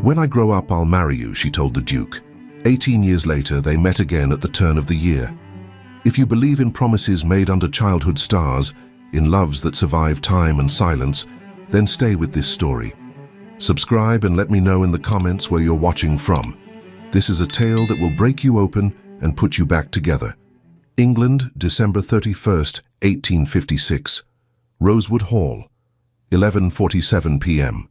"When I grow up, I'll marry you," she told the Duke. 18 years later, they met again at the turn of the year. If you believe in promises made under childhood stars, in loves that survive time and silence, then stay with this story. Subscribe and let me know in the comments where you're watching from. This is a tale that will break you open and put you back together. England, December 31st, 1856. Rosewood Hall, 11:47 p.m.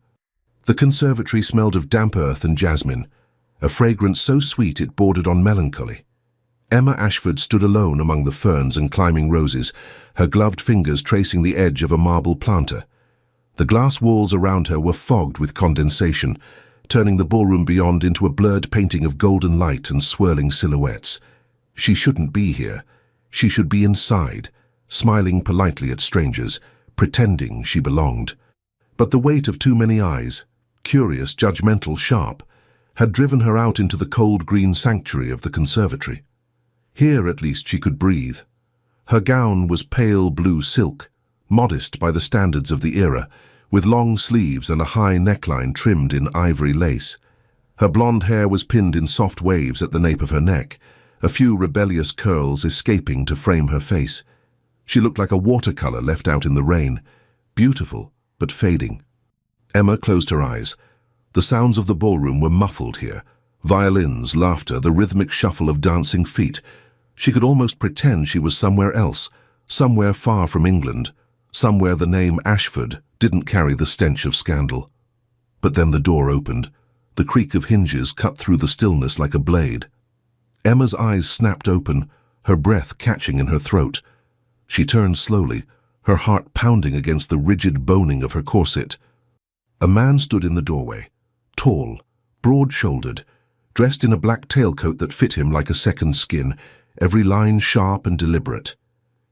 The conservatory smelled of damp earth and jasmine, a fragrance so sweet it bordered on melancholy. Emma Ashford stood alone among the ferns and climbing roses, her gloved fingers tracing the edge of a marble planter. The glass walls around her were fogged with condensation, turning the ballroom beyond into a blurred painting of golden light and swirling silhouettes. She shouldn't be here. She should be inside, smiling politely at strangers, pretending she belonged. But the weight of too many eyes, curious, judgmental, sharp, had driven her out into the cold green sanctuary of the conservatory. Here at least she could breathe. Her gown was pale blue silk, modest by the standards of the era, with long sleeves and a high neckline trimmed in ivory lace. Her blonde hair was pinned in soft waves at the nape of her neck, a few rebellious curls escaping to frame her face. She looked like a watercolor left out in the rain, beautiful but fading. Emma closed her eyes. The sounds of the ballroom were muffled here. Violins, laughter, the rhythmic shuffle of dancing feet. She could almost pretend she was somewhere else, somewhere far from England, somewhere the name Ashford didn't carry the stench of scandal. But then the door opened. The creak of hinges cut through the stillness like a blade. Emma's eyes snapped open, her breath catching in her throat. She turned slowly, her heart pounding against the rigid boning of her corset. A man stood in the doorway, tall, broad-shouldered, dressed in a black tailcoat that fit him like a second skin, every line sharp and deliberate.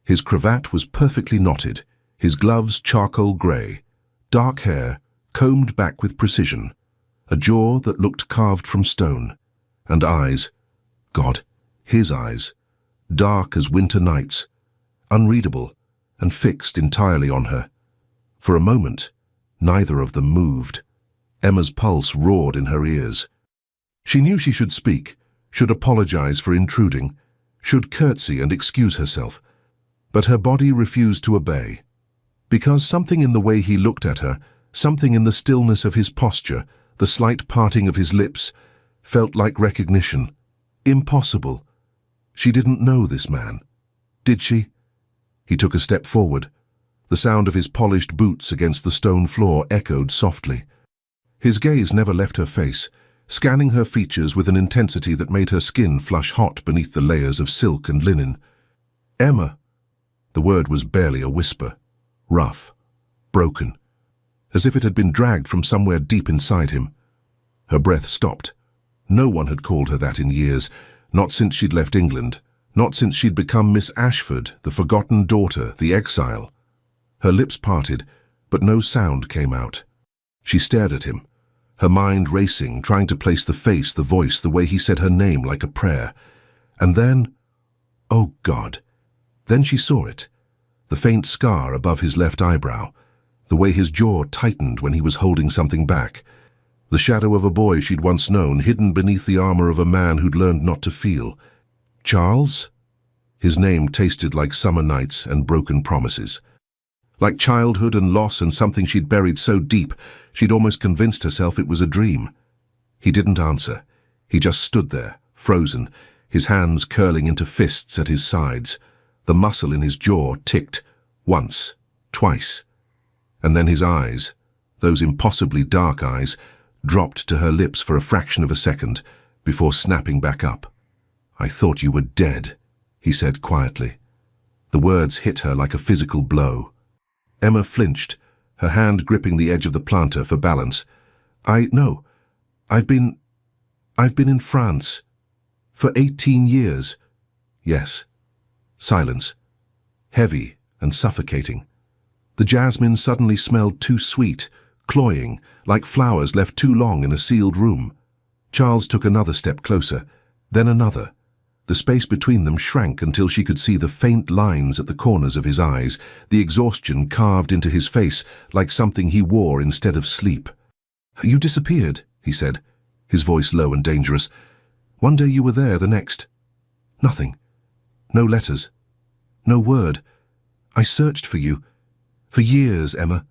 His cravat was perfectly knotted, his gloves charcoal grey, dark hair combed back with precision, a jaw that looked carved from stone, and eyes, God, his eyes, dark as winter nights, unreadable and fixed entirely on her. For a moment, neither of them moved. Emma's pulse roared in her ears. She knew she should speak, should apologize for intruding, should curtsy and excuse herself. But her body refused to obey. Because something in the way he looked at her, something in the stillness of his posture, the slight parting of his lips, felt like recognition. Impossible. She didn't know this man. Did she? He took a step forward. The sound of his polished boots against the stone floor echoed softly. His gaze never left her face, scanning her features with an intensity that made her skin flush hot beneath the layers of silk and linen. "Emma." The word was barely a whisper, rough, broken, as if it had been dragged from somewhere deep inside him. Her breath stopped. No one had called her that in years, not since she'd left England, not since she'd become Miss Ashford, the forgotten daughter, the exile. Her lips parted, but no sound came out. She stared at him, her mind racing, trying to place the face, the voice, the way he said her name like a prayer. And then, oh God, then she saw it, the faint scar above his left eyebrow, the way his jaw tightened when he was holding something back, the shadow of a boy she'd once known, hidden beneath the armor of a man who'd learned not to feel. Charles? His name tasted like summer nights and broken promises. Like childhood and loss and something she'd buried so deep, she'd almost convinced herself it was a dream. He didn't answer. He just stood there, frozen, his hands curling into fists at his sides. The muscle in his jaw ticked, once, twice. And then his eyes, those impossibly dark eyes, dropped to her lips for a fraction of a second, before snapping back up. "I thought you were dead," he said quietly. The words hit her like a physical blow. Emma flinched, her hand gripping the edge of the planter for balance. No, I've been in France. For 18 years. Yes. Silence. Heavy and suffocating. The jasmine suddenly smelled too sweet, cloying, like flowers left too long in a sealed room. Charles took another step closer, then another. The space between them shrank until she could see the faint lines at the corners of his eyes, the exhaustion carved into his face like something he wore instead of sleep. "You disappeared," he said, his voice low and dangerous. One day you were there, the next. Nothing. No letters. No word. I searched for you. For years, Emma.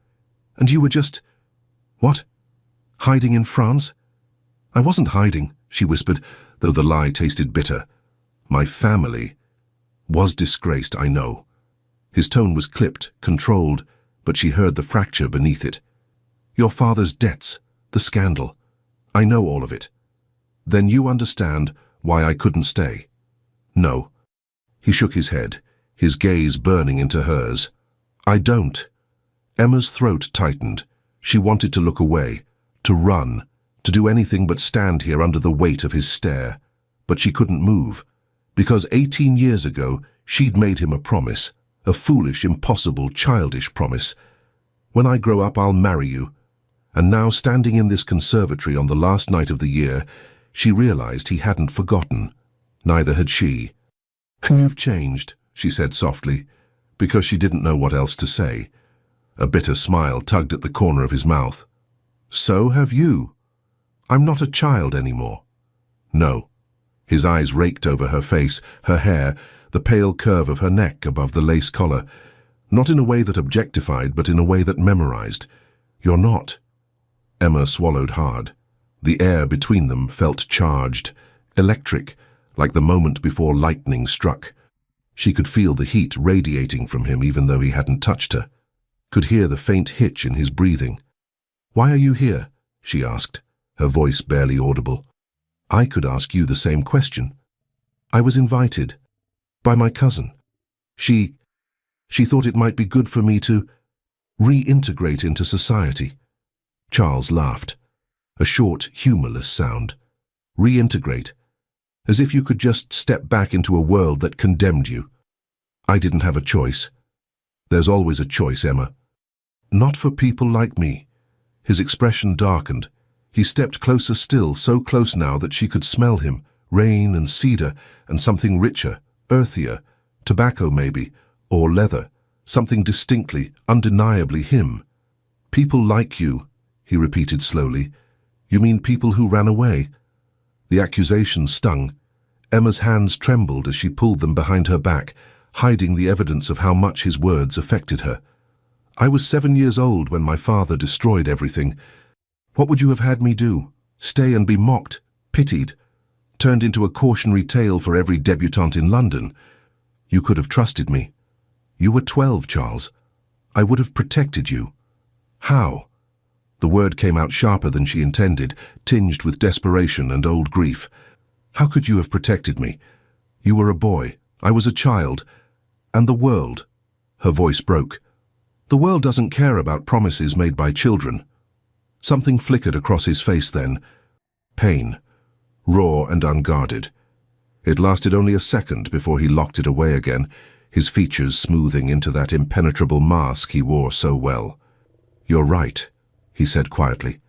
And you were just... What? Hiding in France? I wasn't hiding, she whispered, though the lie tasted bitter. My family was disgraced, I know. His tone was clipped, controlled, but she heard the fracture beneath it. Your father's debts, the scandal. I know all of it. Then you understand why I couldn't stay. No. He shook his head, his gaze burning into hers. I don't. Emma's throat tightened. She wanted to look away, to run, to do anything but stand here under the weight of his stare. But she couldn't move, because 18 years ago she'd made him a promise, a foolish, impossible, childish promise. When I grow up, I'll marry you. And now, standing in this conservatory on the last night of the year, she realized he hadn't forgotten. Neither had she. You've changed, she said softly, because she didn't know what else to say. A bitter smile tugged at the corner of his mouth. So have you. I'm not a child anymore. No. His eyes raked over her face, her hair, the pale curve of her neck above the lace collar. Not in a way that objectified, but in a way that memorized. You're not. Emma swallowed hard. The air between them felt charged, electric, like the moment before lightning struck. She could feel the heat radiating from him even though he hadn't touched her. Could hear the faint hitch in his breathing. Why are you here? She asked, her voice barely audible. I could ask you the same question. I was invited. By my cousin. She thought it might be good for me to reintegrate into society. Charles laughed. A short, humorless sound. Reintegrate. As if you could just step back into a world that condemned you. I didn't have a choice. There's always a choice, Emma. Not for people like me. His expression darkened. He stepped closer still, so close now that she could smell him, rain and cedar and something richer, earthier, tobacco maybe, or leather, something distinctly, undeniably him. People like you, he repeated slowly. You mean people who ran away? The accusation stung. Emma's hands trembled as she pulled them behind her back, hiding the evidence of how much his words affected her. I was 7 years old when my father destroyed everything. What would you have had me do? Stay and be mocked, pitied, turned into a cautionary tale for every debutante in London? You could have trusted me. You were 12, Charles. I would have protected you. How? The word came out sharper than she intended, tinged with desperation and old grief. How could you have protected me? You were a boy. I was a child. And the world. Her voice broke. The world doesn't care about promises made by children. Something flickered across his face then. Pain. Raw and unguarded. It lasted only a second before he locked it away again, his features smoothing into that impenetrable mask he wore so well. You're right, he said quietly.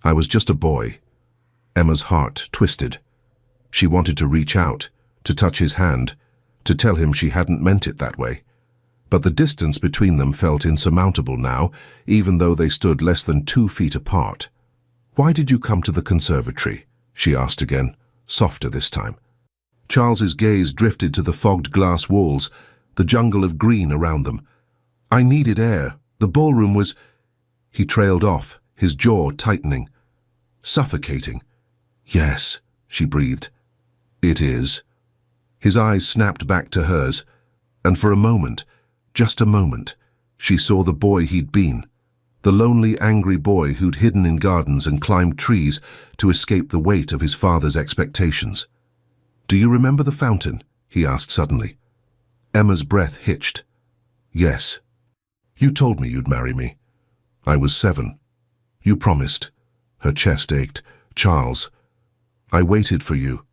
I was just a boy. Emma's heart twisted. She wanted to reach out, to touch his hand, to tell him she hadn't meant it that way. But the distance between them felt insurmountable now, even though they stood less than 2 feet apart. Why did you come to the conservatory? She asked again, softer this time. Charles's gaze drifted to the fogged glass walls, the jungle of green around them. I needed air. The ballroom was... He trailed off, his jaw tightening. Suffocating. Yes, she breathed. It is. His eyes snapped back to hers, and for a moment, just a moment, she saw the boy he'd been, the lonely, angry boy who'd hidden in gardens and climbed trees to escape the weight of his father's expectations. Do you remember the fountain? He asked suddenly. Emma's breath hitched. Yes. You told me you'd marry me. I was 7. You promised. Her chest ached. Charles, I waited for you.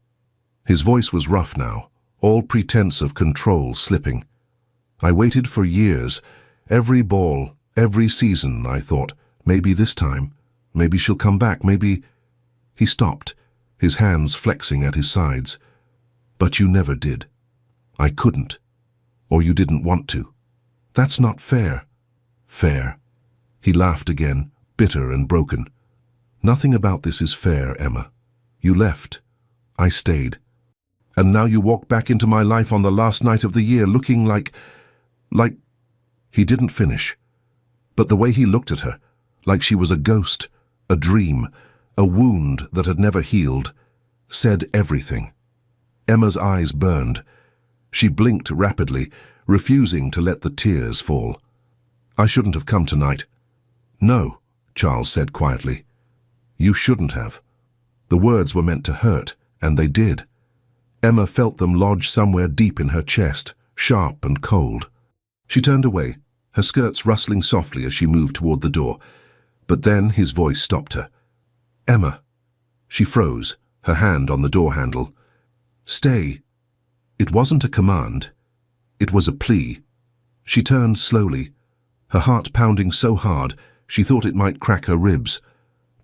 His voice was rough now, all pretense of control slipping. I waited for years. Every ball, every season, I thought, maybe this time, maybe she'll come back, maybe... He stopped, his hands flexing at his sides. But you never did. I couldn't. Or you didn't want to. That's not fair. Fair. He laughed again, bitter and broken. Nothing about this is fair, Emma. You left. I stayed. And now you walk back into my life on the last night of the year looking like... He didn't finish. But the way he looked at her, like she was a ghost, a dream, a wound that had never healed, said everything. Emma's eyes burned. She blinked rapidly, refusing to let the tears fall. I shouldn't have come tonight. No, Charles said quietly. You shouldn't have. The words were meant to hurt, and they did. Emma felt them lodge somewhere deep in her chest, sharp and cold. She turned away, her skirts rustling softly as she moved toward the door. But then his voice stopped her. Emma. She froze, her hand on the door handle. Stay. It wasn't a command. It was a plea. She turned slowly, her heart pounding so hard she thought it might crack her ribs.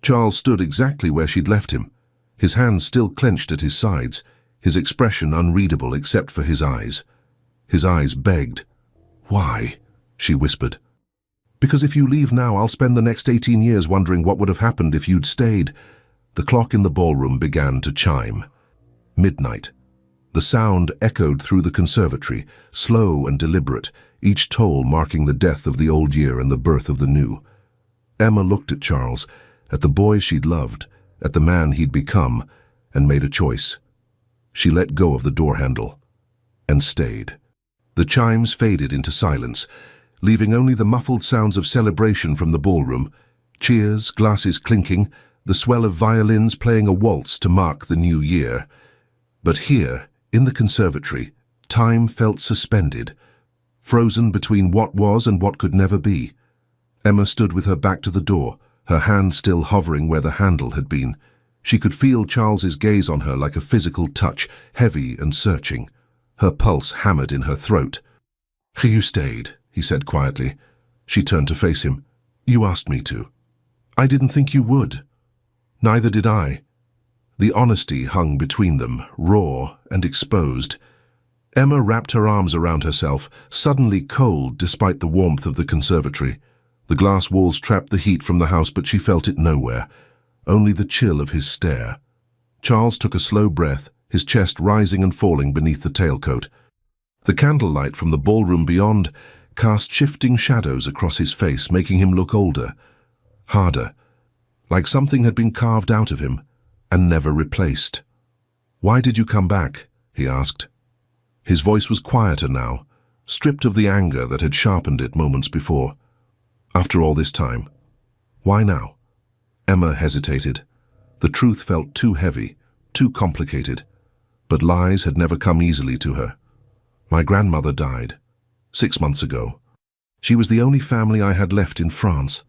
Charles stood exactly where she'd left him, his hands still clenched at his sides, his expression unreadable except for his eyes. His eyes begged. Why? She whispered. Because if you leave now, I'll spend the next 18 years wondering what would have happened if you'd stayed. The clock in the ballroom began to chime. Midnight. The sound echoed through the conservatory, slow and deliberate, each toll marking the death of the old year and the birth of the new. Emma looked at Charles, at the boy she'd loved, at the man he'd become, and made a choice. She let go of the door handle and stayed. The chimes faded into silence, leaving only the muffled sounds of celebration from the ballroom, cheers, glasses clinking, the swell of violins playing a waltz to mark the new year. But here, in the conservatory, time felt suspended, frozen between what was and what could never be. Emma stood with her back to the door, her hand still hovering where the handle had been. She could feel Charles's gaze on her like a physical touch, heavy and searching. Her pulse hammered in her throat. You stayed, he said quietly. She turned to face him. You asked me to. I didn't think you would. Neither did I. The honesty hung between them, raw and exposed. Emma wrapped her arms around herself, suddenly cold despite the warmth of the conservatory. The glass walls trapped the heat from the house, but she felt it nowhere, only the chill of his stare. Charles took a slow breath, his chest rising and falling beneath the tailcoat. The candlelight from the ballroom beyond cast shifting shadows across his face, making him look older, harder, like something had been carved out of him and never replaced. Why did you come back? He asked. His voice was quieter now, stripped of the anger that had sharpened it moments before. After all this time, why now? Emma hesitated. The truth felt too heavy, too complicated, but lies had never come easily to her. My grandmother died 6 months ago. She was the only family I had left in France.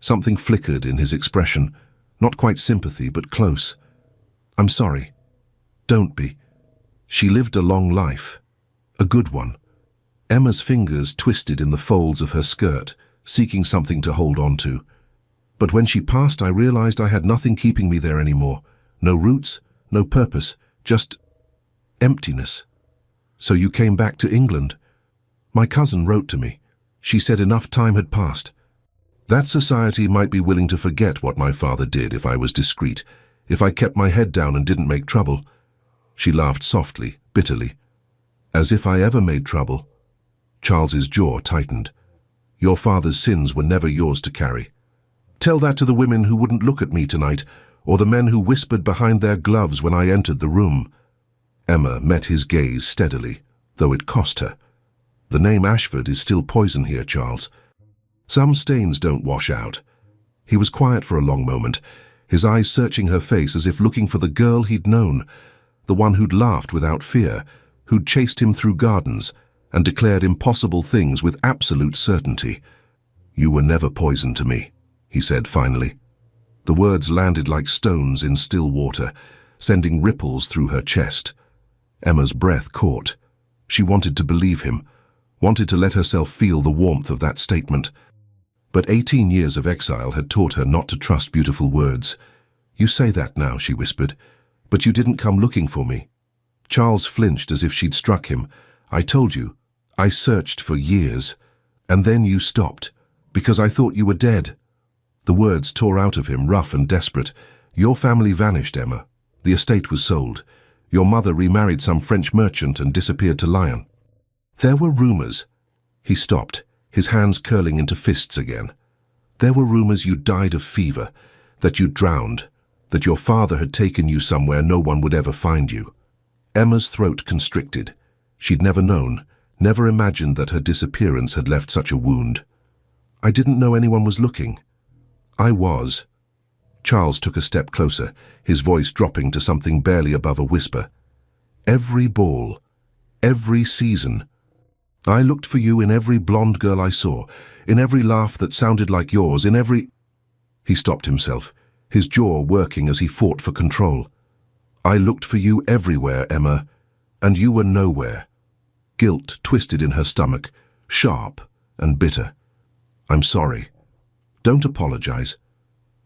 Something flickered in his expression, not quite sympathy, but close. I'm sorry. Don't be. She lived a long life, a good one. Emma's fingers twisted in the folds of her skirt, seeking something to hold on to. But when she passed, I realized I had nothing keeping me there anymore. No roots, no purpose, just emptiness. So you came back to England. My cousin wrote to me. She said enough time had passed. That society might be willing to forget what my father did if I was discreet, if I kept my head down and didn't make trouble. She laughed softly, bitterly. As if I ever made trouble. Charles's jaw tightened. Your father's sins were never yours to carry. Tell that to the women who wouldn't look at me tonight, or the men who whispered behind their gloves when I entered the room. Emma met his gaze steadily, though it cost her. The name Ashford is still poison here, Charles. Some stains don't wash out. He was quiet for a long moment, his eyes searching her face as if looking for the girl he'd known, the one who'd laughed without fear, who'd chased him through gardens and declared impossible things with absolute certainty. You were never poison to me, he said finally. The words landed like stones in still water, sending ripples through her chest. Emma's breath caught. She wanted to believe him, wanted to let herself feel the warmth of that statement. But 18 years of exile had taught her not to trust beautiful words. You say that now, she whispered, but you didn't come looking for me. Charles flinched as if she'd struck him. I told you. I searched for years. And then you stopped, because I thought you were dead. The words tore out of him, rough and desperate. "Your family vanished, Emma. The estate was sold. Your mother remarried some French merchant and disappeared to Lyon." "There were rumors." He stopped, his hands curling into fists again. "There were rumors you died of fever, that you drowned, that your father had taken you somewhere no one would ever find you." Emma's throat constricted. She'd never known, never imagined that her disappearance had left such a wound. "I didn't know anyone was looking." "I was." Charles took a step closer, his voice dropping to something barely above a whisper. "Every ball, every season. I looked for you in every blonde girl I saw, in every laugh that sounded like yours, in every—" He stopped himself, his jaw working as he fought for control. "I looked for you everywhere, Emma, and you were nowhere." Guilt twisted in her stomach, sharp and bitter. "I'm sorry. Don't apologize."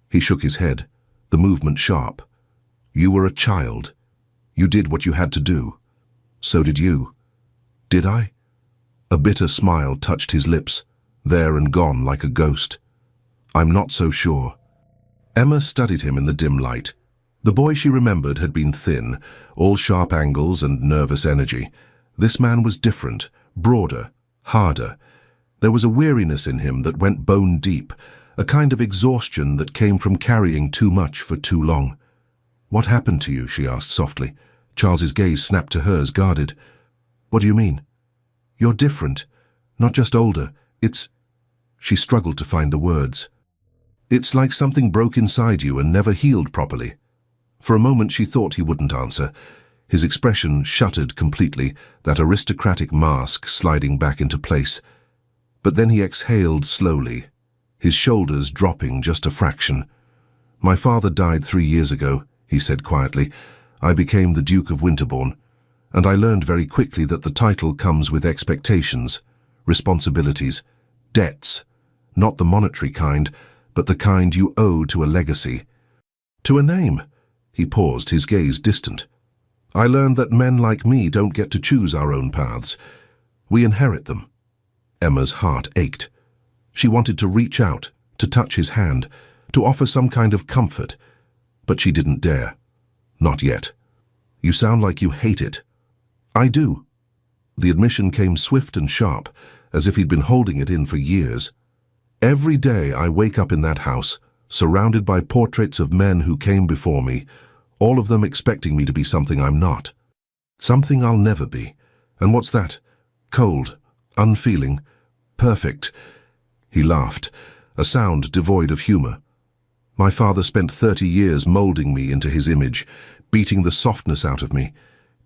He shook his head, the movement sharp. "You were a child. You did what you had to do. So did you." "Did I?" A bitter smile touched his lips, there and gone like a ghost. "I'm not so sure." Emma studied him in the dim light. The boy she remembered had been thin, all sharp angles and nervous energy. This man was different, broader, harder. There was a weariness in him that went bone deep, a kind of exhaustion that came from carrying too much for too long. "What happened to you?" she asked softly. Charles's gaze snapped to hers, guarded. "What do you mean?" "You're different, not just older. It's—" She struggled to find the words. "It's like something broke inside you and never healed properly." For a moment she thought he wouldn't answer. His expression shuttered completely, that aristocratic mask sliding back into place. But then he exhaled slowly, his shoulders dropping just a fraction. "My father died 3 years ago," he said quietly. "I became the Duke of Winterbourne, and I learned very quickly that the title comes with expectations, responsibilities, debts, not the monetary kind, but the kind you owe to a legacy. To a name." He paused, his gaze distant. "I learned that men like me don't get to choose our own paths. We inherit them." Emma's heart ached. She wanted to reach out, to touch his hand, to offer some kind of comfort, but she didn't dare. Not yet. "You sound like you hate it." "I do." The admission came swift and sharp, as if he'd been holding it in for years. "Every day I wake up in that house, surrounded by portraits of men who came before me, all of them expecting me to be something I'm not. Something I'll never be. And what's that? Cold, unfeeling, perfect." He laughed, a sound devoid of humor. "My father spent 30 years molding me into his image, beating the softness out of me,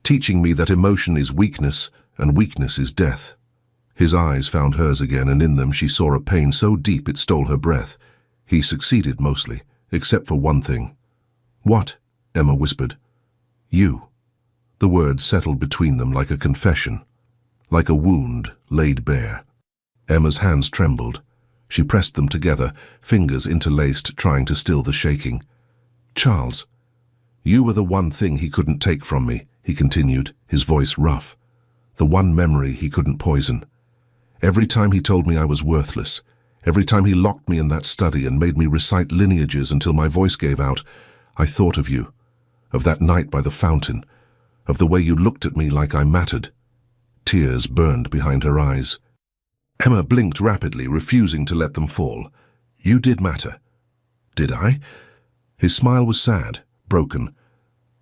teaching me that emotion is weakness and weakness is death." His eyes found hers again, and in them she saw a pain so deep it stole her breath. He succeeded mostly, except for one thing. "What?" Emma whispered. "You." The words settled between them like a confession, like a wound laid bare. Emma's hands trembled. She pressed them together, fingers interlaced, trying to still the shaking. "Charles, you were the one thing he couldn't take from me," he continued, his voice rough. "The one memory he couldn't poison. Every time he told me I was worthless, every time he locked me in that study and made me recite lineages until my voice gave out, I thought of you, of that night by the fountain, of the way you looked at me like I mattered." Tears burned behind her eyes. Emma blinked rapidly, refusing to let them fall. "You did matter." "Did I?" His smile was sad, broken.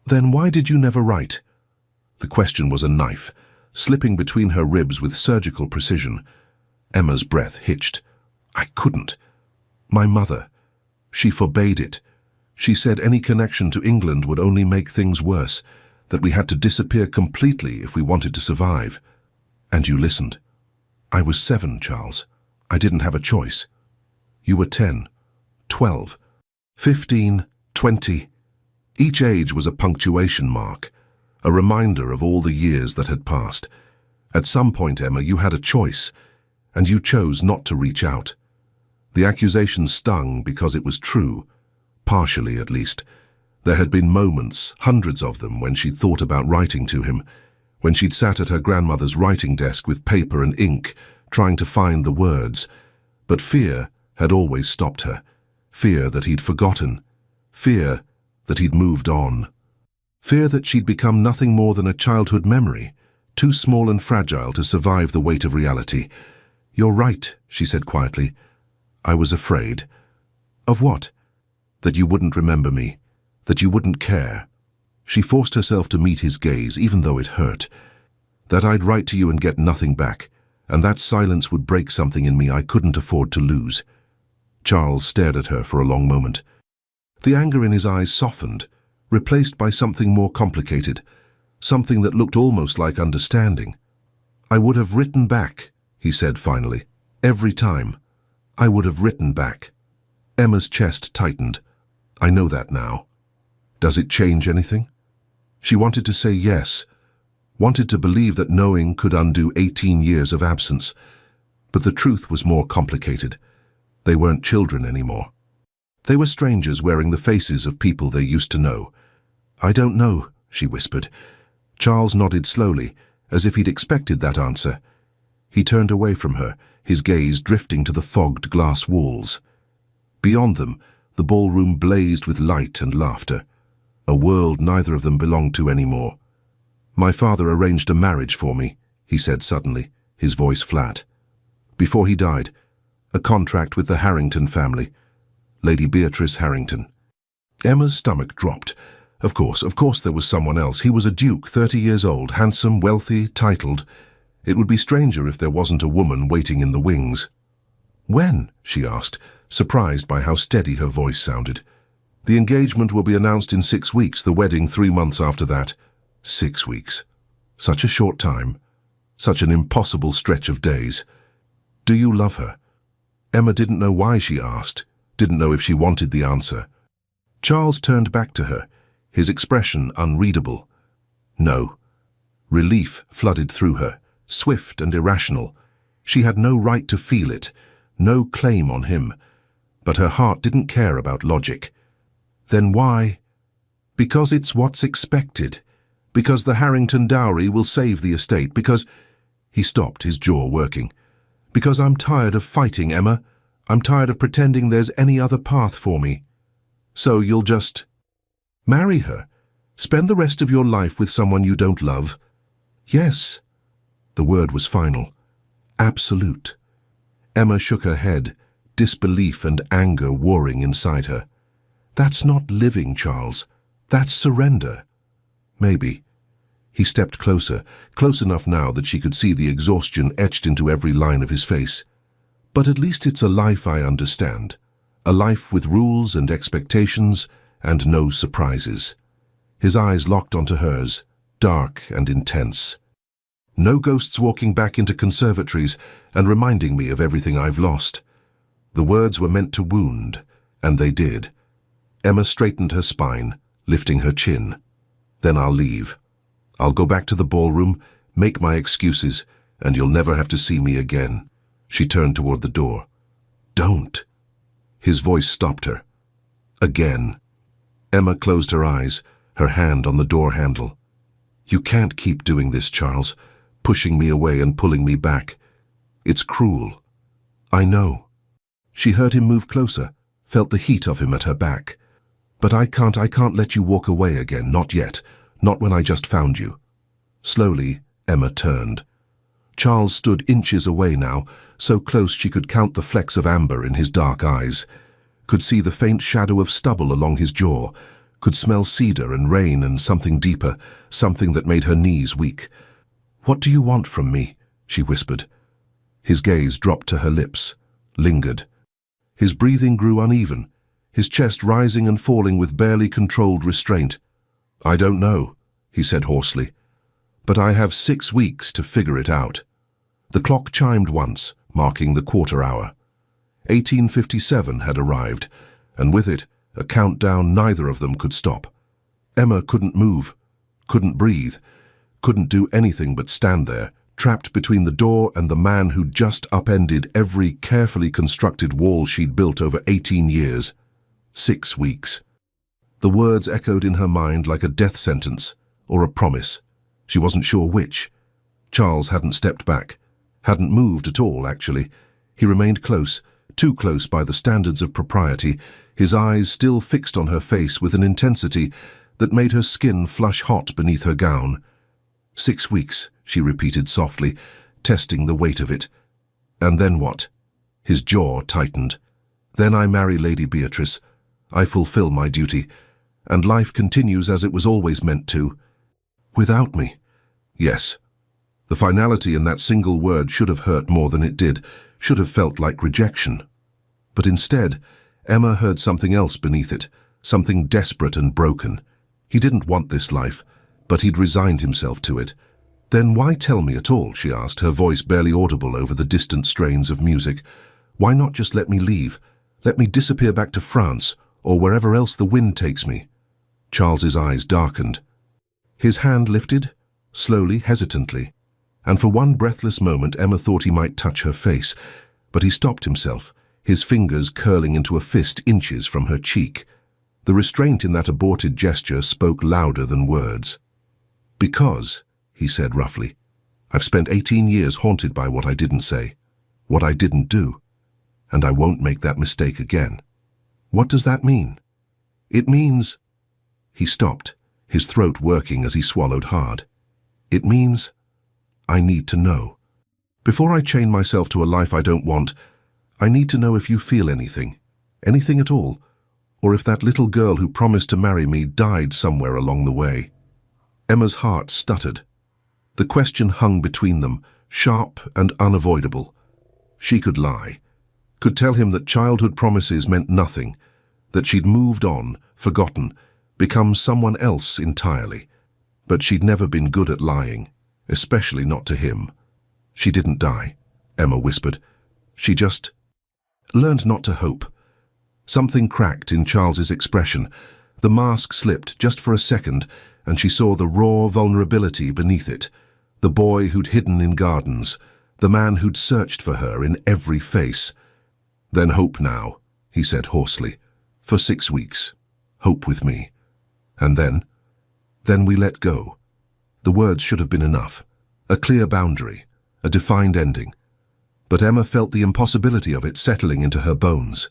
"Then why did you never write?" The question was a knife, slipping between her ribs with surgical precision. Emma's breath hitched. "I couldn't. My mother. She forbade it. She said any connection to England would only make things worse, that we had to disappear completely if we wanted to survive. And you listened. I was 7, Charles. I didn't have a choice. You were 10, 12, 15, 20. Each age was a punctuation mark, a reminder of all the years that had passed. At some point, Emma, you had a choice, and you chose not to reach out. The accusation stung because it was true, partially at least. There had been moments, hundreds of them, when she'd thought about writing to him, when she'd sat at her grandmother's writing desk with paper and ink, trying to find the words. But fear had always stopped her. Fear that he'd forgotten. Fear that he'd moved on. Fear that she'd become nothing more than a childhood memory, too small and fragile to survive the weight of reality. "You're right," she said quietly. "I was afraid." "Of what?" "That you wouldn't remember me, that you wouldn't care." She forced herself to meet his gaze, even though it hurt. "That I'd write to you and get nothing back, and that silence would break something in me I couldn't afford to lose." Charles stared at her for a long moment. The anger in his eyes softened, replaced by something more complicated, something that looked almost like understanding. "I would have written back," he said finally. "Every time. I would have written back." Emma's chest tightened. "I know that now. Does it change anything?" She wanted to say yes, wanted to believe that knowing could undo 18 years of absence. But the truth was more complicated. They weren't children anymore. They were strangers wearing the faces of people they used to know. "I don't know," she whispered. Charles nodded slowly, as if he'd expected that answer. He turned away from her, his gaze drifting to the fogged glass walls. Beyond them, the ballroom blazed with light and laughter, a world neither of them belonged to anymore. "My father arranged a marriage for me," he said suddenly, his voice flat. "Before he died, a contract with the Harrington family, Lady Beatrice Harrington." Emma's stomach dropped. Of course there was someone else. He was a duke, 30 years old, handsome, wealthy, titled. It would be stranger if there wasn't a woman waiting in the wings. "When?" she asked, surprised by how steady her voice sounded. "The engagement will be announced in 6 weeks, the wedding 3 months after that." 6 weeks. Such a short time. Such an impossible stretch of days. "Do you love her?" Emma didn't know why she asked, didn't know if she wanted the answer. Charles turned back to her, his expression unreadable. No. Relief flooded through her, swift and irrational. She had no right to feel it, no claim on him. But her heart didn't care about logic. Then why? "Because it's what's expected. Because the Harrington dowry will save the estate. Because—" He stopped, his jaw working. "Because I'm tired of fighting, Emma. I'm tired of pretending there's any other path for me." "So you'll just marry her? Spend the rest of your life with someone you don't love?" "Yes." The word was final. Absolute. Emma shook her head, disbelief and anger warring inside her. "That's not living, Charles. That's surrender." "Maybe." He stepped closer, close enough now that she could see the exhaustion etched into every line of his face. "But at least it's a life I understand. A life with rules and expectations and no surprises." His eyes locked onto hers, dark and intense. "No ghosts walking back into conservatories and reminding me of everything I've lost." The words were meant to wound, and they did. Emma straightened her spine, lifting her chin. "Then I'll leave. I'll go back to the ballroom, make my excuses, and you'll never have to see me again." She turned toward the door. "Don't." His voice stopped her. Again. Emma closed her eyes, her hand on the door handle. "You can't keep doing this, Charles, pushing me away and pulling me back. It's cruel." "I know." She heard him move closer, felt the heat of him at her back. "But I can't let you walk away again, not yet, not when I just found you." Slowly, Emma turned. Charles stood inches away now, so close she could count the flecks of amber in his dark eyes, could see the faint shadow of stubble along his jaw, could smell cedar and rain and something deeper, something that made her knees weak. "What do you want from me?" she whispered. His gaze dropped to her lips, lingered. His breathing grew uneven, his chest rising and falling with barely controlled restraint. "I don't know," he said hoarsely, "but I have 6 weeks to figure it out." The clock chimed once, marking the quarter hour. 1857 had arrived, and with it, a countdown neither of them could stop. Emma couldn't move, couldn't breathe, couldn't do anything but stand there, trapped between the door and the man who'd just upended every carefully constructed wall she'd built over 18 years. 6 weeks. The words echoed in her mind like a death sentence, or a promise. She wasn't sure which. Charles hadn't stepped back, hadn't moved at all, actually. He remained close, too close by the standards of propriety, his eyes still fixed on her face with an intensity that made her skin flush hot beneath her gown. 6 weeks, she repeated softly, testing the weight of it. And then what? His jaw tightened. Then I marry Lady Beatrice. I fulfill my duty, and life continues as it was always meant to. Without me? Yes. The finality in that single word should have hurt more than it did, should have felt like rejection. But instead, Emma heard something else beneath it, something desperate and broken. He didn't want this life, but he'd resigned himself to it. Then why tell me at all, she asked, her voice barely audible over the distant strains of music. Why not just let me leave? Let me disappear back to France, or wherever else the wind takes me. Charles's eyes darkened. His hand lifted, slowly, hesitantly, and for one breathless moment Emma thought he might touch her face, but he stopped himself, his fingers curling into a fist inches from her cheek. The restraint in that aborted gesture spoke louder than words. Because, he said roughly, I've spent 18 years haunted by what I didn't say, what I didn't do, and I won't make that mistake again. What does that mean? It means... He stopped, his throat working as he swallowed hard. It means I need to know. Before I chain myself to a life I don't want, I need to know if you feel anything at all, or if that little girl who promised to marry me died somewhere along the way. Emma's heart stuttered. The question hung between them, sharp and unavoidable. She could lie, could tell him that childhood promises meant nothing, that she'd moved on, forgotten, become someone else entirely. But she'd never been good at lying, especially not to him. She didn't die, Emma whispered. She just learned not to hope. Something cracked in Charles's expression. The mask slipped just for a second, and she saw the raw vulnerability beneath it. The boy who'd hidden in gardens, the man who'd searched for her in every face. Then hope now, he said hoarsely. For 6 weeks. Hope with me. And then we let go. The words should have been enough. A clear boundary, a defined ending. But Emma felt the impossibility of it settling into her bones.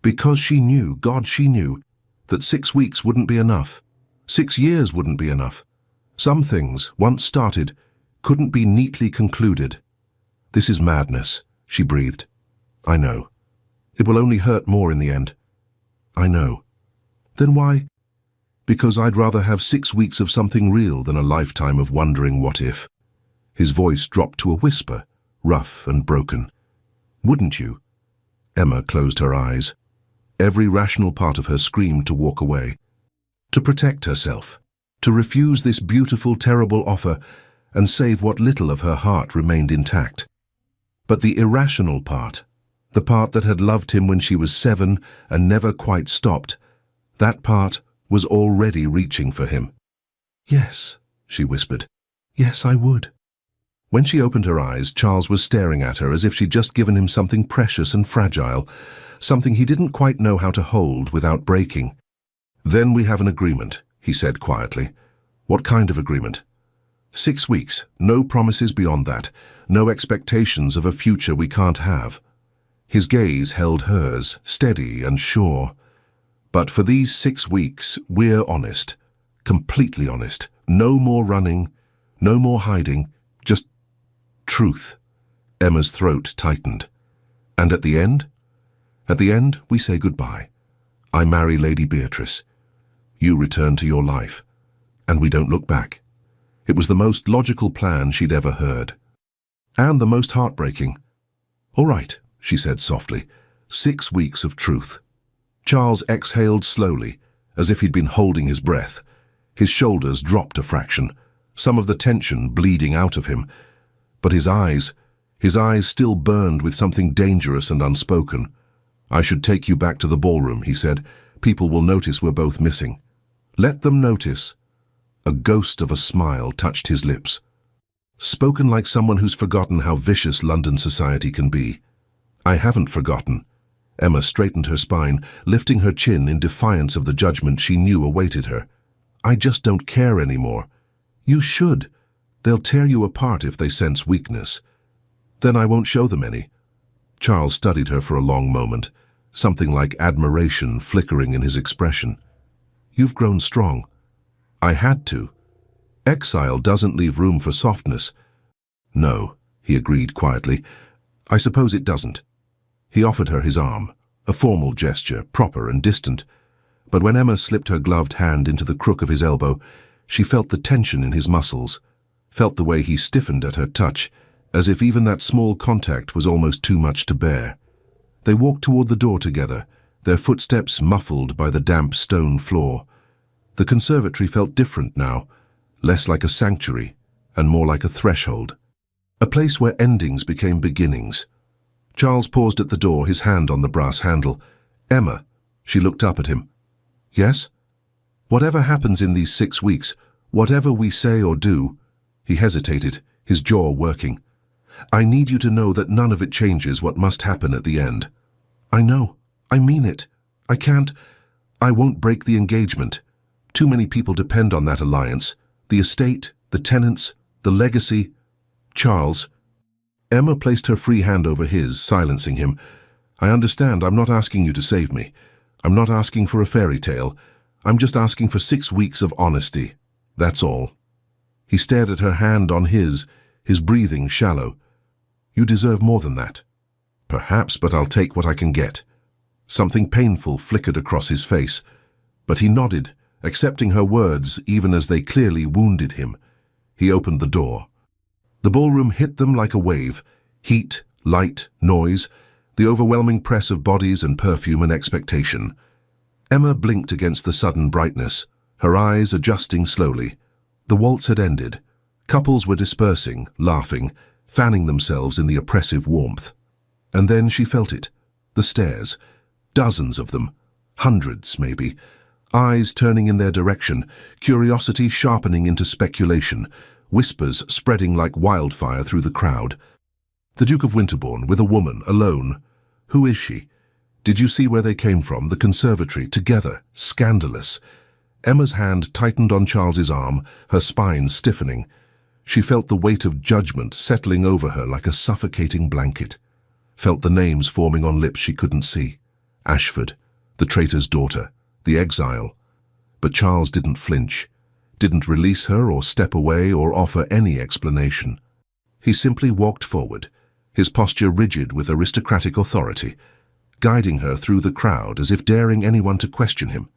Because she knew, God, she knew, that 6 weeks wouldn't be enough. 6 years wouldn't be enough. Some things, once started, couldn't be neatly concluded. This is madness, she breathed. I know. It will only hurt more in the end. I know. Then why? Because I'd rather have 6 weeks of something real than a lifetime of wondering what if. His voice dropped to a whisper, rough and broken. Wouldn't you? Emma closed her eyes. Every rational part of her screamed to walk away. To protect herself. To refuse this beautiful, terrible offer and save what little of her heart remained intact. But the irrational part, the part that had loved him when she was 7 and never quite stopped, that part was already reaching for him. Yes, she whispered. Yes, I would. When she opened her eyes, Charles was staring at her as if she'd just given him something precious and fragile, something he didn't quite know how to hold without breaking. Then we have an agreement, he said quietly. What kind of agreement? 6 weeks, no promises beyond that, no expectations of a future we can't have. His gaze held hers, steady and sure. But for these 6 weeks, we're honest, completely honest. No more running, no more hiding, just truth. Emma's throat tightened. And at the end? At the end, we say goodbye. I marry Lady Beatrice. You return to your life. And we don't look back. It was the most logical plan she'd ever heard. And the most heartbreaking. All right, she said softly. 6 weeks of truth. Charles exhaled slowly, as if he'd been holding his breath. His shoulders dropped a fraction, some of the tension bleeding out of him. But his eyes still burned with something dangerous and unspoken. I should take you back to the ballroom, he said. People will notice we're both missing. Let them notice. A ghost of a smile touched his lips. Spoken like someone who's forgotten how vicious London society can be. I haven't forgotten. Emma straightened her spine, lifting her chin in defiance of the judgment she knew awaited her. I just don't care anymore. You should. They'll tear you apart if they sense weakness. Then I won't show them any. Charles studied her for a long moment, something like admiration flickering in his expression. "You've grown strong." "I had to. Exile doesn't leave room for softness." "No," he agreed quietly. "I suppose it doesn't." He offered her his arm, a formal gesture, proper and distant. But when Emma slipped her gloved hand into the crook of his elbow, she felt the tension in his muscles, felt the way he stiffened at her touch, as if even that small contact was almost too much to bear. They walked toward the door together, their footsteps muffled by the damp stone floor. The conservatory felt different now, less like a sanctuary and more like a threshold. A place where endings became beginnings. Charles paused at the door, his hand on the brass handle. "Emma," she looked up at him. "Yes?" "Whatever happens in these 6 weeks, whatever we say or do," he hesitated, his jaw working, "I need you to know that none of it changes what must happen at the end." "I know. I mean it. I won't break the engagement. Too many people depend on that alliance. The estate, the tenants, the legacy." "Charles." Emma placed her free hand over his, silencing him. "I understand. I'm not asking you to save me. I'm not asking for a fairy tale. I'm just asking for 6 weeks of honesty. That's all." He stared at her hand on his breathing shallow. "You deserve more than that." "Perhaps, but I'll take what I can get." Something painful flickered across his face, but he nodded, accepting her words even as they clearly wounded him. He opened the door. The ballroom hit them like a wave. Heat, light, noise, the overwhelming press of bodies and perfume and expectation. Emma blinked against the sudden brightness, her eyes adjusting slowly. The waltz had ended. Couples were dispersing, laughing, fanning themselves in the oppressive warmth. And then she felt it. The stairs. Dozens of them. Hundreds, maybe. Eyes turning in their direction, curiosity sharpening into speculation, whispers spreading like wildfire through the crowd. The Duke of Winterbourne, with a woman, alone. Who is she? Did you see where they came from? The conservatory, together, scandalous. Emma's hand tightened on Charles's arm, her spine stiffening. She felt the weight of judgment settling over her like a suffocating blanket. Felt the names forming on lips she couldn't see. Ashford, the traitor's daughter, the exile. But Charles didn't flinch, didn't release her or step away or offer any explanation. He simply walked forward, his posture rigid with aristocratic authority, guiding her through the crowd as if daring anyone to question him.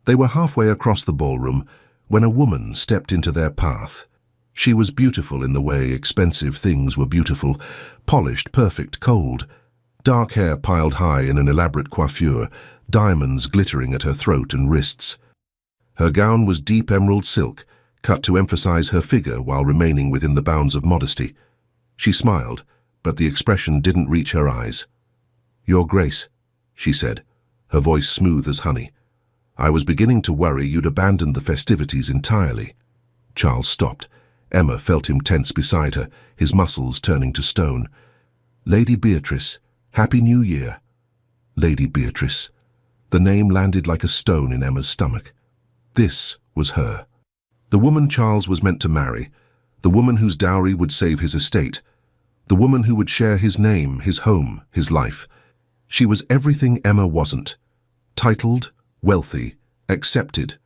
They were halfway across the ballroom when a woman stepped into their path. She was beautiful in the way expensive things were beautiful, polished, perfect, cold. Dark hair piled high in an elaborate coiffure, diamonds glittering at her throat and wrists. Her gown was deep emerald silk, cut to emphasize her figure while remaining within the bounds of modesty. She smiled, but the expression didn't reach her eyes. "Your Grace," she said, her voice smooth as honey. "I was beginning to worry you'd abandoned the festivities entirely." Charles stopped. Emma felt him tense beside her, his muscles turning to stone. "Lady Beatrice, Happy New Year." Lady Beatrice. The name landed like a stone in Emma's stomach. This was her. The woman Charles was meant to marry, the woman whose dowry would save his estate, the woman who would share his name, his home, his life. She was everything Emma wasn't. Titled, wealthy, accepted,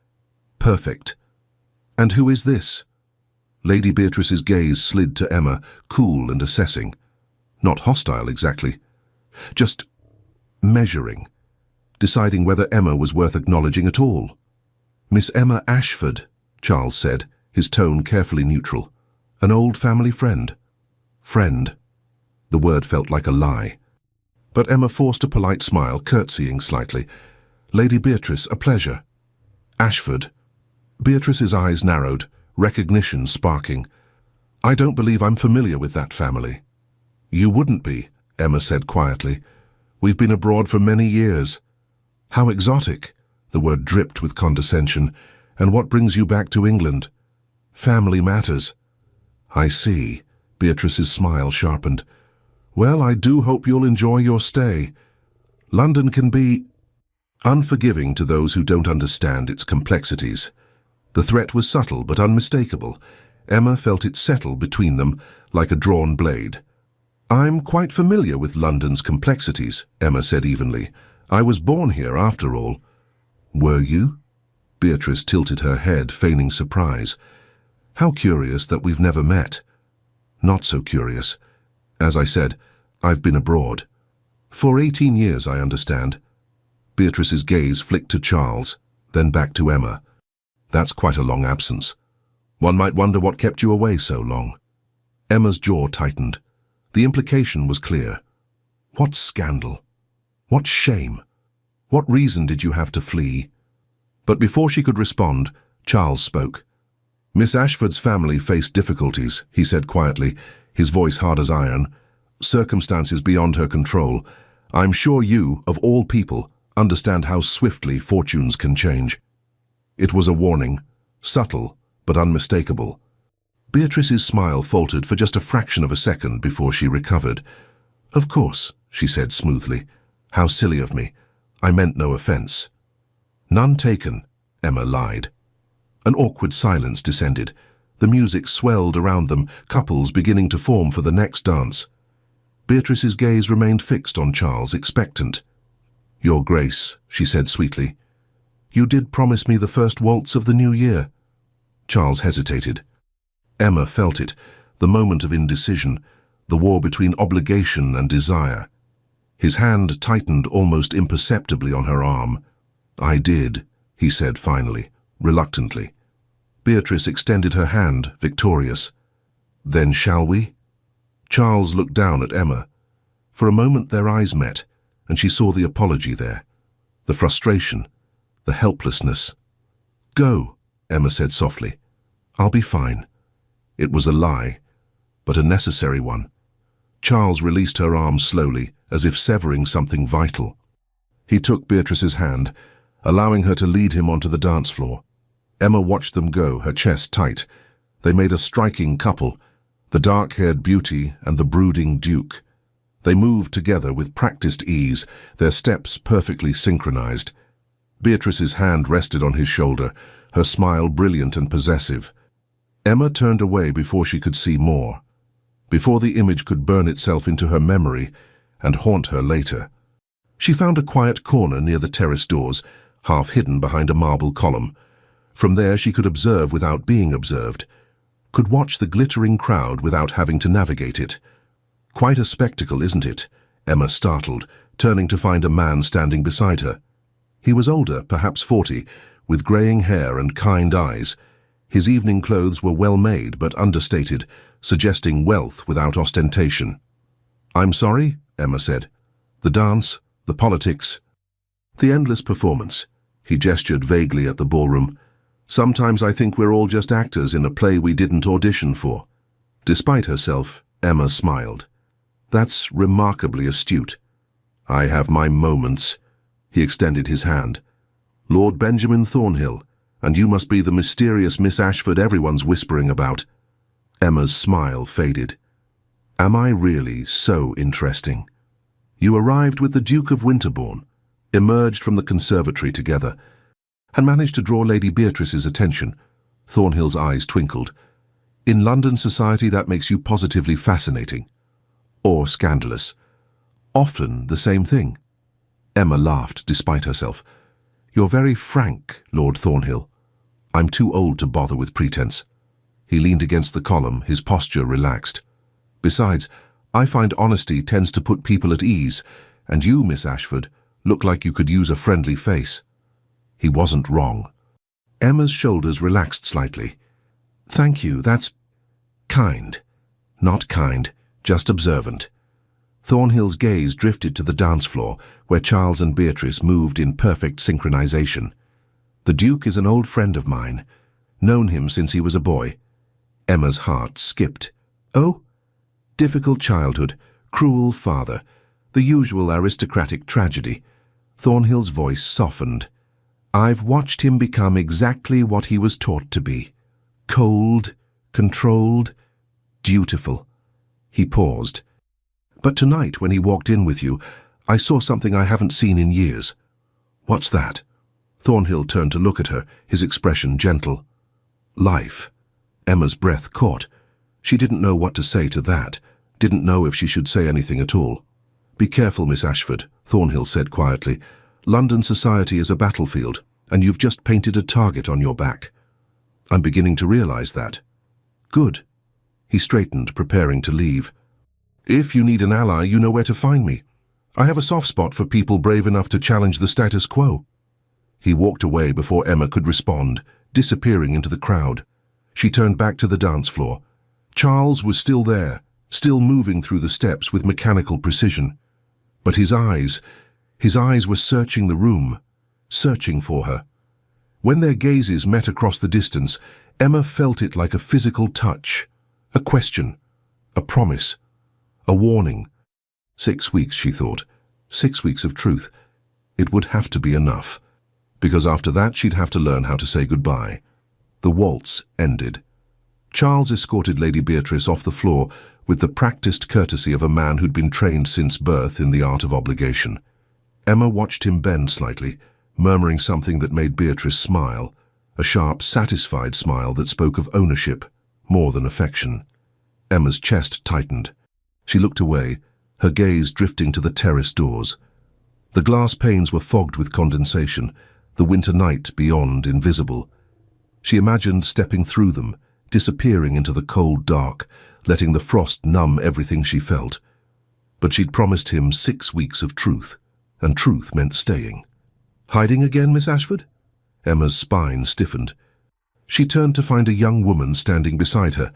perfect. And who is this? Lady Beatrice's gaze slid to Emma, cool and assessing. Not hostile exactly. Just measuring, deciding whether Emma was worth acknowledging at all. "Miss Emma Ashford," Charles said, his tone carefully neutral. "An old family friend." Friend. The word felt like a lie. But Emma forced a polite smile, curtsying slightly. "Lady Beatrice, a pleasure." "Ashford." Beatrice's eyes narrowed, recognition sparking. "I don't believe I'm familiar with that family." "You wouldn't be," Emma said quietly. "We've been abroad for many years." "How exotic." The word dripped with condescension. "And what brings you back to England?" "Family matters." "I see." Beatrice's smile sharpened. "Well, I do hope you'll enjoy your stay. London can be unforgiving to those who don't understand its complexities." The threat was subtle but unmistakable. Emma felt it settle between them like a drawn blade. "I'm quite familiar with London's complexities," Emma said evenly. I was born here, after all. Were you? Beatrice tilted her head, feigning surprise. How curious that we've never met. Not so curious. As I said, I've been abroad. For 18 years, I understand. Beatrice's gaze flicked to Charles, then back to Emma. That's quite a long absence. One might wonder what kept you away so long. Emma's jaw tightened. The implication was clear. What scandal? What shame? What reason did you have to flee? But before she could respond, Charles spoke. Miss Ashford's family faced difficulties, he said quietly, his voice hard as iron. Circumstances beyond her control. I'm sure you, of all people, understand how swiftly fortunes can change. It was a warning, subtle but unmistakable. Beatrice's smile faltered for just a fraction of a second before she recovered. Of course, she said smoothly. How silly of me. I meant no offense. None taken, Emma lied. An awkward silence descended. The music swelled around them, couples beginning to form for the next dance. Beatrice's gaze remained fixed on Charles, expectant. Your Grace, she said sweetly. You did promise me the first waltz of the new year. Charles hesitated. Emma felt it, the moment of indecision, the war between obligation and desire. His hand tightened almost imperceptibly on her arm. I did, he said finally, reluctantly. Beatrice extended her hand, victorious. Then shall we? Charles looked down at Emma. For a moment their eyes met, and she saw the apology there, the frustration, the helplessness. Go, Emma said softly. I'll be fine. It was a lie, but a necessary one. Charles released her arm slowly, as if severing something vital. He took Beatrice's hand, allowing her to lead him onto the dance floor. Emma watched them go, her chest tight. They made a striking couple, the dark-haired beauty and the brooding duke. They moved together with practiced ease, their steps perfectly synchronized. Beatrice's hand rested on his shoulder, her smile brilliant and possessive. Emma turned away before she could see more, before the image could burn itself into her memory and haunt her later. She found a quiet corner near the terrace doors, half hidden behind a marble column. From there she could observe without being observed, could watch the glittering crowd without having to navigate it. Quite a spectacle, isn't it? Emma startled, turning to find a man standing beside her. He was older, perhaps 40, with greying hair and kind eyes. His evening clothes were well made but understated, suggesting wealth without ostentation. I'm sorry, Emma said. The dance, the politics, the endless performance. He gestured vaguely at the ballroom. Sometimes I think we're all just actors in a play we didn't audition for. Despite herself, Emma smiled. That's remarkably astute. I have my moments. He extended his hand. Lord Benjamin Thornhill, and you must be the mysterious Miss Ashford everyone's whispering about. Emma's smile faded. Am I really so interesting? You arrived with the Duke of Winterbourne, emerged from the conservatory together, and managed to draw Lady Beatrice's attention. Thornhill's eyes twinkled. In London society that makes you positively fascinating. Or scandalous. Often the same thing. Emma laughed despite herself. You're very frank, Lord Thornhill. I'm too old to bother with pretense. He leaned against the column, his posture relaxed. Besides, I find honesty tends to put people at ease, and you, Miss Ashford, look like you could use a friendly face. He wasn't wrong. Emma's shoulders relaxed slightly. Thank you, that's kind. Not kind, just observant. Thornhill's gaze drifted to the dance floor, where Charles and Beatrice moved in perfect synchronization. The Duke is an old friend of mine. Known him since he was a boy. Emma's heart skipped. Oh? Difficult childhood, cruel father, the usual aristocratic tragedy. Thornhill's voice softened. I've watched him become exactly what he was taught to be. Cold, controlled, dutiful. He paused. But tonight, when he walked in with you, I saw something I haven't seen in years. What's that? Thornhill turned to look at her, his expression gentle. Life. Emma's breath caught. She didn't know what to say to that, didn't know if she should say anything at all. Be careful, Miss Ashford, Thornhill said quietly. London society is a battlefield, and you've just painted a target on your back. I'm beginning to realize that. Good. He straightened, preparing to leave. If you need an ally, you know where to find me. I have a soft spot for people brave enough to challenge the status quo. He walked away before Emma could respond, disappearing into the crowd. She turned back to the dance floor. Charles was still there, still moving through the steps with mechanical precision. But his eyes were searching the room, searching for her. When their gazes met across the distance, Emma felt it like a physical touch, a question, a promise, a warning. 6 weeks, she thought. 6 weeks of truth. It would have to be enough, because after that she'd have to learn how to say goodbye. The waltz ended. Charles escorted Lady Beatrice off the floor with the practiced courtesy of a man who'd been trained since birth in the art of obligation. Emma watched him bend slightly, murmuring something that made Beatrice smile, a sharp, satisfied smile that spoke of ownership, more than affection. Emma's chest tightened. She looked away, her gaze drifting to the terrace doors. The glass panes were fogged with condensation, the winter night beyond invisible. She imagined stepping through them, disappearing into the cold dark, letting the frost numb everything she felt. But she'd promised him 6 weeks of truth, and truth meant staying. Hiding again, Miss Ashford? Emma's spine stiffened. She turned to find a young woman standing beside her,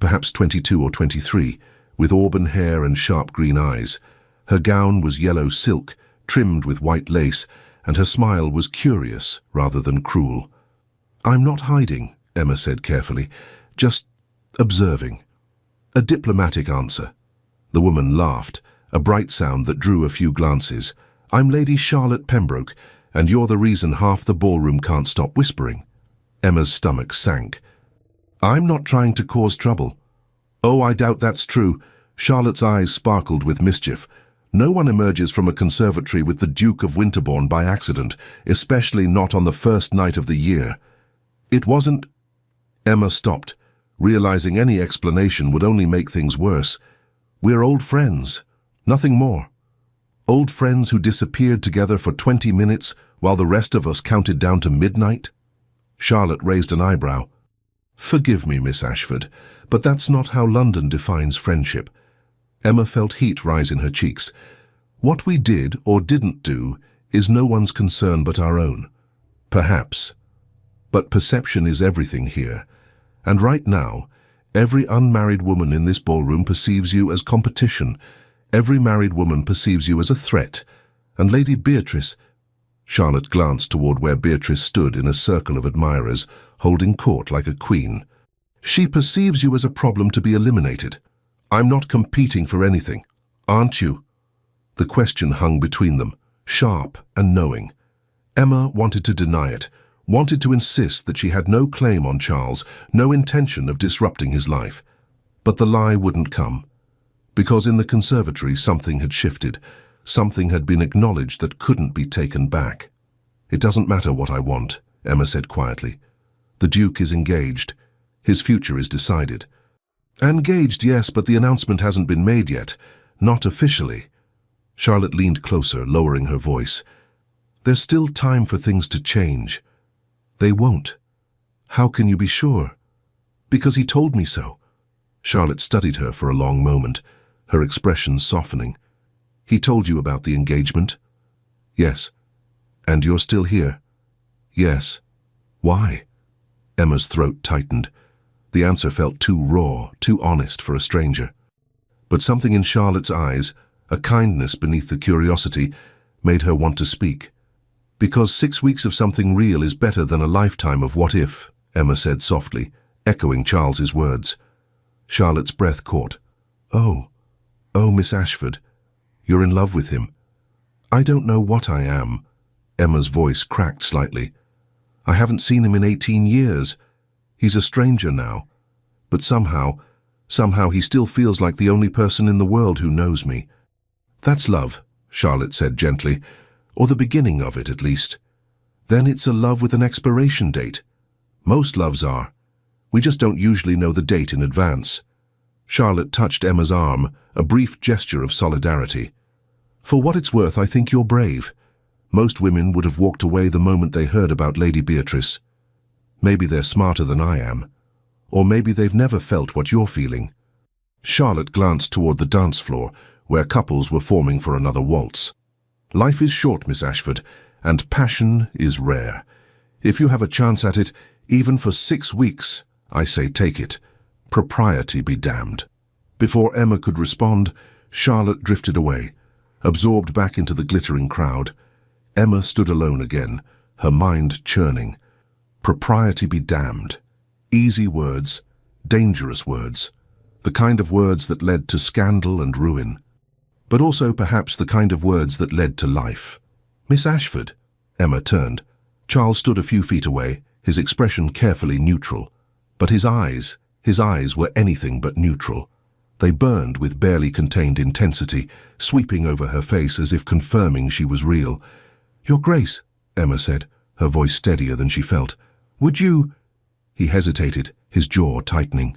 perhaps 22 or 23, with auburn hair and sharp green eyes. Her gown was yellow silk, trimmed with white lace, and her smile was curious rather than cruel. "I'm not hiding," Emma said carefully, "just observing." A diplomatic answer. The woman laughed, a bright sound that drew a few glances. "I'm Lady Charlotte Pembroke, and you're the reason half the ballroom can't stop whispering." Emma's stomach sank. "I'm not trying to cause trouble." "Oh, I doubt that's true." Charlotte's eyes sparkled with mischief. "No one emerges from a conservatory with the Duke of Winterbourne by accident, especially not on the first night of the year. It wasn't—" Emma stopped, realizing any explanation would only make things worse. "We're old friends, nothing more. Old friends who disappeared together for 20 minutes while the rest of us counted down to midnight?" Charlotte raised an eyebrow. "Forgive me, Miss Ashford, but that's not how London defines friendship." Emma felt heat rise in her cheeks. "What we did or didn't do is no one's concern but our own. Perhaps. But perception is everything here. And right now, every unmarried woman in this ballroom perceives you as competition. Every married woman perceives you as a threat. And Lady Beatrice—" Charlotte glanced toward where Beatrice stood in a circle of admirers, holding court like a queen. "She perceives you as a problem to be eliminated. I'm not competing for anything, aren't you?" The question hung between them, sharp and knowing. Emma wanted to deny it, wanted to insist that she had no claim on Charles, no intention of disrupting his life. But the lie wouldn't come. Because in the conservatory something had shifted, something had been acknowledged that couldn't be taken back. "It doesn't matter what I want," Emma said quietly. "The Duke is engaged. His future is decided." "Engaged, yes, but the announcement hasn't been made yet. Not officially." Charlotte leaned closer, lowering her voice. "There's still time for things to change." "They won't." "How can you be sure?" "Because he told me so." Charlotte studied her for a long moment, her expression softening. "He told you about the engagement?" "Yes." "And you're still here?" "Yes." "Why?" Emma's throat tightened. The answer felt too raw, too honest for a stranger. But something in Charlotte's eyes, a kindness beneath the curiosity, made her want to speak. "Because 6 weeks of something real is better than a lifetime of what if," Emma said softly, echoing Charles's words. Charlotte's breath caught. Oh, Miss Ashford, you're in love with him." "I don't know what I am." Emma's voice cracked slightly. "I haven't seen him in 18 years. He's a stranger now. But somehow he still feels like the only person in the world who knows me." "That's love," Charlotte said gently, "or the beginning of it at least. Then it's a love with an expiration date. Most loves are. We just don't usually know the date in advance." Charlotte touched Emma's arm, a brief gesture of solidarity. "For what it's worth, I think you're brave. Most women would have walked away the moment they heard about Lady Beatrice. Maybe they're smarter than I am. Or maybe they've never felt what you're feeling. Charlotte glanced toward the dance floor, where couples were forming for another waltz. Life is short, Miss Ashford, and passion is rare. If you have a chance at it, even for 6 weeks, I say take it. Propriety be damned. Before Emma could respond, Charlotte drifted away, absorbed back into the glittering crowd. Emma stood alone again, her mind churning. Propriety be damned. Easy words, dangerous words. The kind of words that led to scandal and ruin. But also perhaps the kind of words that led to life. Miss Ashford. Emma turned. Charles stood a few feet away, his expression carefully neutral. But his eyes were anything but neutral. They burned with barely contained intensity, sweeping over her face as if confirming she was real. "Your Grace," Emma said, her voice steadier than she felt. "Would you—" He hesitated, his jaw tightening.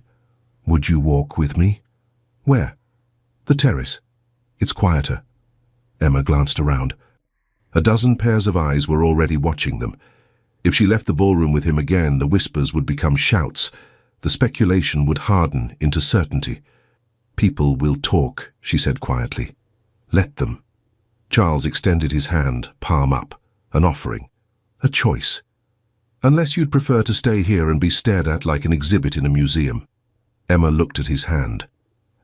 "Would you walk with me?" "Where?" "The terrace. It's quieter." Emma glanced around. A dozen pairs of eyes were already watching them. If she left the ballroom with him again, the whispers would become shouts. The speculation would harden into certainty. "People will talk," she said quietly. "Let them." Charles extended his hand, palm up, an offering, a choice. "Unless you'd prefer to stay here and be stared at like an exhibit in a museum." Emma looked at his hand,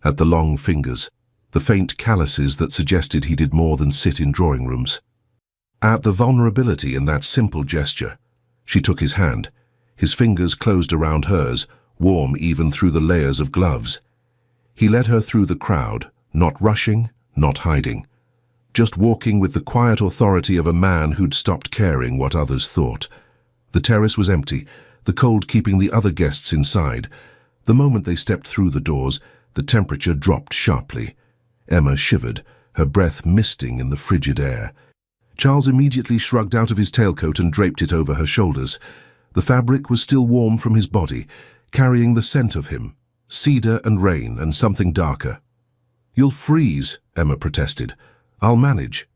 at the long fingers, the faint calluses that suggested he did more than sit in drawing rooms. At the vulnerability in that simple gesture, she took his hand. His fingers closed around hers, warm even through the layers of gloves. He led her through the crowd, not rushing, not hiding, just walking with the quiet authority of a man who'd stopped caring what others thought. The terrace was empty, the cold keeping the other guests inside. The moment they stepped through the doors, the temperature dropped sharply. Emma shivered, her breath misting in the frigid air. Charles immediately shrugged out of his tailcoat and draped it over her shoulders. The fabric was still warm from his body, carrying the scent of him, cedar and rain and something darker. "You'll freeze," Emma protested. "I'll manage."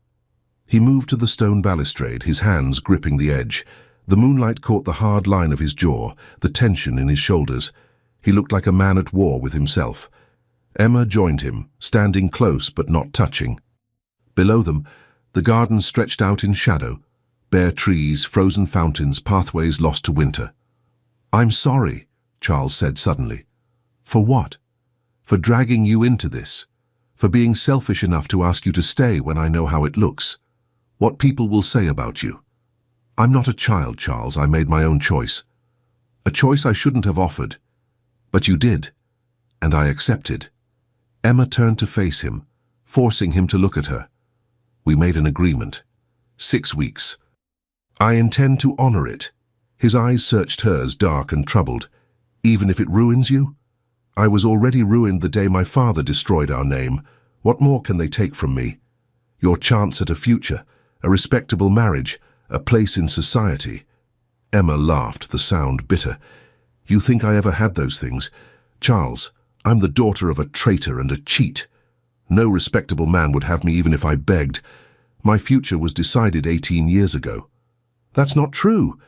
He moved to the stone balustrade, his hands gripping the edge. The moonlight caught the hard line of his jaw, the tension in his shoulders. He looked like a man at war with himself. Emma joined him, standing close but not touching. Below them, the garden stretched out in shadow, bare trees, frozen fountains, pathways lost to winter. "I'm sorry," Charles said suddenly. "For what?" "For dragging you into this. For being selfish enough to ask you to stay when I know how it looks. What people will say about you. I'm not a child, Charles. I made my own choice. A choice I shouldn't have offered. But you did, and I accepted." Emma turned to face him, forcing him to look at her. "We made an agreement. 6 weeks. I intend to honor it." His eyes searched hers, dark and troubled. "Even if it ruins you? I was already ruined the day my father destroyed our name. What more can they take from me? Your chance at a future, a respectable marriage, a place in society." Emma laughed, the sound bitter. "You think I ever had those things? Charles, I'm the daughter of a traitor and a cheat. No respectable man would have me even if I begged. My future was decided 18 years ago." "That's not true."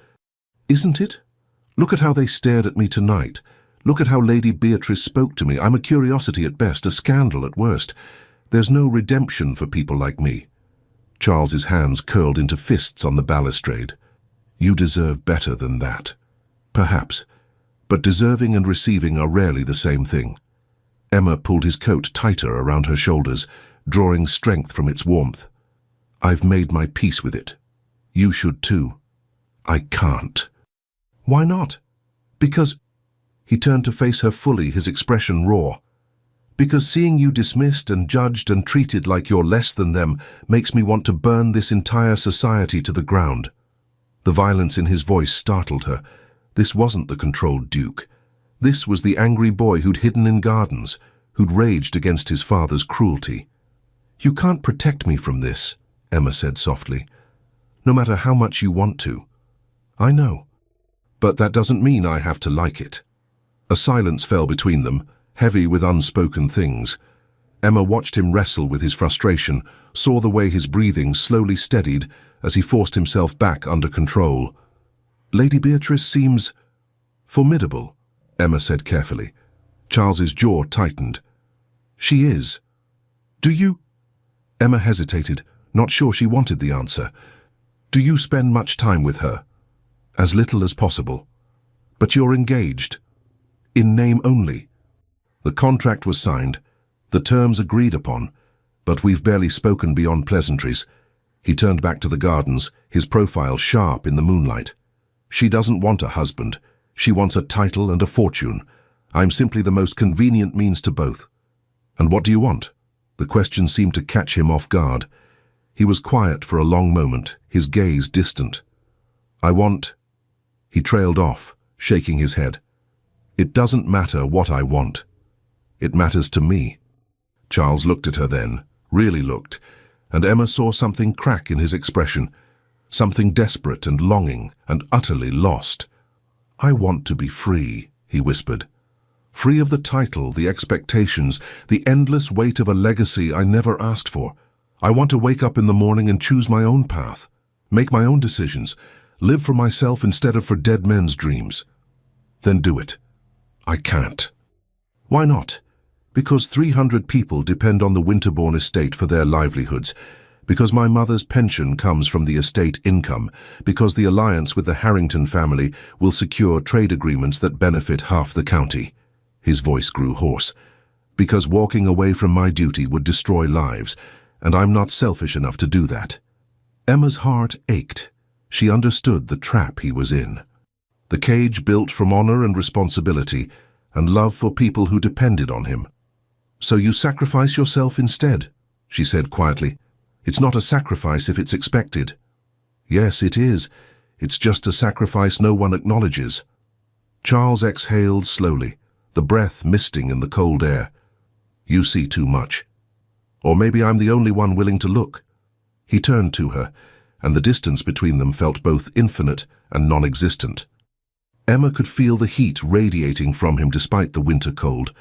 "Isn't it? Look at how they stared at me tonight. Look at how Lady Beatrice spoke to me. I'm a curiosity at best, a scandal at worst. There's no redemption for people like me." Charles's hands curled into fists on the balustrade. "You deserve better than that. Perhaps. But deserving and receiving are rarely the same thing." Emma pulled his coat tighter around her shoulders, drawing strength from its warmth. "I've made my peace with it. You should too." "I can't." "Why not?" "Because—" He turned to face her fully, his expression raw. "Because seeing you dismissed and judged and treated like you're less than them makes me want to burn this entire society to the ground." The violence in his voice startled her. This wasn't the controlled Duke. This was the angry boy who'd hidden in gardens, who'd raged against his father's cruelty. "You can't protect me from this," Emma said softly. "No matter how much you want to." "I know. But that doesn't mean I have to like it." A silence fell between them, heavy with unspoken things. Emma watched him wrestle with his frustration, saw the way his breathing slowly steadied as he forced himself back under control. "Lady Beatrice seems formidable," Emma said carefully. Charles's jaw tightened. "She is. Do you—" Emma hesitated, not sure she wanted the answer. "Do you spend much time with her?" "As little as possible." "But you're engaged." "In name only." "The contract was signed, the terms agreed upon, but we've barely spoken beyond pleasantries." He turned back to the gardens, his profile sharp in the moonlight. "She doesn't want a husband. She wants a title and a fortune. I'm simply the most convenient means to both." "And what do you want?" The question seemed to catch him off guard. He was quiet for a long moment, his gaze distant. "I want—" He trailed off, shaking his head. "It doesn't matter what I want. It matters to me." Charles looked at her then, really looked, and Emma saw something crack in his expression, something desperate and longing and utterly lost. "I want to be free," he whispered. "Free of the title, the expectations, the endless weight of a legacy I never asked for. I want to wake up in the morning and choose my own path, make my own decisions, live for myself instead of for dead men's dreams." "Then do it." "I can't." "Why not?" "Because 300 people depend on the Winterbourne estate for their livelihoods, because my mother's pension comes from the estate income, because the alliance with the Harrington family will secure trade agreements that benefit half the county." His voice grew hoarse. "Because walking away from my duty would destroy lives, and I'm not selfish enough to do that." Emma's heart ached. She understood the trap he was in. The cage built from honor and responsibility, and love for people who depended on him. "So you sacrifice yourself instead," she said quietly. "It's not a sacrifice if it's expected." "Yes, it is. It's just a sacrifice no one acknowledges." Charles exhaled slowly, the breath misting in the cold air. "You see too much. Or maybe I'm the only one willing to look." He turned to her, and the distance between them felt both infinite and non-existent. Emma could feel the heat radiating from him despite the winter cold,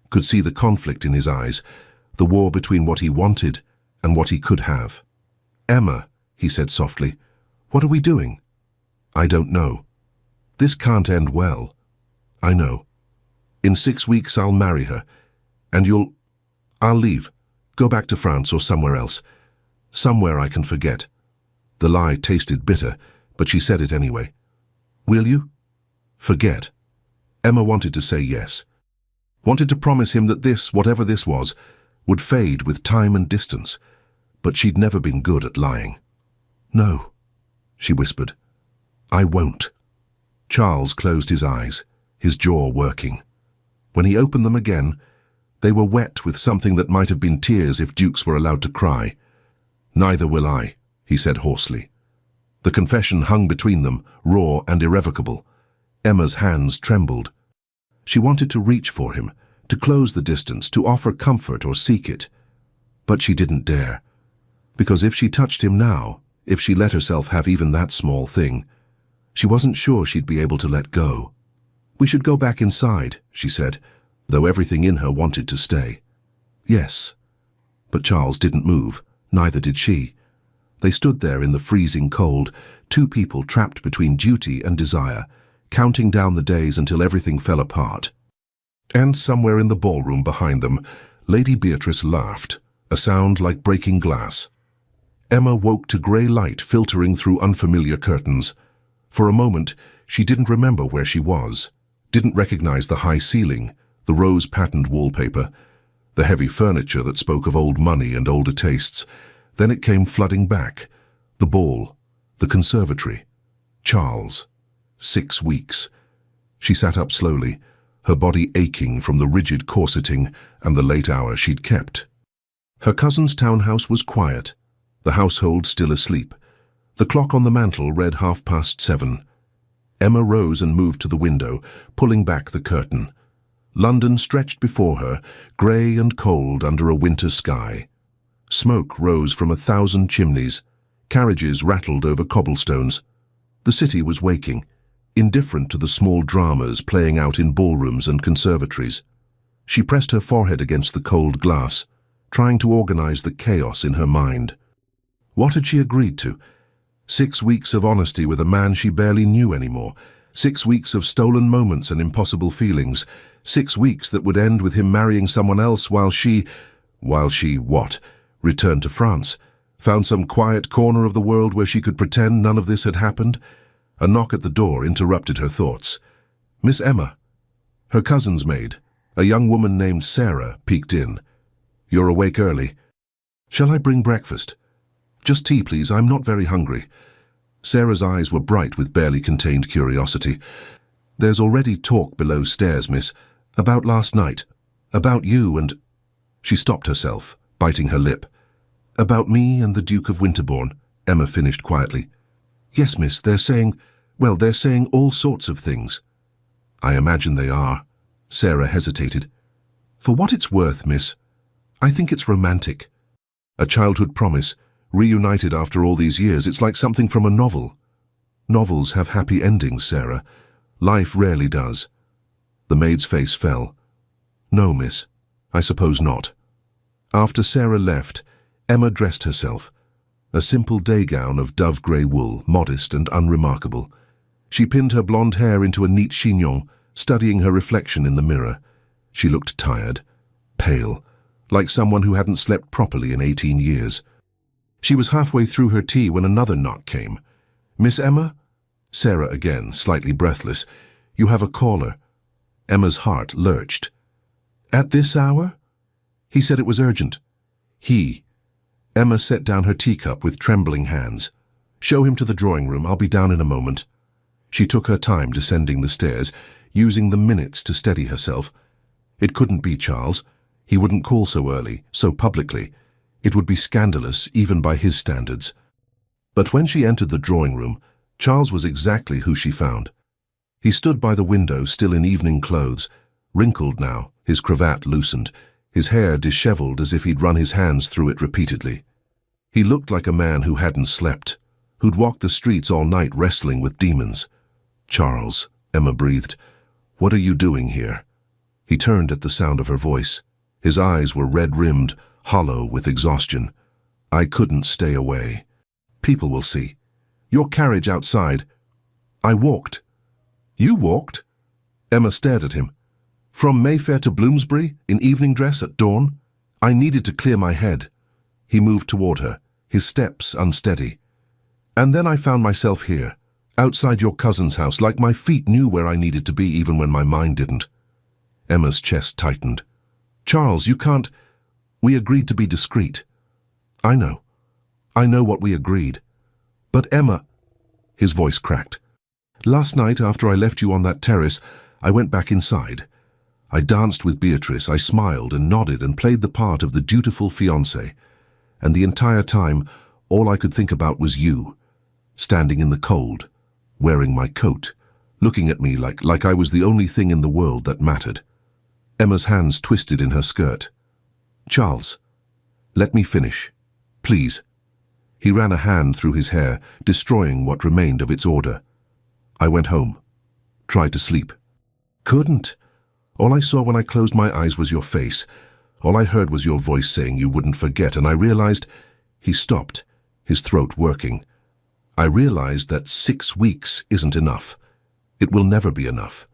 could see the conflict in his eyes, the war between what he wanted and what he could have. "Emma," he said softly, "what are we doing?" "I don't know. This can't end well." "I know. In 6 weeks I'll marry her, and I'll leave, go back to France or somewhere else, somewhere I can forget." The lie tasted bitter, but she said it anyway. "Will you?" "Forget." Emma wanted to say yes, wanted to promise him that this, whatever this was, would fade with time and distance, but she'd never been good at lying. "No," she whispered. "I won't." Charles closed his eyes, his jaw working. When he opened them again, they were wet with something that might have been tears if dukes were allowed to cry. "Neither will I," he said hoarsely. The confession hung between them, raw and irrevocable. Emma's hands trembled. She wanted to reach for him, to close the distance, to offer comfort or seek it. But she didn't dare. Because if she touched him now, if she let herself have even that small thing, she wasn't sure she'd be able to let go. "We should go back inside," she said, though everything in her wanted to stay. "Yes." But Charles didn't move, neither did she. They stood there in the freezing cold, two people trapped between duty and desire, counting down the days until everything fell apart. And somewhere in the ballroom behind them, Lady Beatrice laughed, a sound like breaking glass. Emma woke to grey light filtering through unfamiliar curtains. For a moment, she didn't remember where she was, didn't recognize the high ceiling, the rose-patterned wallpaper, the heavy furniture that spoke of old money and older tastes. Then it came flooding back. The ball, the conservatory, Charles. 6 weeks. She sat up slowly, her body aching from the rigid corseting and the late hour she'd kept. Her cousin's townhouse was quiet, the household still asleep. The clock on the mantel read 7:30. Emma rose and moved to the window, pulling back the curtain. London stretched before her, grey and cold under a winter sky. Smoke rose from 1,000 chimneys. Carriages rattled over cobblestones. The city was waking, indifferent to the small dramas playing out in ballrooms and conservatories. She pressed her forehead against the cold glass, trying to organize the chaos in her mind. What had she agreed to? 6 weeks of honesty with a man she barely knew anymore. 6 weeks of stolen moments and impossible feelings. 6 weeks that would end with him marrying someone else while she what? Returned to France. Found some quiet corner of the world where she could pretend none of this had happened. A knock at the door interrupted her thoughts. Miss Emma, her cousin's maid, a young woman named Sarah, peeked in. You're awake early. Shall I bring breakfast? Just tea, please. I'm not very hungry. Sarah's eyes were bright with barely contained curiosity. There's already talk below stairs, miss. About last night. About you and... She stopped herself, biting her lip. About me and the Duke of Winterbourne, Emma finished quietly. Yes, miss, they're saying all sorts of things. I imagine they are. Sarah hesitated. For what it's worth, miss, I think it's romantic. A childhood promise, reunited after all these years, it's like something from a novel. Novels have happy endings, Sarah. Life rarely does. The maid's face fell. No, miss, I suppose not. After Sarah left, Emma dressed herself. A simple day gown of dove-grey wool, modest and unremarkable. She pinned her blonde hair into a neat chignon, studying her reflection in the mirror. She looked tired, pale, like someone who hadn't slept properly in 18 years. She was halfway through her tea when another knock came. Miss Emma? Sarah again, slightly breathless. You have a caller. Emma's heart lurched. At this hour? He said it was urgent. He. Emma set down her teacup with trembling hands. Show him to the drawing room. I'll be down in a moment. She took her time descending the stairs, using the minutes to steady herself. It couldn't be Charles. He wouldn't call so early, so publicly. It would be scandalous, even by his standards. But when she entered the drawing room, Charles was exactly who she found. He stood by the window, still in evening clothes, wrinkled now, his cravat loosened, his hair disheveled as if he'd run his hands through it repeatedly. He looked like a man who hadn't slept, who'd walked the streets all night wrestling with demons. Charles, Emma breathed, what are you doing here? He turned at the sound of her voice. His eyes were red-rimmed, hollow with exhaustion. I couldn't stay away. People will see. Your carriage outside. I walked. You walked? Emma stared at him. From Mayfair to Bloomsbury, in evening dress at dawn? I needed to clear my head. He moved toward her, his steps unsteady. And then I found myself here, outside your cousin's house, like my feet knew where I needed to be even when my mind didn't. Emma's chest tightened. Charles, you can't... We agreed to be discreet. I know. I know what we agreed. But Emma... His voice cracked. Last night, after I left you on that terrace, I went back inside. I danced with Beatrice, I smiled and nodded and played the part of the dutiful fiancé. And the entire time, all I could think about was you, standing in the cold, wearing my coat, looking at me like I was the only thing in the world that mattered. Emma's hands twisted in her skirt. Charles, let me finish, please. He ran a hand through his hair, destroying what remained of its order. I went home, tried to sleep. Couldn't. All I saw when I closed my eyes was your face. All I heard was your voice saying you wouldn't forget, and I realized... He stopped, his throat working. I realized that 6 weeks isn't enough. It will never be enough.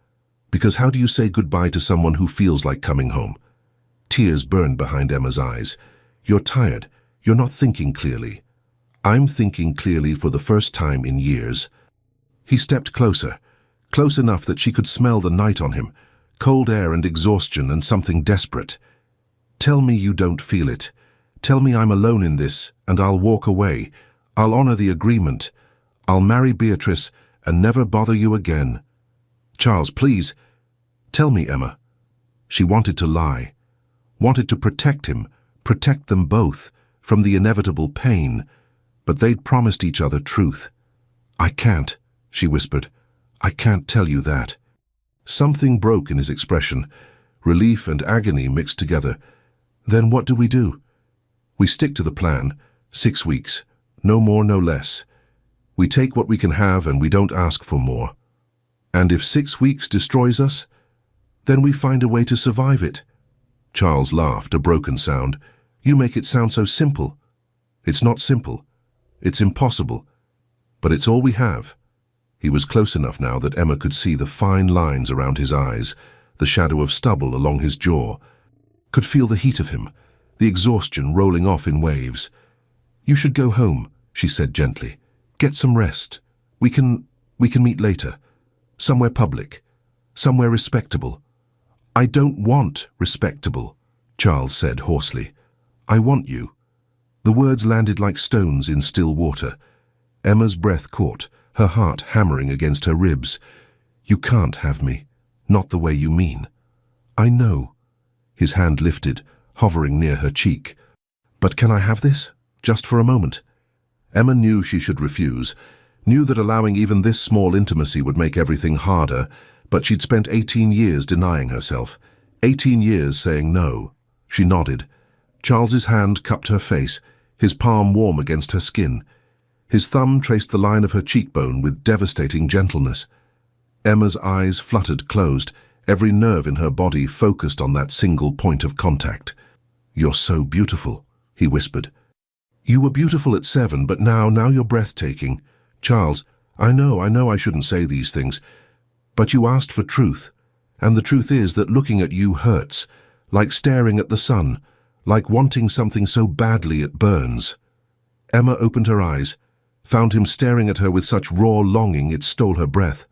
Because how do you say goodbye to someone who feels like coming home? Tears burned behind Emma's eyes. You're tired. You're not thinking clearly. I'm thinking clearly for the first time in years. He stepped closer, close enough that she could smell the night on him, cold air and exhaustion and something desperate. Tell me you don't feel it. Tell me I'm alone in this, and I'll walk away. I'll honor the agreement. I'll marry Beatrice and never bother you again. Charles, please. Tell me, Emma. She wanted to lie, wanted to protect him, protect them both from the inevitable pain, but they'd promised each other truth. I can't, she whispered. I can't tell you that. Something broke in his expression, relief and agony mixed together. Then what do? We stick to the plan, 6 weeks, no more, no less. We take what we can have and we don't ask for more. And if 6 weeks destroys us, then we find a way to survive it. Charles laughed, a broken sound. You make it sound so simple. It's not simple. It's impossible. But it's all we have. He was close enough now that Emma could see the fine lines around his eyes, the shadow of stubble along his jaw, could feel the heat of him, the exhaustion rolling off in waves. "You should go home," she said gently. "Get some rest. We can meet later. Somewhere public. Somewhere respectable." "I don't want respectable," Charles said hoarsely. "I want you." The words landed like stones in still water. Emma's breath caught, her heart hammering against her ribs. "You can't have me. Not the way you mean." "I know." His hand lifted, hovering near her cheek. "But can I have this? Just for a moment?" Emma knew she should refuse, knew that allowing even this small intimacy would make everything harder, but she'd spent 18 years denying herself, 18 years saying no. She nodded. Charles's hand cupped her face, his palm warm against her skin. His thumb traced the line of her cheekbone with devastating gentleness. Emma's eyes fluttered closed, every nerve in her body focused on that single point of contact. "You're so beautiful," he whispered. "You were beautiful at 7, but now you're breathtaking. Charles, I know I shouldn't say these things, but you asked for truth, and the truth is that looking at you hurts, like staring at the sun, like wanting something so badly it burns." Emma opened her eyes, found him staring at her with such raw longing it stole her breath.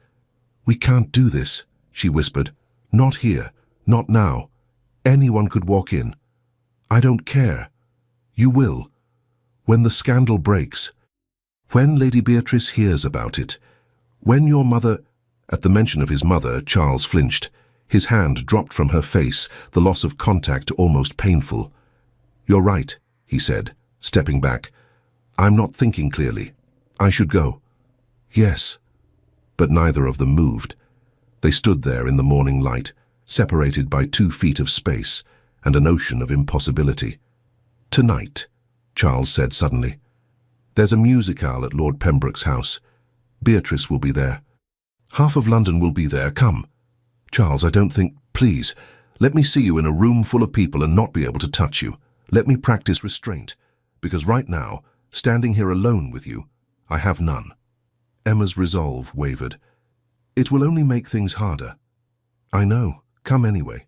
"We can't do this," she whispered. "Not here, not now. Anyone could walk in. I don't care. You will. When the scandal breaks. When Lady Beatrice hears about it. When your mother—" At the mention of his mother, Charles flinched. His hand dropped from her face, the loss of contact almost painful. "You're right," he said, stepping back. "I'm not thinking clearly. I should go." "Yes." But neither of them moved. They stood there in the morning light, separated by 2 feet of space and an ocean of impossibility. "Tonight," Charles said suddenly. "There's a musicale at Lord Pembroke's house. Beatrice will be there. Half of London will be there. Come." "Charles, I don't think— Please, let me see you in a room full of people and not be able to touch you. Let me practice restraint, because right now, standing here alone with you, I have none." Emma's resolve wavered. "It will only make things harder." "I know. Come anyway."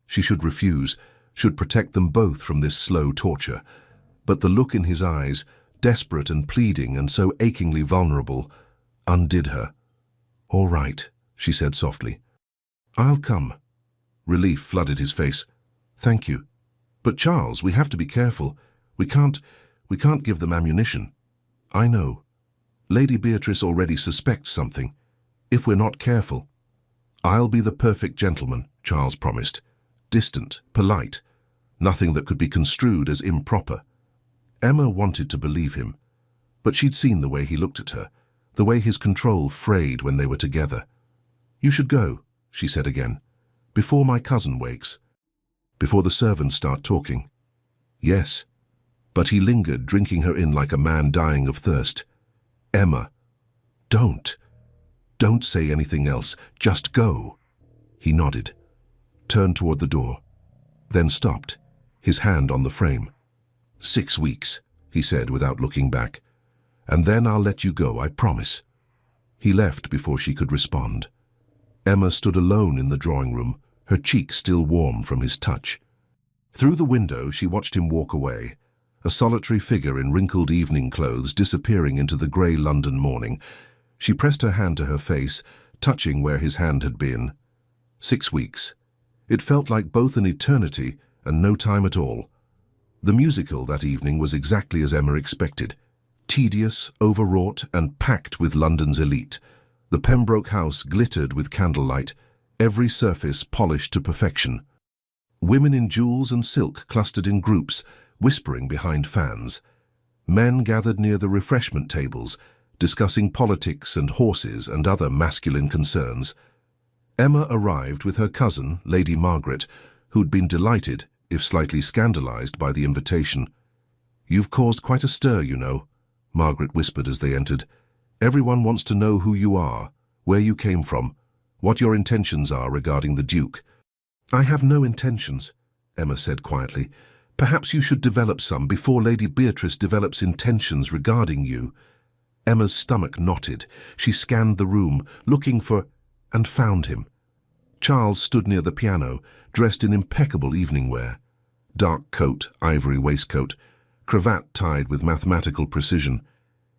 She should refuse, should protect them both from this slow torture. But the look in his eyes, desperate and pleading and so achingly vulnerable, undid her. "All right," she said softly. "I'll come." Relief flooded his face. "Thank you. But Charles, we have to be careful. We can't give them ammunition." "I know. Lady Beatrice already suspects something. If we're not careful—" "I'll be the perfect gentleman," Charles promised. Distant, polite, nothing that could be construed as improper. Emma wanted to believe him, but she'd seen the way he looked at her, the way his control frayed when they were together. "You should go," she said again, "before my cousin wakes. Before the servants start talking." "Yes." But he lingered, drinking her in like a man dying of thirst. "Emma, don't say anything else. Just go." He nodded, turned toward the door, then stopped, his hand on the frame. 6 weeks, he said without looking back. "And then I'll let you go, I promise." He left before she could respond. Emma stood alone in the drawing room, her cheek still warm from his touch. Through the window she watched him walk away, a solitary figure in wrinkled evening clothes disappearing into the grey London morning. She pressed her hand to her face, touching where his hand had been. 6 weeks. It felt like both an eternity and no time at all. The musical that evening was exactly as Emma expected. Tedious, overwrought, and packed with London's elite. The Pembroke house glittered with candlelight, every surface polished to perfection. Women in jewels and silk clustered in groups, whispering behind fans. Men gathered near the refreshment tables, discussing politics and horses and other masculine concerns. Emma arrived with her cousin, Lady Margaret, who'd been delighted, if slightly scandalized, by the invitation. "You've caused quite a stir, you know," Margaret whispered as they entered. "Everyone wants to know who you are, where you came from, what your intentions are regarding the Duke." "I have no intentions," Emma said quietly. "Perhaps you should develop some before Lady Beatrice develops intentions regarding you." Emma's stomach knotted. She scanned the room, looking for, and found him. Charles stood near the piano, dressed in impeccable evening wear. Dark coat, ivory waistcoat, cravat tied with mathematical precision.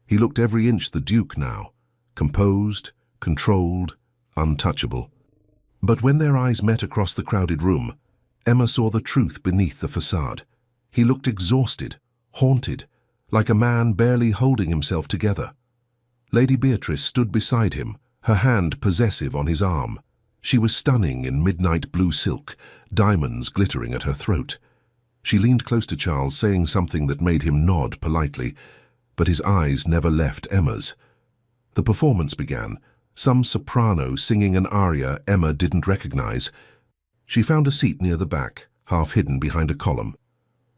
He looked every inch the Duke now, composed, controlled, untouchable. But when their eyes met across the crowded room, Emma saw the truth beneath the facade. He looked exhausted, haunted, like a man barely holding himself together. Lady Beatrice stood beside him, her hand possessive on his arm. She was stunning in midnight blue silk, diamonds glittering at her throat. She leaned close to Charles, saying something that made him nod politely, but his eyes never left Emma's. The performance began, some soprano singing an aria Emma didn't recognize. She found a seat near the back, half hidden behind a column.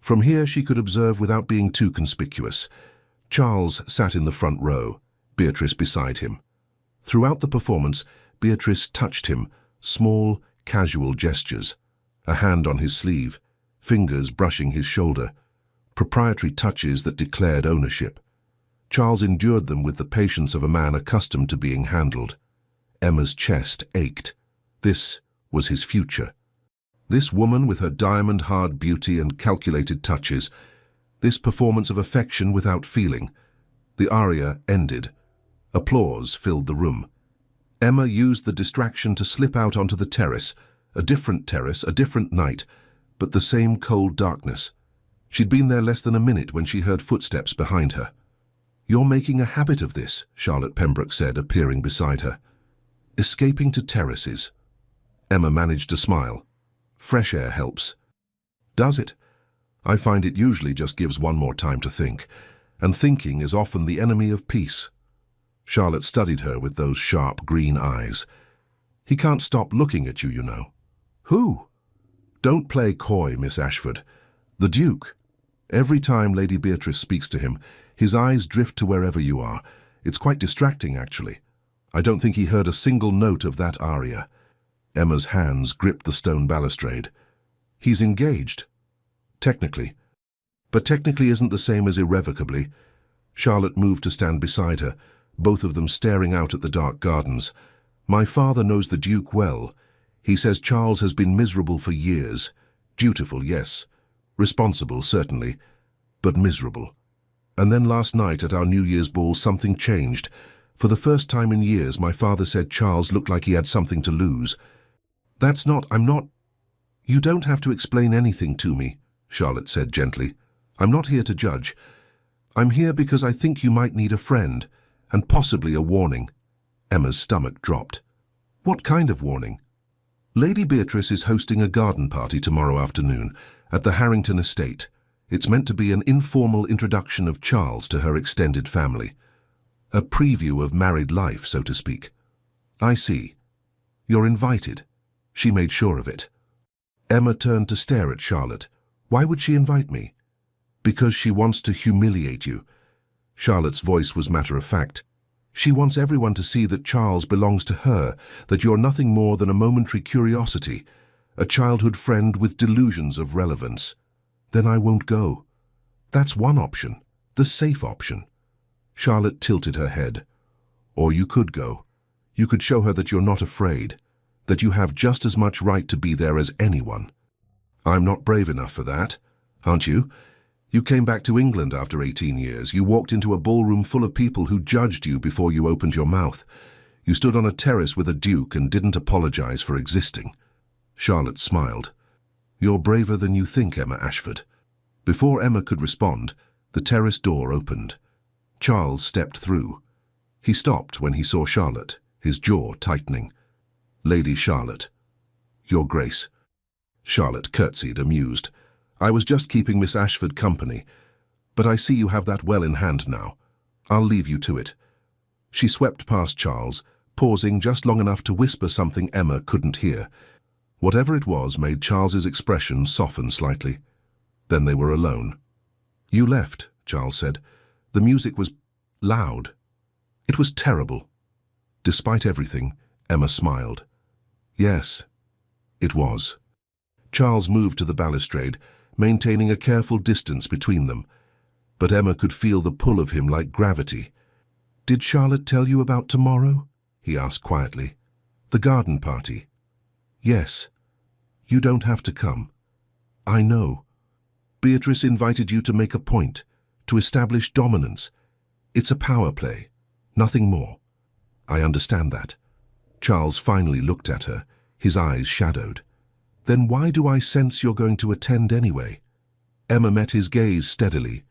From here she could observe without being too conspicuous. Charles sat in the front row, Beatrice beside him. Throughout the performance, Beatrice touched him, small, casual gestures, a hand on his sleeve, fingers brushing his shoulder, proprietary touches that declared ownership. Charles endured them with the patience of a man accustomed to being handled. Emma's chest ached. This was his future. This woman with her diamond-hard beauty and calculated touches, this performance of affection without feeling. The aria ended. Applause filled the room. Emma used the distraction to slip out onto the terrace, a different night, but the same cold darkness. She'd been there less than a minute when she heard footsteps behind her. "You're making a habit of this," Charlotte Pembroke said, appearing beside her. "Escaping to terraces." Emma managed to smile. "Fresh air helps." "Does it? I find it usually just gives one more time to think, and thinking is often the enemy of peace." Charlotte studied her with those sharp green eyes. "He can't stop looking at you, you know." "Who?" "Don't play coy, Miss Ashford. The Duke. Every time Lady Beatrice speaks to him, his eyes drift to wherever you are. It's quite distracting, actually. I don't think he heard a single note of that aria." Emma's hands gripped the stone balustrade. "He's engaged." "Technically. But technically isn't the same as irrevocably." Charlotte moved to stand beside her, both of them staring out at the dark gardens. "My father knows the Duke well. He says Charles has been miserable for years. Dutiful, yes. Responsible, certainly. But miserable. And then last night at our New Year's ball something changed. For the first time in years my father said Charles looked like he had something to lose." I'm not... "You don't have to explain anything to me," Charlotte said gently. "I'm not here to judge. I'm here because I think you might need a friend, and possibly a warning." Emma's stomach dropped. "What kind of warning?" "Lady Beatrice is hosting a garden party tomorrow afternoon at the Harrington estate. It's meant to be an informal introduction of Charles to her extended family. A preview of married life, so to speak." "I see. You're invited." She made sure of it. Emma turned to stare at Charlotte. "Why would she invite me?" "Because she wants to humiliate you." Charlotte's voice was matter-of-fact. "She wants everyone to see that Charles belongs to her, that you're nothing more than a momentary curiosity, a childhood friend with delusions of relevance." "Then I won't go." "That's one option, the safe option." Charlotte tilted her head. "Or you could go. You could show her that you're not afraid, that you have just as much right to be there as anyone." "I'm not brave enough for that. Aren't you? You came back to England after 18 years. You walked into a ballroom full of people who judged you before you opened your mouth. You stood on a terrace with a duke and didn't apologize for existing." Charlotte smiled. "You're braver than you think, Emma Ashford." Before Emma could respond, the terrace door opened. Charles stepped through. He stopped when he saw Charlotte, his jaw tightening. "Lady Charlotte." "Your Grace." Charlotte curtsied, amused. "I was just keeping Miss Ashford company. But I see you have that well in hand now. I'll leave you to it." She swept past Charles, pausing just long enough to whisper something Emma couldn't hear. Whatever it was made Charles's expression soften slightly. Then they were alone. "You left," Charles said. "The music was loud. It was terrible." Despite everything, Emma smiled. "Yes, it was." Charles moved to the balustrade, maintaining a careful distance between them. But Emma could feel the pull of him like gravity. "Did Charlotte tell you about tomorrow?" he asked quietly. "The garden party?" "Yes. You don't have to come." "I know. Beatrice invited you to make a point, to establish dominance. It's a power play, nothing more." "I understand that." Charles finally looked at her, his eyes shadowed. "Then why do I sense you're going to attend anyway?" Emma met his gaze steadily.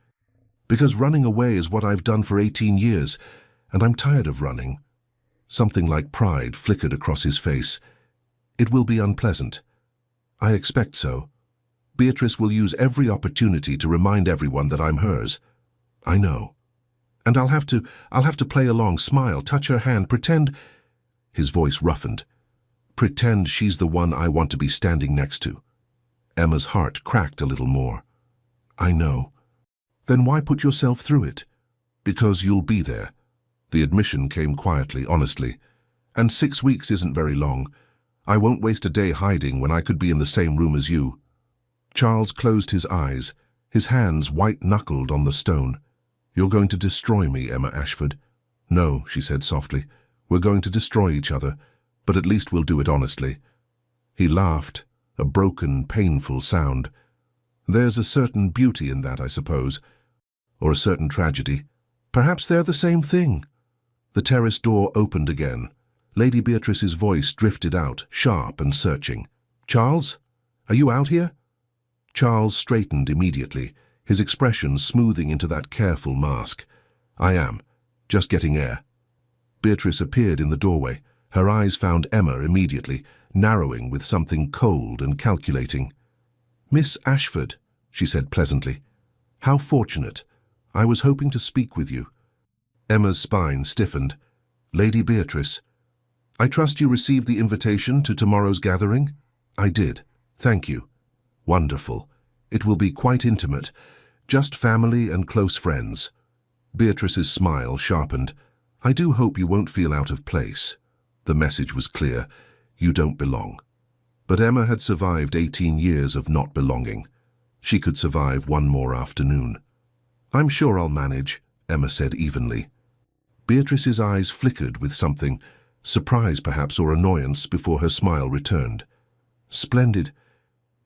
"Because running away is what I've done for 18 years, and I'm tired of running." Something like pride flickered across his face. "It will be unpleasant." "I expect so. Beatrice will use every opportunity to remind everyone that I'm hers." "I know. And I'll have to play along, smile, touch her hand, pretend—" His voice roughened. "Pretend she's the one I want to be standing next to." Emma's heart cracked a little more. "I know." "Then why put yourself through it?" "Because you'll be there." The admission came quietly, honestly. "And 6 weeks isn't very long. I won't waste a day hiding when I could be in the same room as you." Charles closed his eyes, his hands white-knuckled on the stone. "You're going to destroy me, Emma Ashford." "No," she said softly. "We're going to destroy each other, but at least we'll do it honestly." He laughed, a broken, painful sound. "There's a certain beauty in that, I suppose. Or a certain tragedy. Perhaps they're the same thing." The terrace door opened again. Lady Beatrice's voice drifted out, sharp and searching. "Charles? Are you out here?" Charles straightened immediately, his expression smoothing into that careful mask. "I am. Just getting air." Beatrice appeared in the doorway. Her eyes found Emma immediately, narrowing with something cold and calculating. "Miss Ashford," she said pleasantly. "How fortunate. I was hoping to speak with you." Emma's spine stiffened. "Lady Beatrice, I trust you received the invitation to tomorrow's gathering?" "I did. Thank you." "Wonderful. It will be quite intimate. Just family and close friends." Beatrice's smile sharpened. "I do hope you won't feel out of place." The message was clear. You don't belong. But Emma had survived 18 years of not belonging. She could survive one more afternoon. "I'm sure I'll manage," Emma said evenly. Beatrice's eyes flickered with something, surprise perhaps or annoyance, before her smile returned. "Splendid.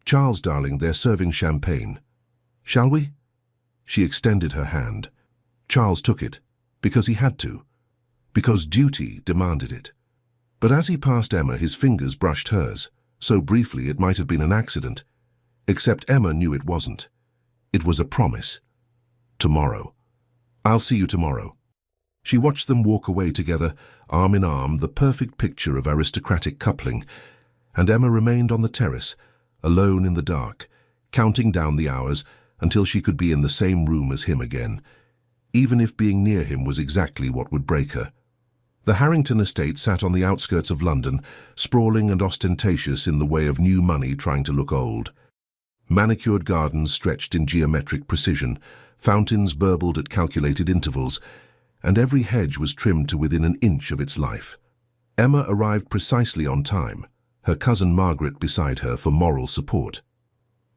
Charles, darling, they're serving champagne. Shall we?" She extended her hand. Charles took it, because he had to, because duty demanded it. But as he passed Emma, his fingers brushed hers, so briefly it might have been an accident. Except Emma knew it wasn't. It was a promise. Tomorrow. "I'll see you tomorrow." She watched them walk away together, arm in arm, the perfect picture of aristocratic coupling, and Emma remained on the terrace, alone in the dark, counting down the hours until she could be in the same room as him again, even if being near him was exactly what would break her. The Harrington estate sat on the outskirts of London, sprawling and ostentatious in the way of new money trying to look old. Manicured gardens stretched in geometric precision, fountains burbled at calculated intervals, and every hedge was trimmed to within an inch of its life. Emma arrived precisely on time, her cousin Margaret beside her for moral support.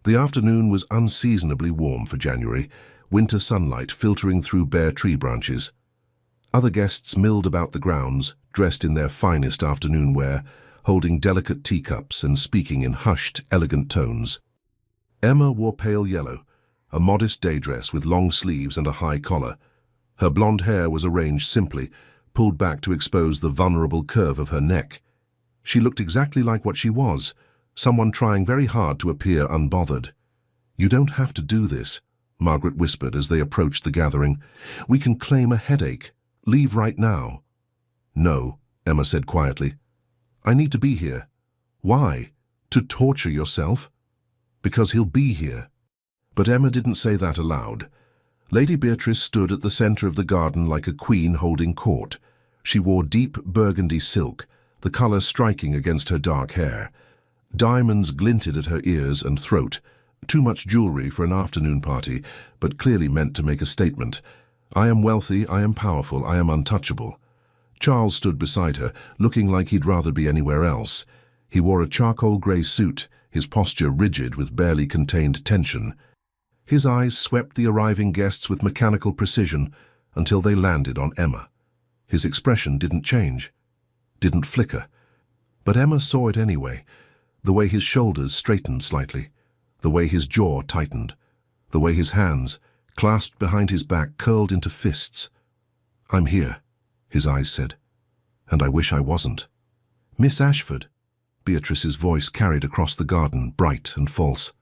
The afternoon was unseasonably warm for January, winter sunlight filtering through bare tree branches. Other guests milled about the grounds, dressed in their finest afternoon wear, holding delicate teacups and speaking in hushed, elegant tones. Emma wore pale yellow, a modest day dress with long sleeves and a high collar. Her blonde hair was arranged simply, pulled back to expose the vulnerable curve of her neck. She looked exactly like what she was, someone trying very hard to appear unbothered. "You don't have to do this," Margaret whispered as they approached the gathering. "We can claim a headache. Leave right now." "No," Emma said quietly. "I need to be here." "Why? To torture yourself?" "Because he'll be here." But Emma didn't say that aloud. Lady Beatrice stood at the center of the garden like a queen holding court. She wore deep burgundy silk, the color striking against her dark hair. Diamonds glinted at her ears and throat, too much jewelry for an afternoon party, but clearly meant to make a statement. "I am wealthy, I am powerful, I am untouchable." Charles stood beside her, looking like he'd rather be anywhere else. He wore a charcoal grey suit, his posture rigid with barely contained tension. His eyes swept the arriving guests with mechanical precision until they landed on Emma. His expression didn't change, didn't flicker. But Emma saw it anyway, the way his shoulders straightened slightly, the way his jaw tightened, the way his hands, clasped behind his back, curled into fists. "I'm here," his eyes said, "and I wish I wasn't." "Miss Ashford," Beatrice's voice carried across the garden, bright and false.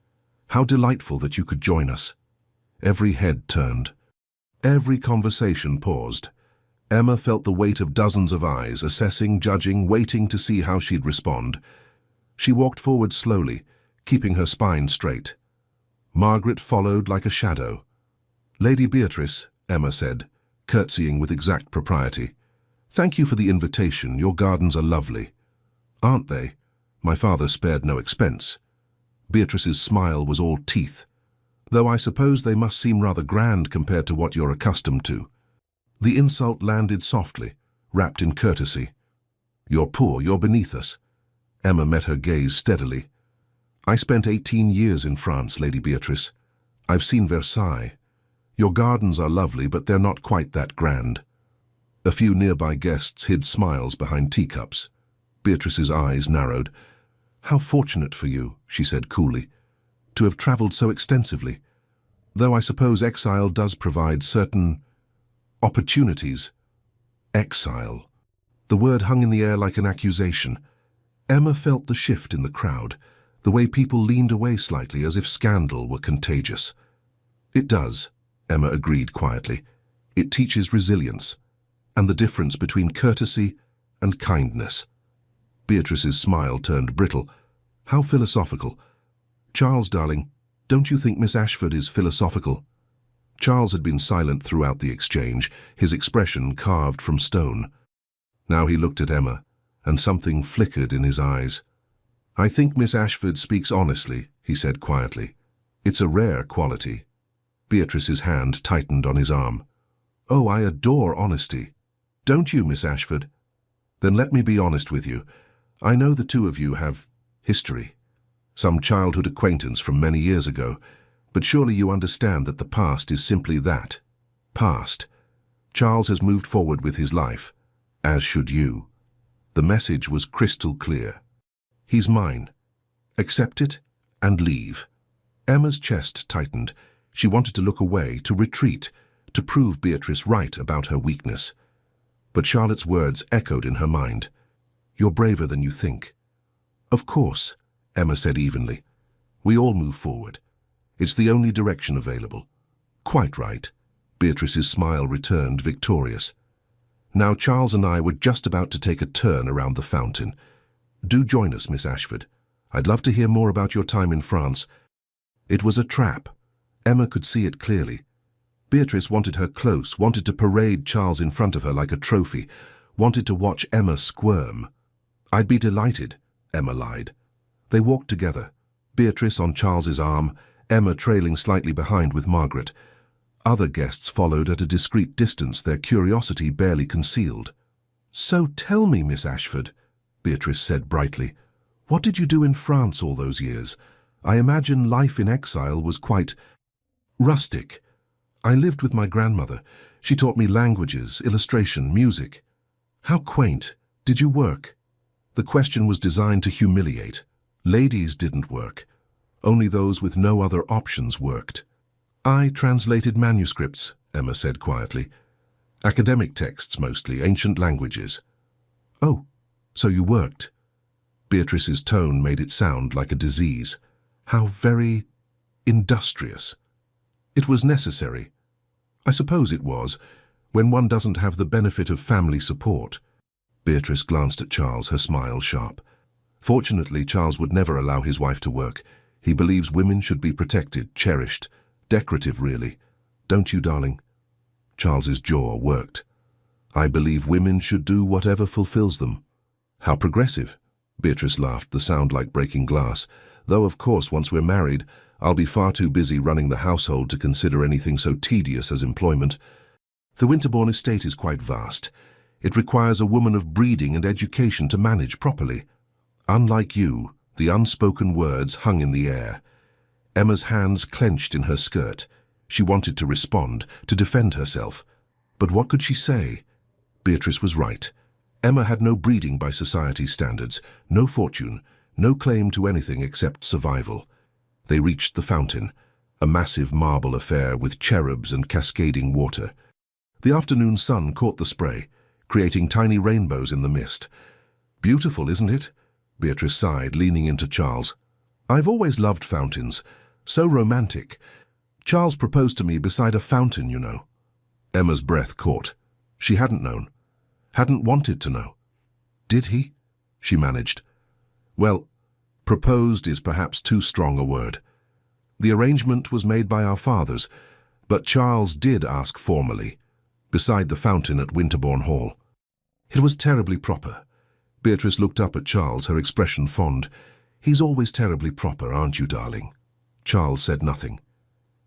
"How delightful that you could join us." Every head turned. Every conversation paused. Emma felt the weight of dozens of eyes, assessing, judging, waiting to see how she'd respond. She walked forward slowly, keeping her spine straight. Margaret followed like a shadow. "Lady Beatrice," Emma said, curtsying with exact propriety, "thank you for the invitation. Your gardens are lovely." "Aren't they?" My father spared no expense. Beatrice's smile was all teeth. "Though I suppose they must seem rather grand compared to what you're accustomed to." The insult landed softly, wrapped in courtesy. "You're poor, you're beneath us." Emma met her gaze steadily. "I spent 18 years in France, Lady Beatrice. I've seen Versailles. Your gardens are lovely, but they're not quite that grand." A few nearby guests hid smiles behind teacups. Beatrice's eyes narrowed. "How fortunate for you," she said coolly, "to have travelled so extensively. Though I suppose exile does provide certain opportunities." Exile. The word hung in the air like an accusation. Emma felt the shift in the crowd, the way people leaned away slightly as if scandal were contagious. "It does," Emma agreed quietly. "It teaches resilience, and the difference between courtesy and kindness." Beatrice's smile turned brittle. "How philosophical. Charles, darling, don't you think Miss Ashford is philosophical?" Charles had been silent throughout the exchange, his expression carved from stone. Now he looked at Emma, and something flickered in his eyes. "I think Miss Ashford speaks honestly," he said quietly. "It's a rare quality." Beatrice's hand tightened on his arm. "Oh, I adore honesty. Don't you, Miss Ashford? Then let me be honest with you. I know the two of you have history, some childhood acquaintance from many years ago, but surely you understand that the past is simply that, past. Charles has moved forward with his life, as should you." The message was crystal clear. "He's mine. Accept it and leave." Emma's chest tightened. She wanted to look away, to retreat, to prove Beatrice right about her weakness. But Charlotte's words echoed in her mind. "You're braver than you think." "Of course," Emma said evenly. "We all move forward. It's the only direction available." "Quite right." Beatrice's smile returned victorious. "Now Charles and I were just about to take a turn around the fountain. Do join us, Miss Ashford. I'd love to hear more about your time in France." It was a trap. Emma could see it clearly. Beatrice wanted her close, wanted to parade Charles in front of her like a trophy, wanted to watch Emma squirm. "I'd be delighted," Emma lied. They walked together, Beatrice on Charles's arm, Emma trailing slightly behind with Margaret. Other guests followed at a discreet distance, their curiosity barely concealed. "So tell me, Miss Ashford," Beatrice said brightly, "what did you do in France all those years? I imagine life in exile was quite rustic." "I lived with my grandmother. She taught me languages, illustration, music." "How quaint. Did you work?" The question was designed to humiliate. Ladies didn't work. Only those with no other options worked. "I translated manuscripts," Emma said quietly. "Academic texts mostly, ancient languages." "Oh, so you worked." Beatrice's tone made it sound like a disease. How very industrious. "It was necessary." "I suppose it was, when one doesn't have the benefit of family support." Beatrice glanced at Charles, her smile sharp. Fortunately, Charles would never allow his wife to work. He believes women should be protected, cherished, decorative really. Don't you, darling? Charles's jaw worked. "I believe women should do whatever fulfills them." "How progressive." Beatrice laughed, the sound like breaking glass. "Though, of course, once we're married, I'll be far too busy running the household to consider anything so tedious as employment. The Winterbourne estate is quite vast. It requires a woman of breeding and education to manage properly." Unlike you, the unspoken words hung in the air. Emma's hands clenched in her skirt. She wanted to respond, to defend herself. But what could she say? Beatrice was right. Emma had no breeding by society's standards, no fortune, no claim to anything except survival. They reached the fountain, a massive marble affair with cherubs and cascading water. The afternoon sun caught the spray, creating tiny rainbows in the mist. "Beautiful, isn't it?" Beatrice sighed, leaning into Charles. "I've always loved fountains. So romantic. Charles proposed to me beside a fountain, you know." Emma's breath caught. She hadn't known. Hadn't wanted to know. "Did he?" she managed. "Well, proposed is perhaps too strong a word. The arrangement was made by our fathers, but Charles did ask formally, beside the fountain at Winterbourne Hall. It was terribly proper." Beatrice looked up at Charles, her expression fond. "He's always terribly proper, aren't you, darling?" Charles said nothing.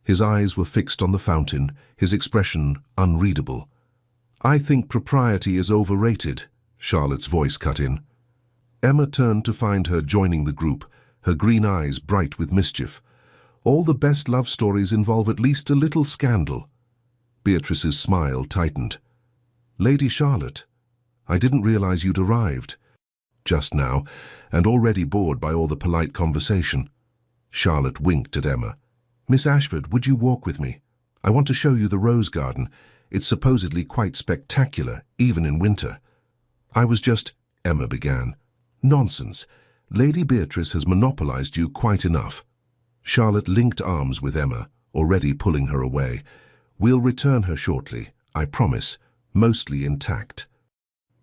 His eyes were fixed on the fountain, his expression unreadable. "I think propriety is overrated," Charlotte's voice cut in. Emma turned to find her joining the group, her green eyes bright with mischief. "All the best love stories involve at least a little scandal." Beatrice's smile tightened. "Lady Charlotte, I didn't realize you'd arrived." "Just now, and already bored by all the polite conversation." Charlotte winked at Emma. "Miss Ashford, would you walk with me? I want to show you the rose garden. It's supposedly quite spectacular, even in winter." "I was just—" Emma began. "Nonsense. Lady Beatrice has monopolized you quite enough." Charlotte linked arms with Emma, already pulling her away. "We'll return her shortly, I promise, mostly intact."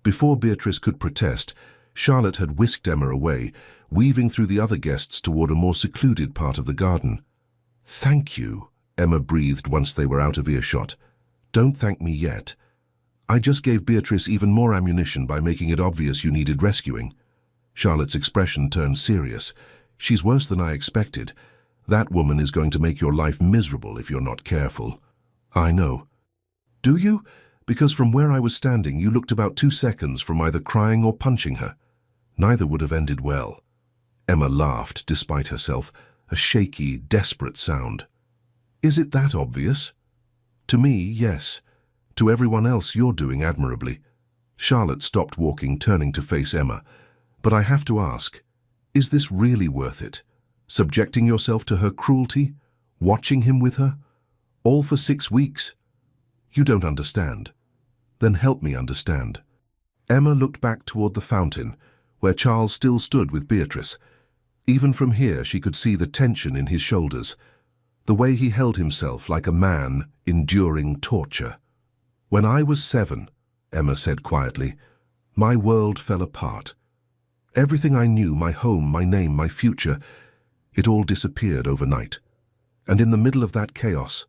Before Beatrice could protest, Charlotte had whisked Emma away, weaving through the other guests toward a more secluded part of the garden. "Thank you," Emma breathed once they were out of earshot. "Don't thank me yet. I just gave Beatrice even more ammunition by making it obvious you needed rescuing." Charlotte's expression turned serious. "She's worse than I expected. That woman is going to make your life miserable if you're not careful." "I know." "Do you? Because from where I was standing, you looked about 2 seconds from either crying or punching her. Neither would have ended well." Emma laughed, despite herself, a shaky, desperate sound. "Is it that obvious?" "To me, yes. To everyone else, you're doing admirably." Charlotte stopped walking, turning to face Emma. "But I have to ask, is this really worth it? Subjecting yourself to her cruelty? Watching him with her? All for 6 weeks? You don't understand. Then help me understand." Emma looked back toward the fountain, where Charles still stood with Beatrice. Even from here she could see the tension in his shoulders, the way he held himself like a man enduring torture. "When I was 7, Emma said quietly, "my world fell apart. Everything I knew, my home, my name, my future, it all disappeared overnight. And in the middle of that chaos,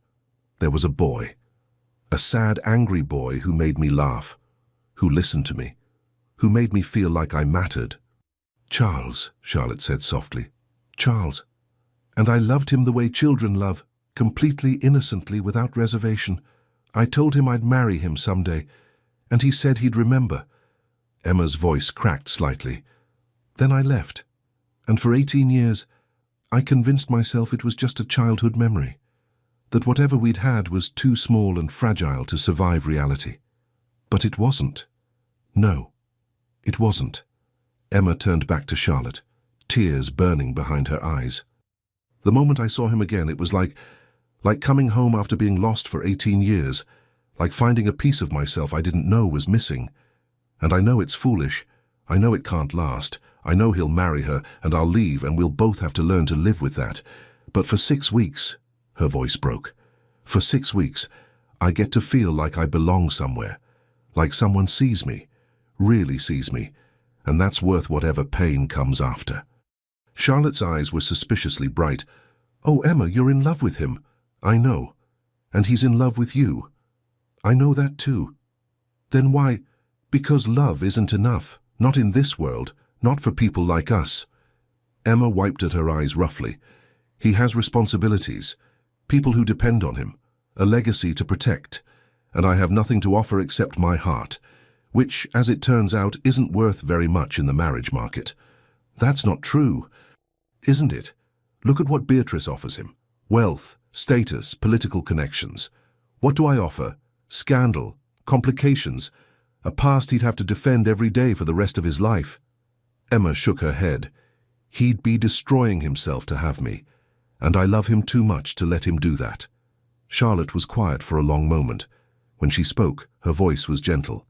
there was a boy. A sad, angry boy who made me laugh, who listened to me, who made me feel like I mattered." "Charles," Charlotte said softly. "Charles. And I loved him the way children love, completely innocently, without reservation. I told him I'd marry him someday, and he said he'd remember." Emma's voice cracked slightly. "Then I left, and for 18 years, I convinced myself it was just a childhood memory, that whatever we'd had was too small and fragile to survive reality. But it wasn't. No, it wasn't." Emma turned back to Charlotte, tears burning behind her eyes. "The moment I saw him again, it was like coming home after being lost for 18 years, like finding a piece of myself I didn't know was missing. And I know it's foolish. I know it can't last. I know he'll marry her, and I'll leave, and we'll both have to learn to live with that. But for 6 weeks," her voice broke, "for 6 weeks, I get to feel like I belong somewhere, like someone sees me, really sees me, and that's worth whatever pain comes after." Charlotte's eyes were suspiciously bright. "Oh, Emma, you're in love with him." "I know. And he's in love with you." "I know that too." "Then why?" "Because love isn't enough. Not in this world. Not for people like us." Emma wiped at her eyes roughly. "He has responsibilities, people who depend on him, a legacy to protect, and I have nothing to offer except my heart, which, as it turns out, isn't worth very much in the marriage market." "That's not true." "Isn't it? Look at what Beatrice offers him. Wealth, status, political connections. What do I offer? Scandal, complications, a past he'd have to defend every day for the rest of his life. Emma shook her head. He'd be destroying himself to have me, and I love him too much to let him do that. Charlotte was quiet for a long moment. When she spoke, her voice was gentle.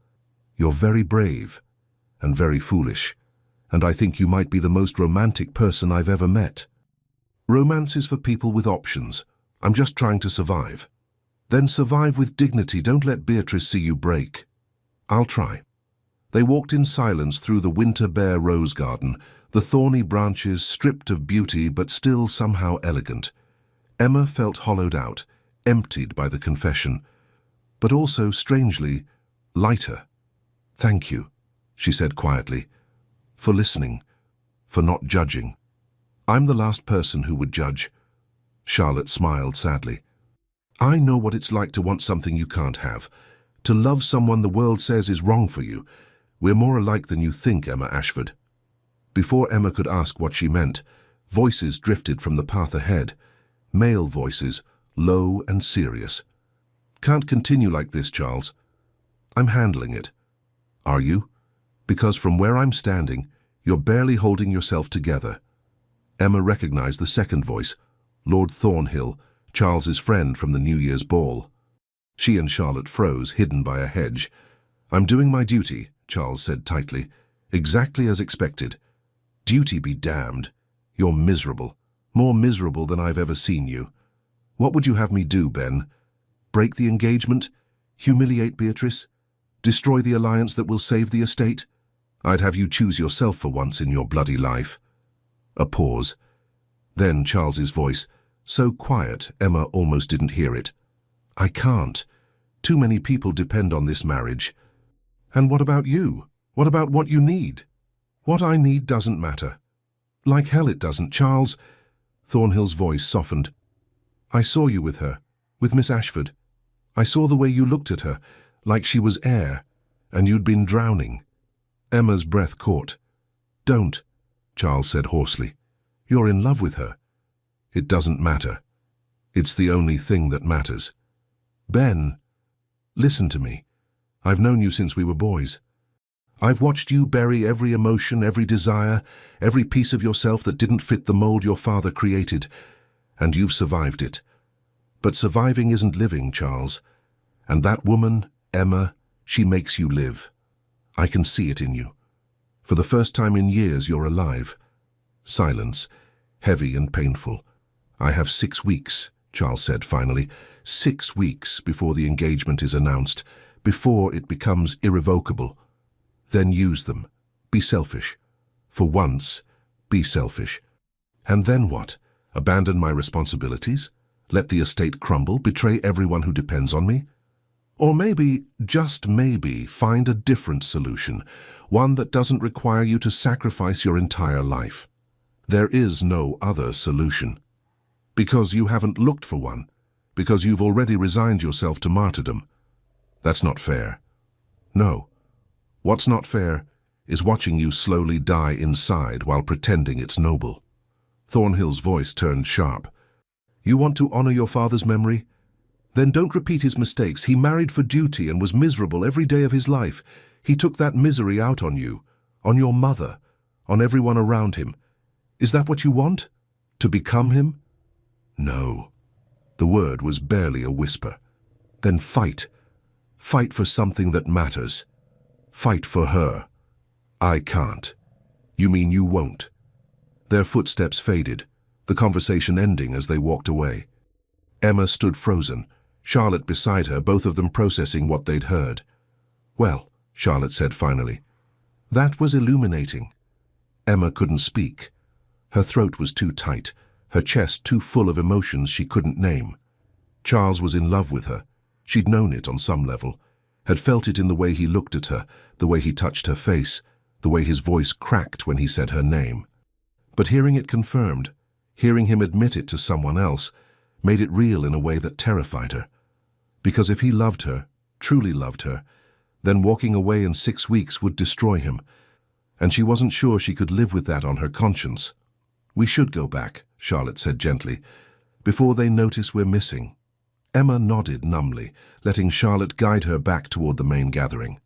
You're very brave and very foolish, and I think you might be the most romantic person I've ever met. Romance is for people with options. I'm just trying to survive. Then survive with dignity. Don't let Beatrice see you break. I'll try. They walked in silence through the winter bare rose garden, the thorny branches stripped of beauty but still somehow elegant. Emma felt hollowed out, emptied by the confession, but also, strangely, lighter. Thank you, she said quietly, for listening, for not judging. I'm the last person who would judge. Charlotte smiled sadly. I know what it's like to want something you can't have, to love someone the world says is wrong for you. We're more alike than you think, Emma Ashford. Before Emma could ask what she meant, voices drifted from the path ahead, male voices, low and serious. Can't continue like this, Charles. I'm handling it. Are you? Because from where I'm standing, you're barely holding yourself together. Emma recognized the second voice, Lord Thornhill, Charles's friend from the New Year's ball. She and Charlotte froze, hidden by a hedge. I'm doing my duty, Charles said tightly, exactly as expected. Duty be damned. You're miserable, more miserable than I've ever seen you. What would you have me do, Ben? Break the engagement? Humiliate Beatrice? Destroy the alliance that will save the estate? I'd have you choose yourself for once in your bloody life. A pause. Then Charles's voice, so quiet Emma almost didn't hear it. I can't. Too many people depend on this marriage. And what about you? What about what you need? What I need doesn't matter. Like hell it doesn't, Charles. Thornhill's voice softened. I saw you with her, with Miss Ashford. I saw the way you looked at her, like she was air, and you'd been drowning. Emma's breath caught. Don't, Charles said hoarsely. You're in love with her. It doesn't matter. It's the only thing that matters. Ben, listen to me. I've known you since we were boys. I've watched you bury every emotion, every desire, every piece of yourself that didn't fit the mold your father created, and you've survived it. But surviving isn't living, Charles. And that woman, Emma, she makes you live. I can see it in you. For the first time in years, you're alive. Silence, heavy and painful. I have 6 weeks, Charles said finally. 6 weeks before the engagement is announced, before it becomes irrevocable. Then use them. Be selfish. For once, be selfish. And then what? Abandon my responsibilities? Let the estate crumble? Betray everyone who depends on me? Or maybe, just maybe, find a different solution, one that doesn't require you to sacrifice your entire life. There is no other solution. Because you haven't looked for one. Because you've already resigned yourself to martyrdom. That's not fair. No. What's not fair is watching you slowly die inside while pretending it's noble. Thornhill's voice turned sharp. You want to honor your father's memory? Then don't repeat his mistakes. He married for duty and was miserable every day of his life. He took that misery out on you, on your mother, on everyone around him. Is that what you want? To become him? No. The word was barely a whisper. Then fight. Fight for something that matters. Fight for her. I can't. You mean you won't? Their footsteps faded, the conversation ending as they walked away. Emma stood frozen, Charlotte beside her, both of them processing what they'd heard. Well, Charlotte said finally. That was illuminating. Emma couldn't speak. Her throat was too tight, her chest too full of emotions she couldn't name. Charles was in love with her. She'd known it on some level, had felt it in the way he looked at her, the way he touched her face, the way his voice cracked when he said her name. But hearing it confirmed, hearing him admit it to someone else, made it real in a way that terrified her. Because if he loved her, truly loved her, then walking away in 6 weeks would destroy him, and she wasn't sure she could live with that on her conscience. We should go back, Charlotte said gently, before they notice we're missing. Emma nodded numbly, letting Charlotte guide her back toward the main gathering.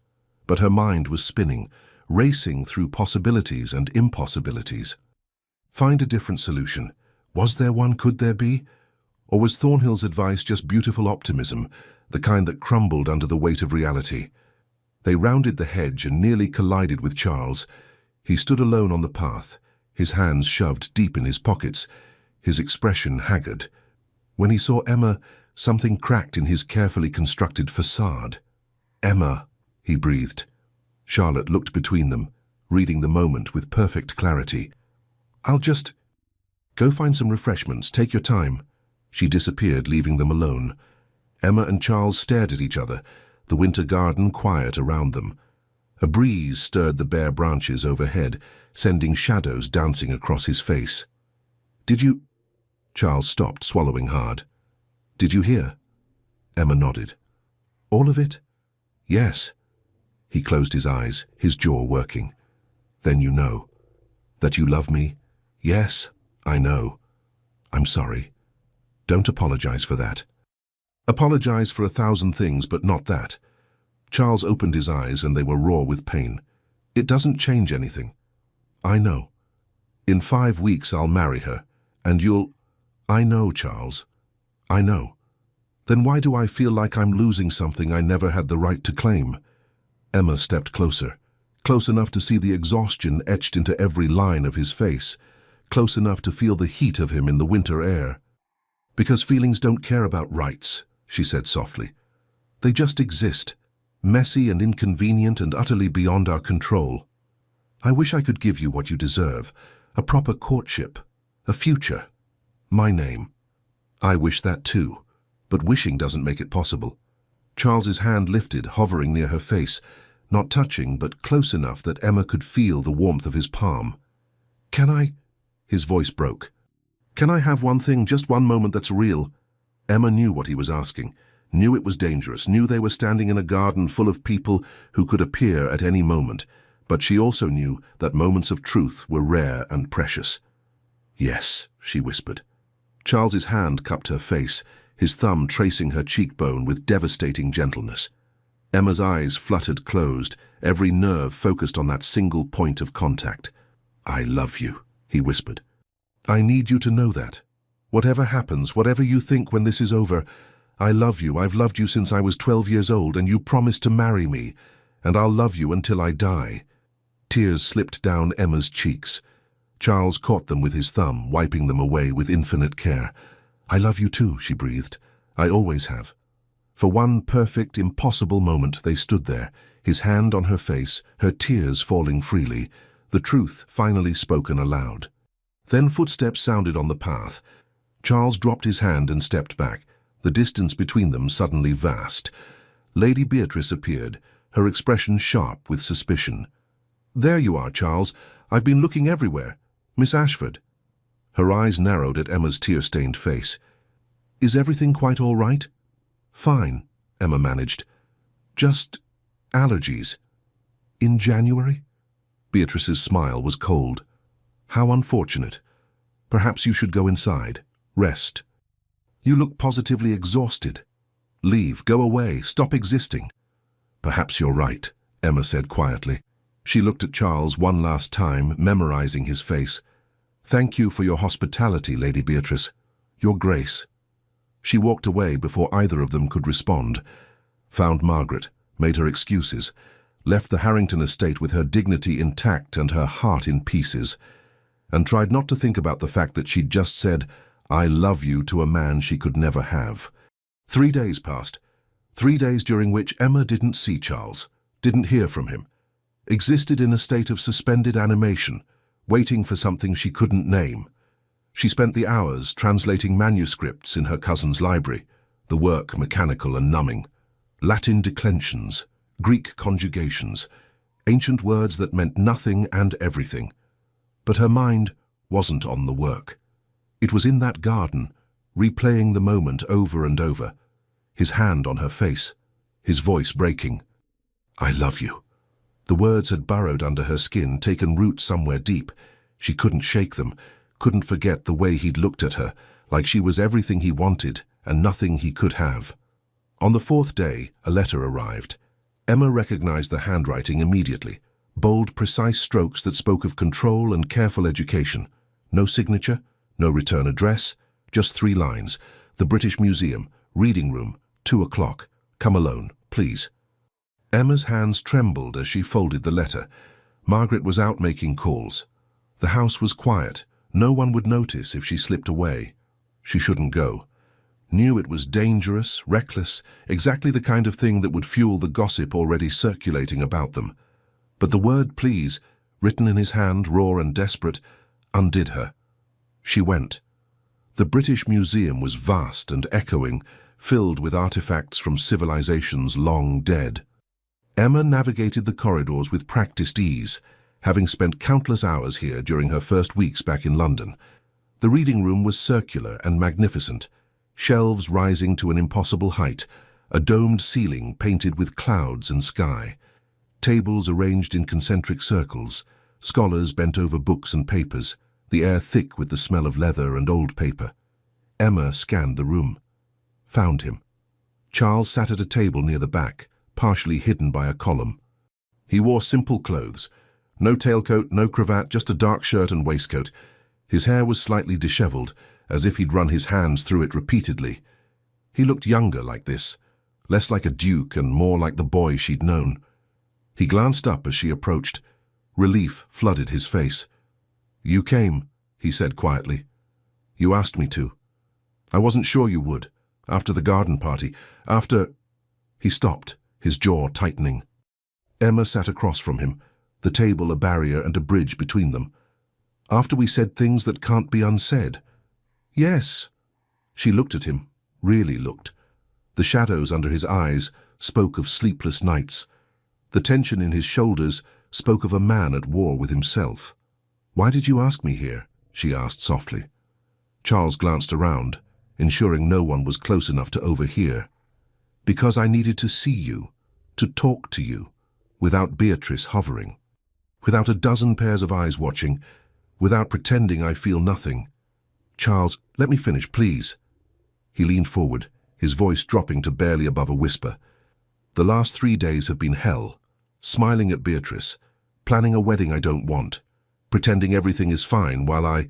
but her mind was spinning, racing through possibilities and impossibilities. Find a different solution. Was there one? Could there be? Or was Thornhill's advice just beautiful optimism, the kind that crumbled under the weight of reality? They rounded the hedge and nearly collided with Charles. He stood alone on the path, his hands shoved deep in his pockets, his expression haggard. When he saw Emma, something cracked in his carefully constructed facade. "Emma," he breathed. Charlotte looked between them, reading the moment with perfect clarity. "I'll just go find some refreshments. Take your time." She disappeared, leaving them alone. Emma and Charles stared at each other, the winter garden quiet around them. A breeze stirred the bare branches overhead, sending shadows dancing across his face. "Did you—" Charles stopped, swallowing hard. "Did you hear?" Emma nodded. "All of it?" "Yes." He closed his eyes, his jaw working. "Then you know. That you love me?" "Yes, I know. I'm sorry. Don't apologize for that." "Apologize for 1,000 things, but not that." Charles opened his eyes and they were raw with pain. "It doesn't change anything." "I know. In 5 weeks I'll marry her, and you'll—" "I know, Charles. I know. Then why do I feel like I'm losing something I never had the right to claim?" Emma stepped closer, close enough to see the exhaustion etched into every line of his face, close enough to feel the heat of him in the winter air. "Because feelings don't care about rights," she said softly. "They just exist, messy and inconvenient and utterly beyond our control. I wish I could give you what you deserve, a proper courtship, a future, my name. I wish that too, but wishing doesn't make it possible." Charles's hand lifted, hovering near her face, not touching, but close enough that Emma could feel the warmth of his palm. "Can I—" His voice broke. "Can I have one thing, just one moment that's real?" Emma knew what he was asking, knew it was dangerous, knew they were standing in a garden full of people who could appear at any moment, but she also knew that moments of truth were rare and precious. "Yes," she whispered. Charles's hand cupped her face, his thumb tracing her cheekbone with devastating gentleness. Emma's eyes fluttered closed, every nerve focused on that single point of contact. "I love you," he whispered. "I need you to know that. Whatever happens, whatever you think when this is over, I love you. I've loved you since I was 12 years old, and you promised to marry me, and I'll love you until I die." Tears slipped down Emma's cheeks. Charles caught them with his thumb, wiping them away with infinite care. "I love you too," she breathed. "I always have." For one perfect, impossible moment they stood there, his hand on her face, her tears falling freely, the truth finally spoken aloud. Then footsteps sounded on the path. Charles dropped his hand and stepped back, the distance between them suddenly vast. Lady Beatrice appeared, her expression sharp with suspicion. "There you are, Charles. I've been looking everywhere. Miss Ashford." Her eyes narrowed at Emma's tear-stained face. "Is everything quite all right?" "Fine," Emma managed. "Just allergies." "In January?" Beatrice's smile was cold. "How unfortunate. Perhaps you should go inside. Rest. You look positively exhausted. Leave, go away, stop existing." "Perhaps you're right," Emma said quietly. She looked at Charles one last time, memorizing his face. "Thank you for your hospitality, Lady Beatrice. Your grace." She walked away before either of them could respond, found Margaret, made her excuses, left the Harrington estate with her dignity intact and her heart in pieces, and tried not to think about the fact that she'd just said, "I love you," to a man she could never have. 3 days passed. 3 days during which Emma didn't see Charles, didn't hear from him, existed in a state of suspended animation, waiting for something she couldn't name. She spent the hours translating manuscripts in her cousin's library, the work mechanical and numbing. Latin declensions, Greek conjugations, ancient words that meant nothing and everything. But her mind wasn't on the work. It was in that garden, replaying the moment over and over, his hand on her face, his voice breaking. "I love you." The words had burrowed under her skin, taken root somewhere deep. She couldn't shake them, couldn't forget the way he'd looked at her, like she was everything he wanted and nothing he could have. On the 4th day, a letter arrived. Emma recognized the handwriting immediately. Bold, precise strokes that spoke of control and careful education. No signature, no return address, just 3 lines. The British Museum, reading room, 2 o'clock. Come alone, please. Emma's hands trembled as she folded the letter. Margaret was out making calls. The house was quiet. No one would notice if she slipped away. She shouldn't go. Knew it was dangerous, reckless, exactly the kind of thing that would fuel the gossip already circulating about them. But the word please, written in his hand, raw and desperate, undid her. She went. The British Museum was vast and echoing, filled with artifacts from civilizations long dead. Emma navigated the corridors with practiced ease, having spent countless hours here during her first weeks back in London. The reading room was circular and magnificent, shelves rising to an impossible height, a domed ceiling painted with clouds and sky, tables arranged in concentric circles, scholars bent over books and papers, the air thick with the smell of leather and old paper. Emma scanned the room. Found him. Charles sat at a table near the back, partially hidden by a column. He wore simple clothes. No tailcoat, no cravat, just a dark shirt and waistcoat. His hair was slightly disheveled, as if he'd run his hands through it repeatedly. He looked younger like this, less like a duke and more like the boy she'd known. He glanced up as she approached. Relief flooded his face. "You came," he said quietly. "You asked me to. I wasn't sure you would, after the garden party, after—" He stopped, his jaw tightening. Emma sat across from him, the table a barrier and a bridge between them. "After we said things that can't be unsaid." "Yes." She looked at him, really looked. The shadows under his eyes spoke of sleepless nights. The tension in his shoulders spoke of a man at war with himself. "Why did you ask me here?" she asked softly. Charles glanced around, ensuring no one was close enough to overhear. "Because I needed to see you, to talk to you, without Beatrice hovering, without a dozen pairs of eyes watching, without pretending I feel nothing. Charles, let me finish, please." He leaned forward, his voice dropping to barely above a whisper. "The last 3 days have been hell. Smiling at Beatrice, planning a wedding I don't want, pretending everything is fine while I—"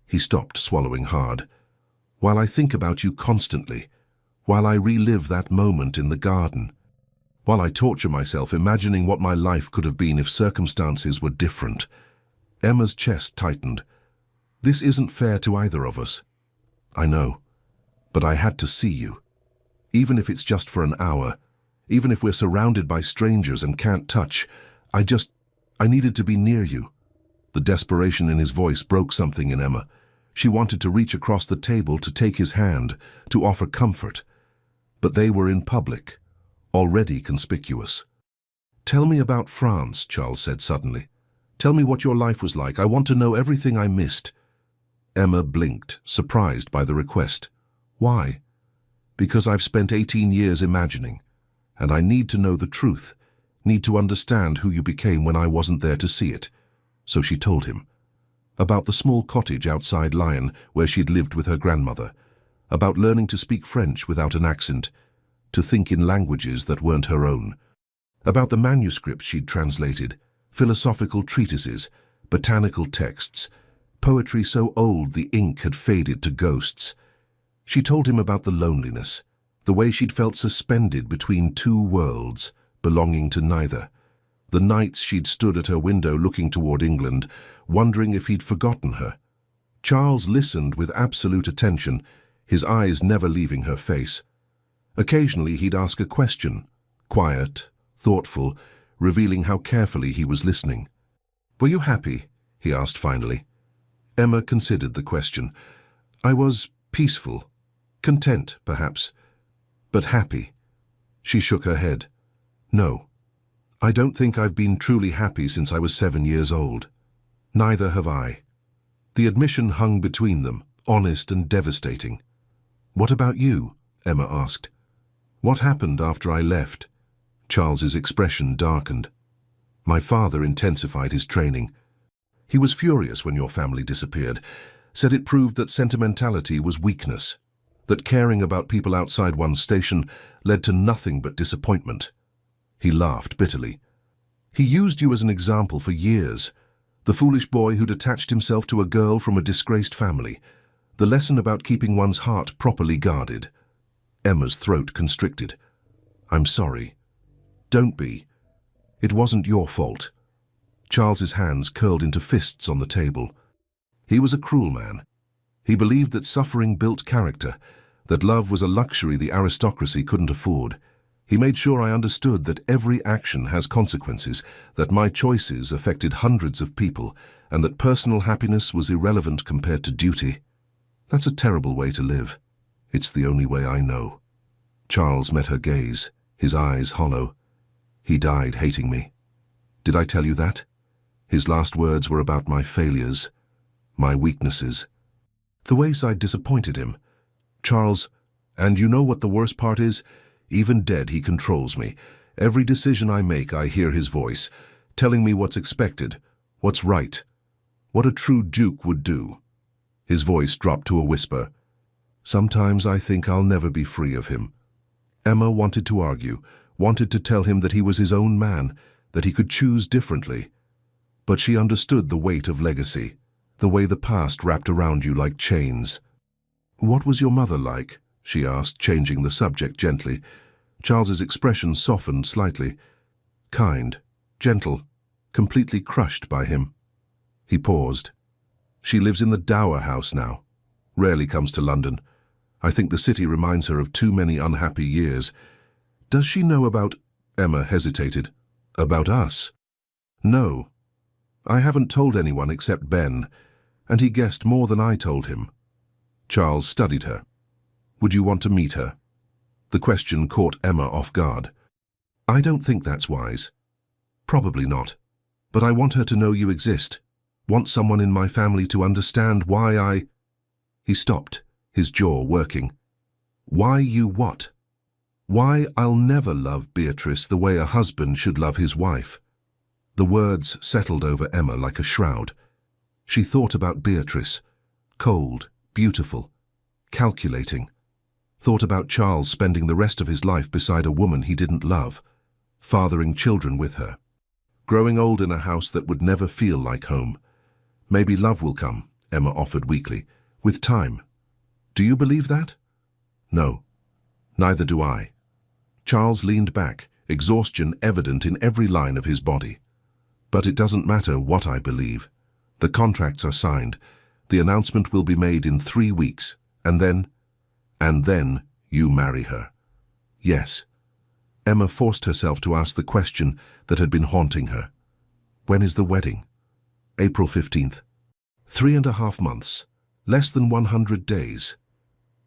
He stopped, swallowing hard. "While I think about you constantly, while I relive that moment in the garden, while I torture myself imagining what my life could have been if circumstances were different." Emma's chest tightened. "This isn't fair to either of us." "I know, but I had to see you. Even if it's just for an hour, even if we're surrounded by strangers and can't touch, I needed to be near you." The desperation in his voice broke something in Emma. She wanted to reach across the table to take his hand, to offer comfort. But they were in public, already conspicuous. "Tell me about France," Charles said suddenly. "Tell me what your life was like. I want to know everything I missed." Emma blinked, surprised by the request. "Why?" "Because I've spent 18 years imagining, and I need to know the truth, need to understand who you became when I wasn't there to see it." So she told him. About the small cottage outside Lyon where she'd lived with her grandmother. About learning to speak French without an accent, to think in languages that weren't her own. About the manuscripts she'd translated, philosophical treatises, botanical texts, poetry so old the ink had faded to ghosts. She told him about the loneliness, the way she'd felt suspended between 2 worlds, belonging to neither. The nights she'd stood at her window looking toward England, wondering if he'd forgotten her. Charles listened with absolute attention, his eyes never leaving her face. Occasionally he'd ask a question, quiet, thoughtful, revealing how carefully he was listening. "Were you happy?" he asked finally. Emma considered the question. "I was peaceful, content, perhaps, but happy." She shook her head. "No. I don't think I've been truly happy since I was 7 years old. Neither have I." The admission hung between them, honest and devastating. "What about you?" Emma asked. "What happened after I left?" Charles's expression darkened. "My father intensified his training. He was furious when your family disappeared, said it proved that sentimentality was weakness, that caring about people outside one's station led to nothing but disappointment. He laughed bitterly. He used you as an example for years. The foolish boy who'd attached himself to a girl from a disgraced family. The lesson about keeping one's heart properly guarded. Emma's throat constricted. I'm sorry. Don't be. It wasn't your fault. Charles's hands curled into fists on the table. He was a cruel man. He believed that suffering built character, that love was a luxury the aristocracy couldn't afford. He made sure I understood that every action has consequences, that my choices affected hundreds of people, and that personal happiness was irrelevant compared to duty. That's a terrible way to live. It's the only way I know. Charles met her gaze, his eyes hollow. He died hating me. Did I tell you that? His last words were about my failures, my weaknesses. The ways I'd disappointed him. Charles, and you know what the worst part is? Even dead, he controls me. Every decision I make, I hear his voice, telling me what's expected, what's right, what a true duke would do. His voice dropped to a whisper. Sometimes I think I'll never be free of him. Emma wanted to argue, wanted to tell him that he was his own man, that he could choose differently. But she understood the weight of legacy, the way the past wrapped around you like chains. What was your mother like? She asked, changing the subject gently. Charles's expression softened slightly. Kind, gentle, completely crushed by him. He paused. She lives in the Dower House now. Rarely comes to London. I think the city reminds her of too many unhappy years. Does she know about... Emma hesitated. About us? No. I haven't told anyone except Ben, and he guessed more than I told him. Charles studied her. Would you want to meet her? The question caught Emma off guard. I don't think that's wise. Probably not. But I want her to know you exist. Want someone in my family to understand why I... He stopped, his jaw working. Why you what? Why I'll never love Beatrice the way a husband should love his wife. The words settled over Emma like a shroud. She thought about Beatrice, cold, beautiful, calculating. Thought about Charles spending the rest of his life beside a woman he didn't love, fathering children with her, growing old in a house that would never feel like home. Maybe love will come, Emma offered weakly, with time. Do you believe that? No, neither do I. Charles leaned back, exhaustion evident in every line of his body. But it doesn't matter what I believe. The contracts are signed. The announcement will be made in 3 weeks, and then you marry her. Yes. Emma forced herself to ask the question that had been haunting her. When is the wedding? April 15th. 3.5 months. Less than 100 days.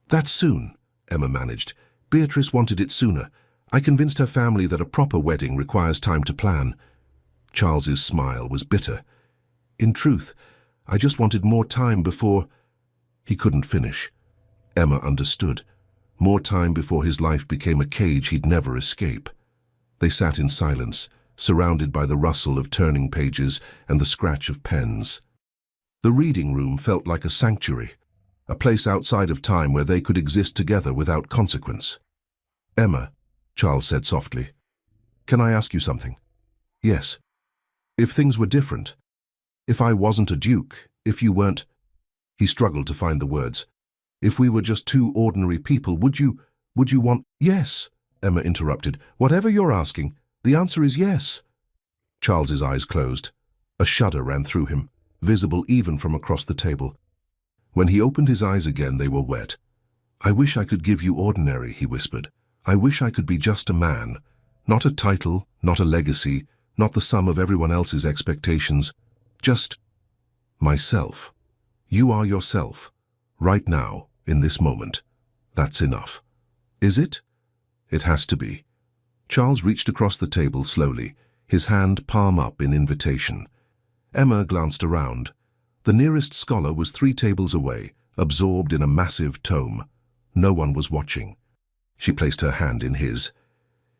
That's soon, Emma managed. Beatrice wanted it sooner. I convinced her family that a proper wedding requires time to plan. Charles's smile was bitter. In truth, I just wanted more time before... He couldn't finish. Emma understood. More time before his life became a cage he'd never escape. They sat in silence, surrounded by the rustle of turning pages and the scratch of pens. The reading room felt like a sanctuary, a place outside of time where they could exist together without consequence. Emma, Charles said softly, can I ask you something? Yes. If things were different, if I wasn't a duke, if you weren't... He struggled to find the words. If we were just two ordinary people, would you want... Yes, Emma interrupted. Whatever you're asking, the answer is yes. Charles's eyes closed. A shudder ran through him, visible even from across the table. When he opened his eyes again, they were wet. I wish I could give you ordinary, he whispered. I wish I could be just a man. Not a title, not a legacy, not the sum of everyone else's expectations. Just myself. You are yourself. Right now, in this moment. That's enough. Is it? It has to be. Charles reached across the table slowly, his hand palm up in invitation. Emma glanced around. The nearest scholar was 3 tables away, absorbed in a massive tome. No one was watching. She placed her hand in his.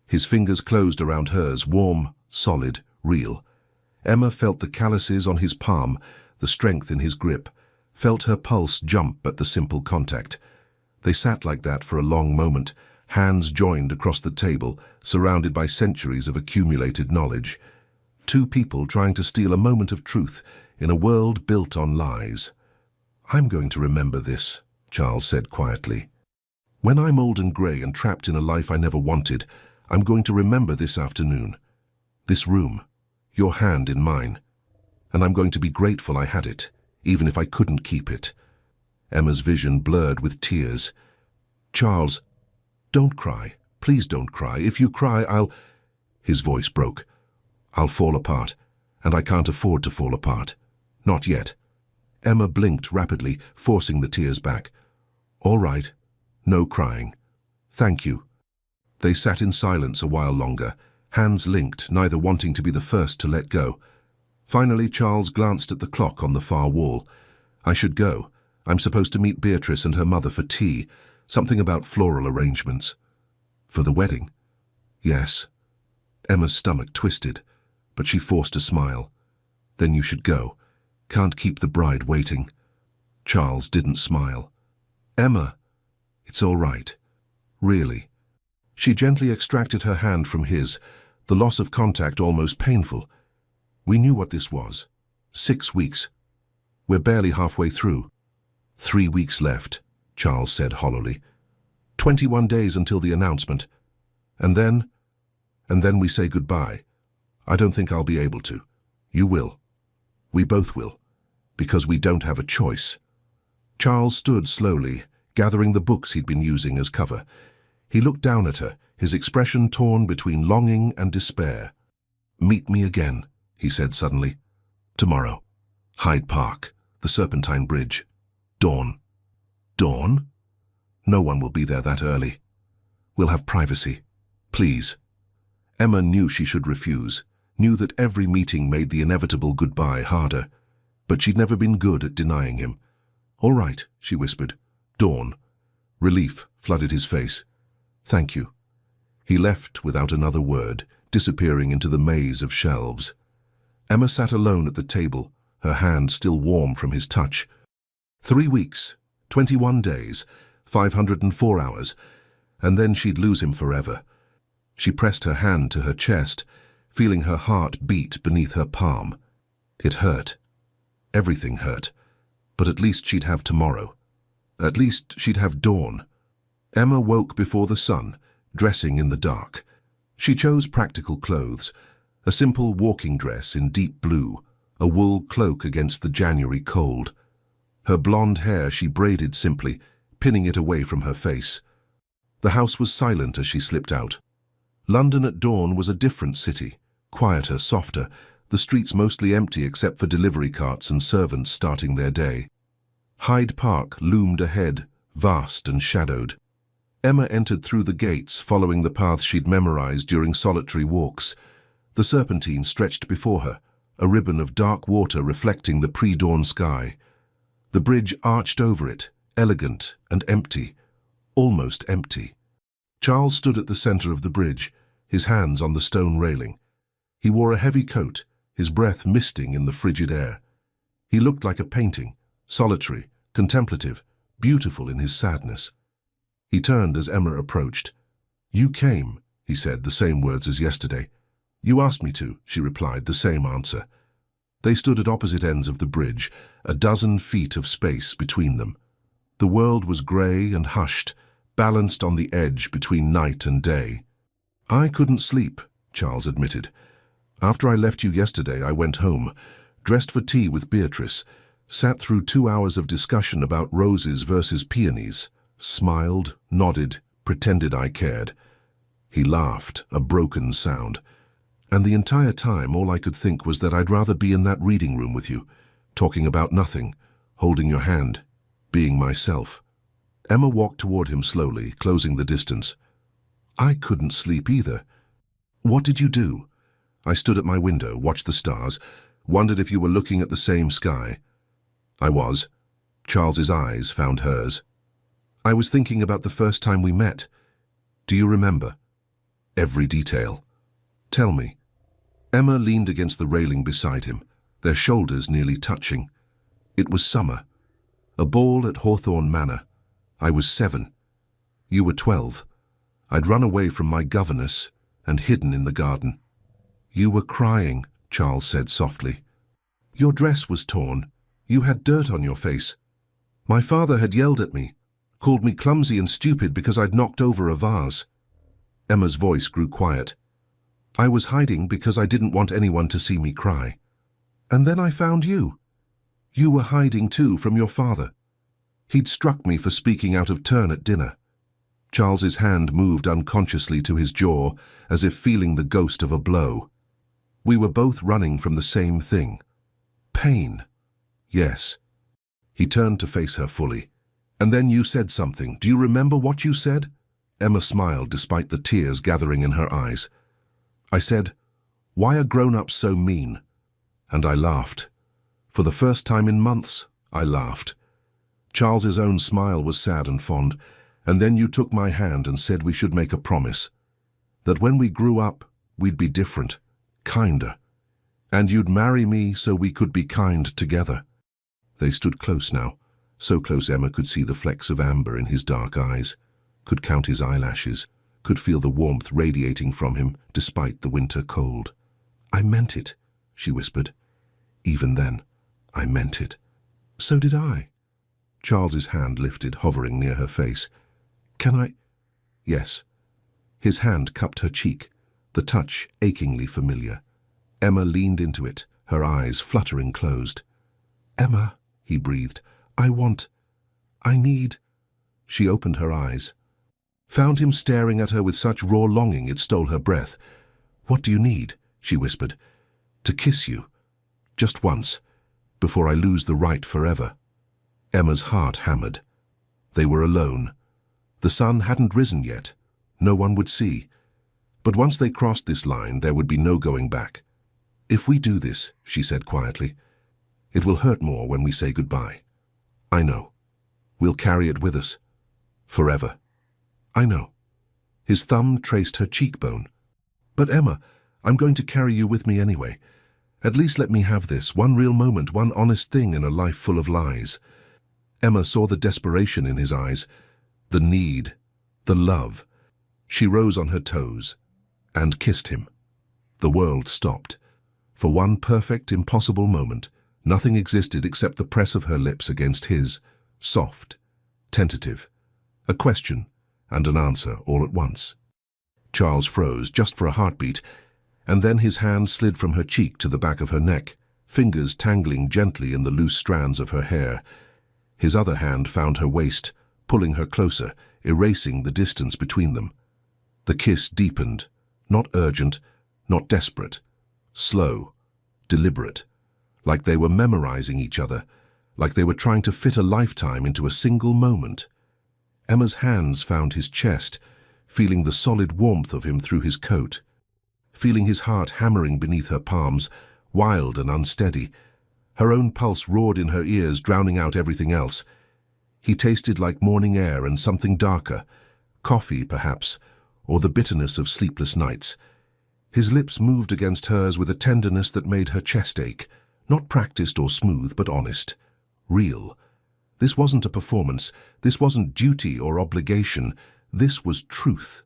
His fingers closed around hers, warm, solid, real. Emma felt the calluses on his palm, the strength in his grip, felt her pulse jump at the simple contact. They sat like that for a long moment, Hands joined across the table, surrounded by centuries of accumulated knowledge. Two people trying to steal a moment of truth in a world built on lies. "I'm going to remember this," Charles said quietly. "When I'm old and grey and trapped in a life I never wanted, I'm going to remember this afternoon. This room, your hand in mine. And I'm going to be grateful I had it, even if I couldn't keep it." Emma's vision blurred with tears. "Charles, don't cry. Please don't cry. If you cry, I'll—" His voice broke. "I'll fall apart, and I can't afford to fall apart. Not yet." Emma blinked rapidly, forcing the tears back. "All right. No crying. Thank you." They sat in silence a while longer, hands linked, neither wanting to be the first to let go. Finally, Charles glanced at the clock on the far wall. "I should go. I'm supposed to meet Beatrice and her mother for tea. Something about floral arrangements." "For the wedding?" "Yes." Emma's stomach twisted, but she forced a smile. "Then you should go. Can't keep the bride waiting." Charles didn't smile. "Emma, it's all right. Really." She gently extracted her hand from his, the loss of contact almost painful. "We knew what this was. 6 weeks. We're barely halfway through." 3 weeks left, Charles said hollowly. 21 days until the announcement. And then we say goodbye. I don't think I'll be able to. You will. We both will. Because we don't have a choice." Charles stood slowly, gathering the books he'd been using as cover. He looked down at her, his expression torn between longing and despair. "Meet me again," he said suddenly. "Tomorrow. Hyde Park, the Serpentine Bridge. Dawn." "Dawn?" "No one will be there that early. We'll have privacy. Please." Emma knew she should refuse, knew that every meeting made the inevitable goodbye harder. But she'd never been good at denying him. "All right," she whispered. "Dawn." Relief flooded his face. "Thank you." He left without another word, disappearing into the maze of shelves. Emma sat alone at the table, her hand still warm from his touch. 3 weeks, 21 days, 504 hours, and then she'd lose him forever. She pressed her hand to her chest, feeling her heart beat beneath her palm. It hurt. Everything hurt. But at least she'd have tomorrow. At least she'd have dawn. Emma woke before the sun, dressing in the dark. She chose practical clothes, a simple walking dress in deep blue, a wool cloak against the January cold. Her blonde hair she braided simply, pinning it away from her face. The house was silent as she slipped out. London at dawn was a different city, quieter, softer, the streets mostly empty except for delivery carts and servants starting their day. Hyde Park loomed ahead, vast and shadowed. Emma entered through the gates, following the path she'd memorized during solitary walks. The Serpentine stretched before her, a ribbon of dark water reflecting the pre-dawn sky. The bridge arched over it, elegant and empty, almost empty. Charles stood at the center of the bridge, his hands on the stone railing. He wore a heavy coat, his breath misting in the frigid air. He looked like a painting, solitary, contemplative, beautiful in his sadness. He turned as Emma approached. "You came," he said, the same words as yesterday. "You asked me to," she replied, the same answer. They stood at opposite ends of the bridge, a dozen feet of space between them. The world was grey and hushed, balanced on the edge between night and day. "I couldn't sleep," Charles admitted. "After I left you yesterday, I went home, dressed for tea with Beatrice, sat through 2 hours of discussion about roses versus peonies, smiled, nodded, pretended I cared." He laughed, a broken sound. "And the entire time all I could think was that I'd rather be in that reading room with you, talking about nothing, holding your hand, being myself." Emma walked toward him slowly, closing the distance. "I couldn't sleep either." "What did you do?" "I stood at my window, watched the stars, wondered if you were looking at the same sky." "I was." Charles's eyes found hers. "I was thinking about the first time we met. Do you remember?" "Every detail." "Tell me." Emma leaned against the railing beside him, their shoulders nearly touching. "It was summer. A ball at Hawthorne Manor. I was 7. You were 12. I'd run away from my governess and hidden in the garden. You were crying, Charles said softly. Your dress was torn. You had dirt on your face. My father had yelled at me, called me clumsy and stupid because I'd knocked over a vase. Emma's voice grew quiet. I was hiding because I didn't want anyone to see me cry. And then I found you. You were hiding too from your father. He'd struck me for speaking out of turn at dinner. Charles's hand moved unconsciously to his jaw, as if feeling the ghost of a blow. We were both running from the same thing. Pain. Yes. He turned to face her fully. And then you said something. Do you remember what you said? Emma smiled despite the tears gathering in her eyes. I said, why are grown-ups so mean? And I laughed. For the first time in months, I laughed. Charles's own smile was sad and fond, and then you took my hand and said we should make a promise. That when we grew up, we'd be different, kinder. And you'd marry me so we could be kind together. They stood close now, so close Emma could see the flecks of amber in his dark eyes, could count his eyelashes, could feel the warmth radiating from him despite the winter cold. I meant it, she whispered. Even then, I meant it. So did I. Charles's hand lifted, hovering near her face. Can I? Yes. His hand cupped her cheek, the touch achingly familiar. Emma leaned into it, her eyes fluttering closed. Emma, he breathed, I need. She opened her eyes. Found him staring at her with such raw longing it stole her breath. What do you need? She whispered. To kiss you. Just once, before I lose the right forever. Emma's heart hammered. They were alone. The sun hadn't risen yet. No one would see. But once they crossed this line, there would be no going back. If we do this, she said quietly, it will hurt more when we say goodbye. I know. We'll carry it with us. Forever. I know. His thumb traced her cheekbone. But Emma, I'm going to carry you with me anyway. At least let me have this, one real moment, one honest thing in a life full of lies. Emma saw the desperation in his eyes, the need, the love. She rose on her toes and kissed him. The world stopped. For one perfect, impossible moment, nothing existed except the press of her lips against his, soft, tentative, a question and an answer all at once. Charles froze just for a heartbeat, and then his hand slid from her cheek to the back of her neck, fingers tangling gently in the loose strands of her hair. His other hand found her waist, pulling her closer, erasing the distance between them. The kiss deepened, not urgent, not desperate, slow, deliberate, like they were memorizing each other, like they were trying to fit a lifetime into a single moment. Emma's hands found his chest, feeling the solid warmth of him through his coat, feeling his heart hammering beneath her palms, wild and unsteady. Her own pulse roared in her ears, drowning out everything else. He tasted like morning air and something darker, coffee perhaps, or the bitterness of sleepless nights. His lips moved against hers with a tenderness that made her chest ache, not practiced or smooth, but honest, real. This wasn't a performance, this wasn't duty or obligation, this was truth.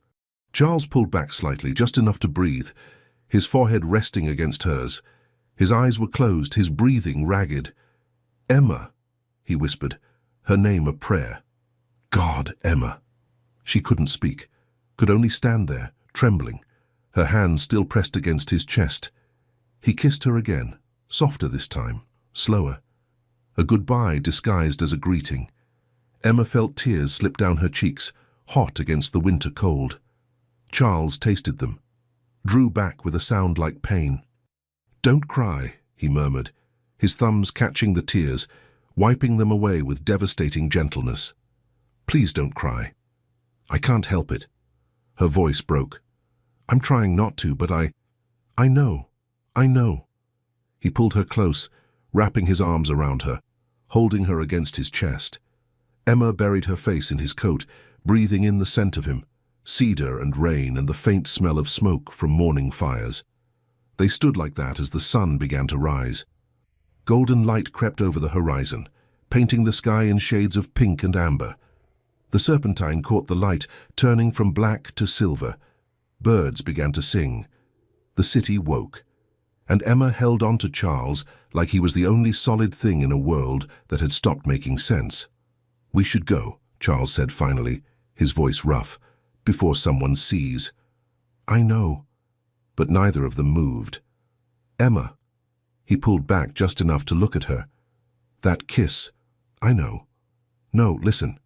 Charles pulled back slightly, just enough to breathe, his forehead resting against hers. His eyes were closed, his breathing ragged. Emma, he whispered, her name a prayer. God, Emma. She couldn't speak, could only stand there, trembling, her hands still pressed against his chest. He kissed her again, softer this time, slower. A goodbye disguised as a greeting. Emma felt tears slip down her cheeks, hot against the winter cold. Charles tasted them, drew back with a sound like pain. Don't cry, he murmured, his thumbs catching the tears, wiping them away with devastating gentleness. Please don't cry. I can't help it. Her voice broke. I'm trying not to, but I know. He pulled her close, wrapping his arms around her, holding her against his chest. Emma buried her face in his coat, breathing in the scent of him, cedar and rain and the faint smell of smoke from morning fires. They stood like that as the sun began to rise. Golden light crept over the horizon, painting the sky in shades of pink and amber. The serpentine caught the light, turning from black to silver. Birds began to sing. The city woke. And Emma held on to Charles like he was the only solid thing in a world that had stopped making sense. "We should go," Charles said finally, his voice rough, "before someone sees." "I know." But neither of them moved. "Emma." He pulled back just enough to look at her. "That kiss." "I know." "No, listen."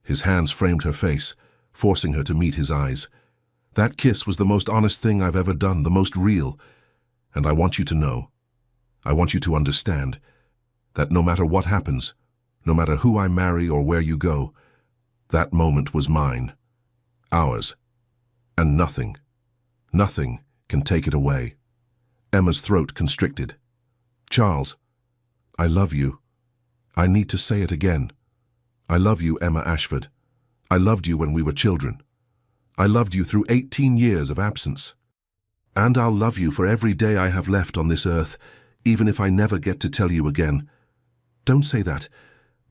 His hands framed her face, forcing her to meet his eyes. "That kiss was the most honest thing I've ever done, the most real. And I want you to know, I want you to understand, that no matter what happens, no matter who I marry or where you go, that moment was mine, ours, and nothing can take it away." Emma's throat constricted. "Charles, I love you. I need to say it again. I love you, Emma Ashford. I loved you when we were children. I loved you through 18 years of absence. And I'll love you for every day I have left on this earth, even if I never get to tell you again. Don't say that.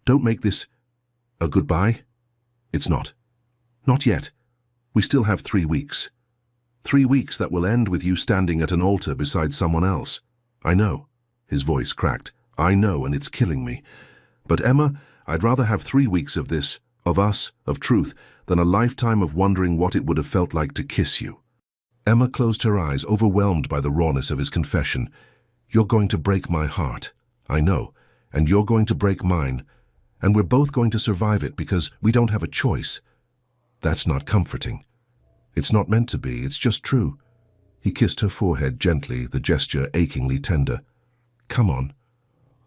Don't make this a goodbye. It's not. Not yet. We still have 3 weeks. 3 weeks that will end with you standing at an altar beside someone else. I know." His voice cracked. "I know, and it's killing me. But Emma, I'd rather have 3 weeks of this, of us, of truth, than a lifetime of wondering what it would have felt like to kiss you." Emma closed her eyes, overwhelmed by the rawness of his confession. "You're going to break my heart. I know. And you're going to break mine. And we're both going to survive it because we don't have a choice. That's not comforting. It's not meant to be. It's just true." He kissed her forehead gently, the gesture achingly tender. "Come on.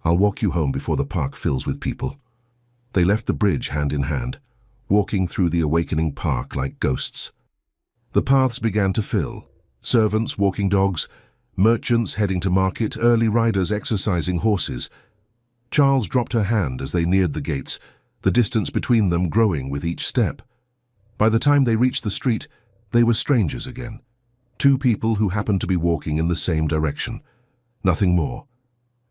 I'll walk you home before the park fills with people." They left the bridge hand in hand, walking through the awakening park like ghosts. The paths began to fill. Servants walking dogs, merchants heading to market, early riders exercising horses. Charles dropped her hand as they neared the gates, the distance between them growing with each step. By the time they reached the street, they were strangers again. 2 people who happened to be walking in the same direction. Nothing more.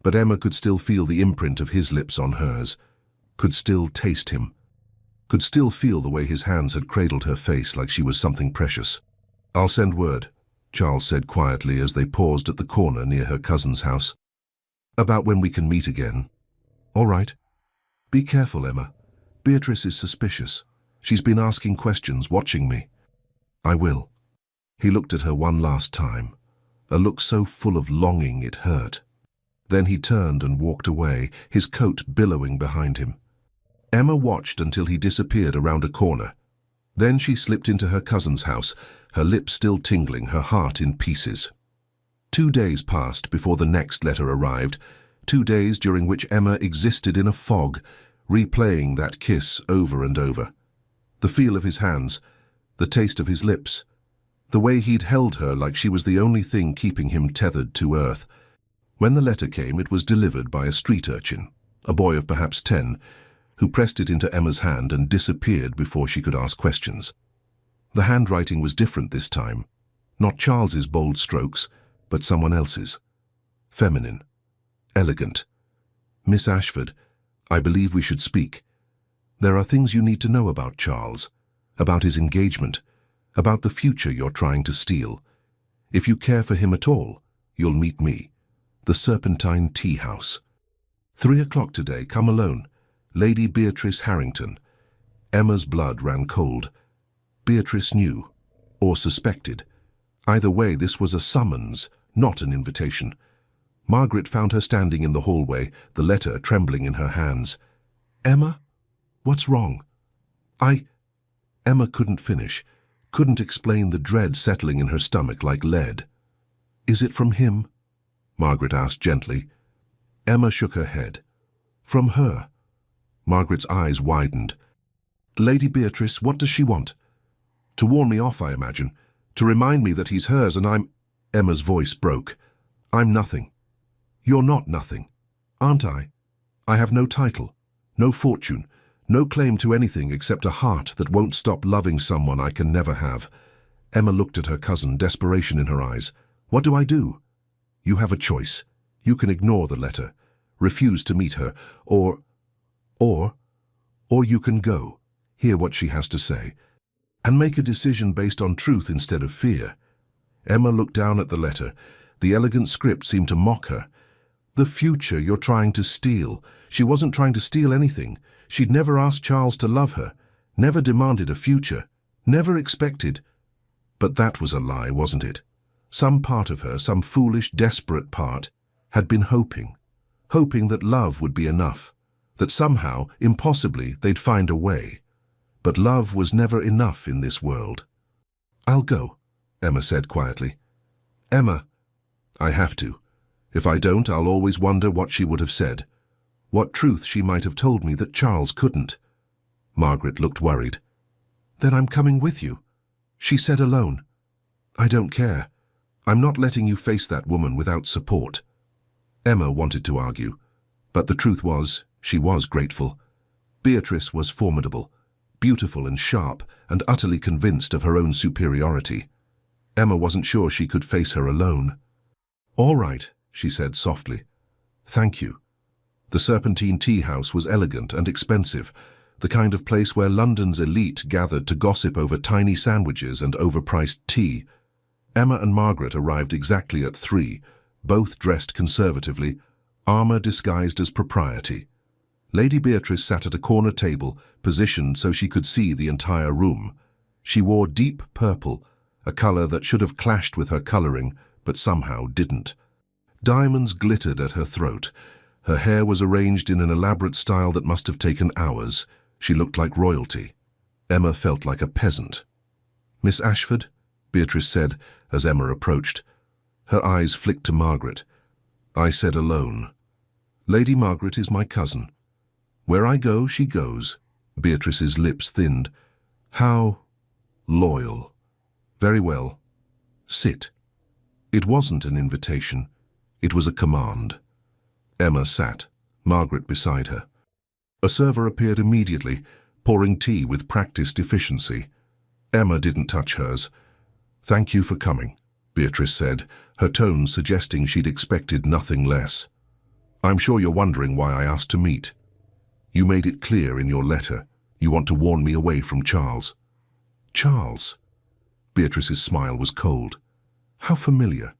But Emma could still feel the imprint of his lips on hers, could still taste him, could still feel the way his hands had cradled her face like she was something precious. "I'll send word," Charles said quietly as they paused at the corner near her cousin's house. "About when we can meet again." "All right. Be careful, Emma. Beatrice is suspicious. She's been asking questions, watching me." "I will." He looked at her one last time, a look so full of longing it hurt. Then he turned and walked away, his coat billowing behind him. Emma watched until he disappeared around a corner. Then she slipped into her cousin's house, her lips still tingling, her heart in pieces. 2 days passed before the next letter arrived, 2 days during which Emma existed in a fog, replaying that kiss over and over. The feel of his hands, the taste of his lips, the way he'd held her like she was the only thing keeping him tethered to earth. When the letter came, it was delivered by a street urchin, a boy of perhaps 10, who pressed it into Emma's hand and disappeared before she could ask questions. The handwriting was different this time, not Charles's bold strokes, but someone else's. Feminine, elegant. "Miss Ashford, I believe we should speak. There are things you need to know about Charles, about his engagement, about the future you're trying to steal. If you care for him at all, you'll meet me. The Serpentine Tea House. 3 o'clock today, come alone. Lady Beatrice Harrington." Emma's blood ran cold. Beatrice knew, or suspected. Either way, this was a summons, not an invitation. Margaret found her standing in the hallway, the letter trembling in her hands. "Emma? What's wrong?" Emma couldn't finish, couldn't explain the dread settling in her stomach like lead. "Is it from him?" Margaret asked gently. Emma shook her head. "From her?" Margaret's eyes widened. "Lady Beatrice, what does she want?" "To warn me off, I imagine. To remind me that he's hers and I'm—" Emma's voice broke. "I'm nothing. You're not nothing. Aren't I? I have no title, no fortune, no claim to anything except a heart that won't stop loving someone I can never have." Emma looked at her cousin, desperation in her eyes. "What do I do?" "You have a choice. You can ignore the letter, refuse to meet her, or you can go. hear what she has to say, and make a decision based on truth instead of fear. Emma looked down at the letter. The elegant script seemed to mock her. The future you're trying to steal. She wasn't trying to steal anything. She'd never asked Charles to love her, never demanded a future, never expected. But that was a lie, wasn't it? Some part of her, some foolish, desperate part, had been hoping that love would be enough, that somehow, impossibly, they'd find a way. But love was never enough in this world. "I'll go," Emma said quietly. "Emma, I have to. If I don't, I'll always wonder what she would have said, what truth she might have told me that Charles couldn't." Margaret looked worried. "Then I'm coming with you," she said alone. "I don't care. I'm not letting you face that woman without support." Emma wanted to argue, but the truth was, she was grateful. Beatrice was formidable, beautiful and sharp, and utterly convinced of her own superiority. Emma wasn't sure she could face her alone. "All right," she said softly. "Thank you." The Serpentine Tea House was elegant and expensive, the kind of place where London's elite gathered to gossip over tiny sandwiches and overpriced tea. Emma and Margaret arrived exactly at 3, both dressed conservatively, armor disguised as propriety. Lady Beatrice sat at a corner table, positioned so she could see the entire room. She wore deep purple, a color that should have clashed with her coloring, but somehow didn't. Diamonds glittered at her throat. Her hair was arranged in an elaborate style that must have taken hours. She looked like royalty. Emma felt like a peasant. "Miss Ashford?" Beatrice said as Emma approached. Her eyes flicked to Margaret. "I said alone. Lady Margaret is my cousin. Where I go, she goes." Beatrice's lips thinned. "How loyal. Very well. Sit." It wasn't an invitation. It was a command. Emma sat, Margaret beside her. A server appeared immediately, pouring tea with practiced efficiency. Emma didn't touch hers. "Thank you for coming," Beatrice said, her tone suggesting she'd expected nothing less. "I'm sure you're wondering why I asked to meet. You made it clear in your letter you want to warn me away from Charles." "Charles?" Beatrice's smile was cold. "How familiar.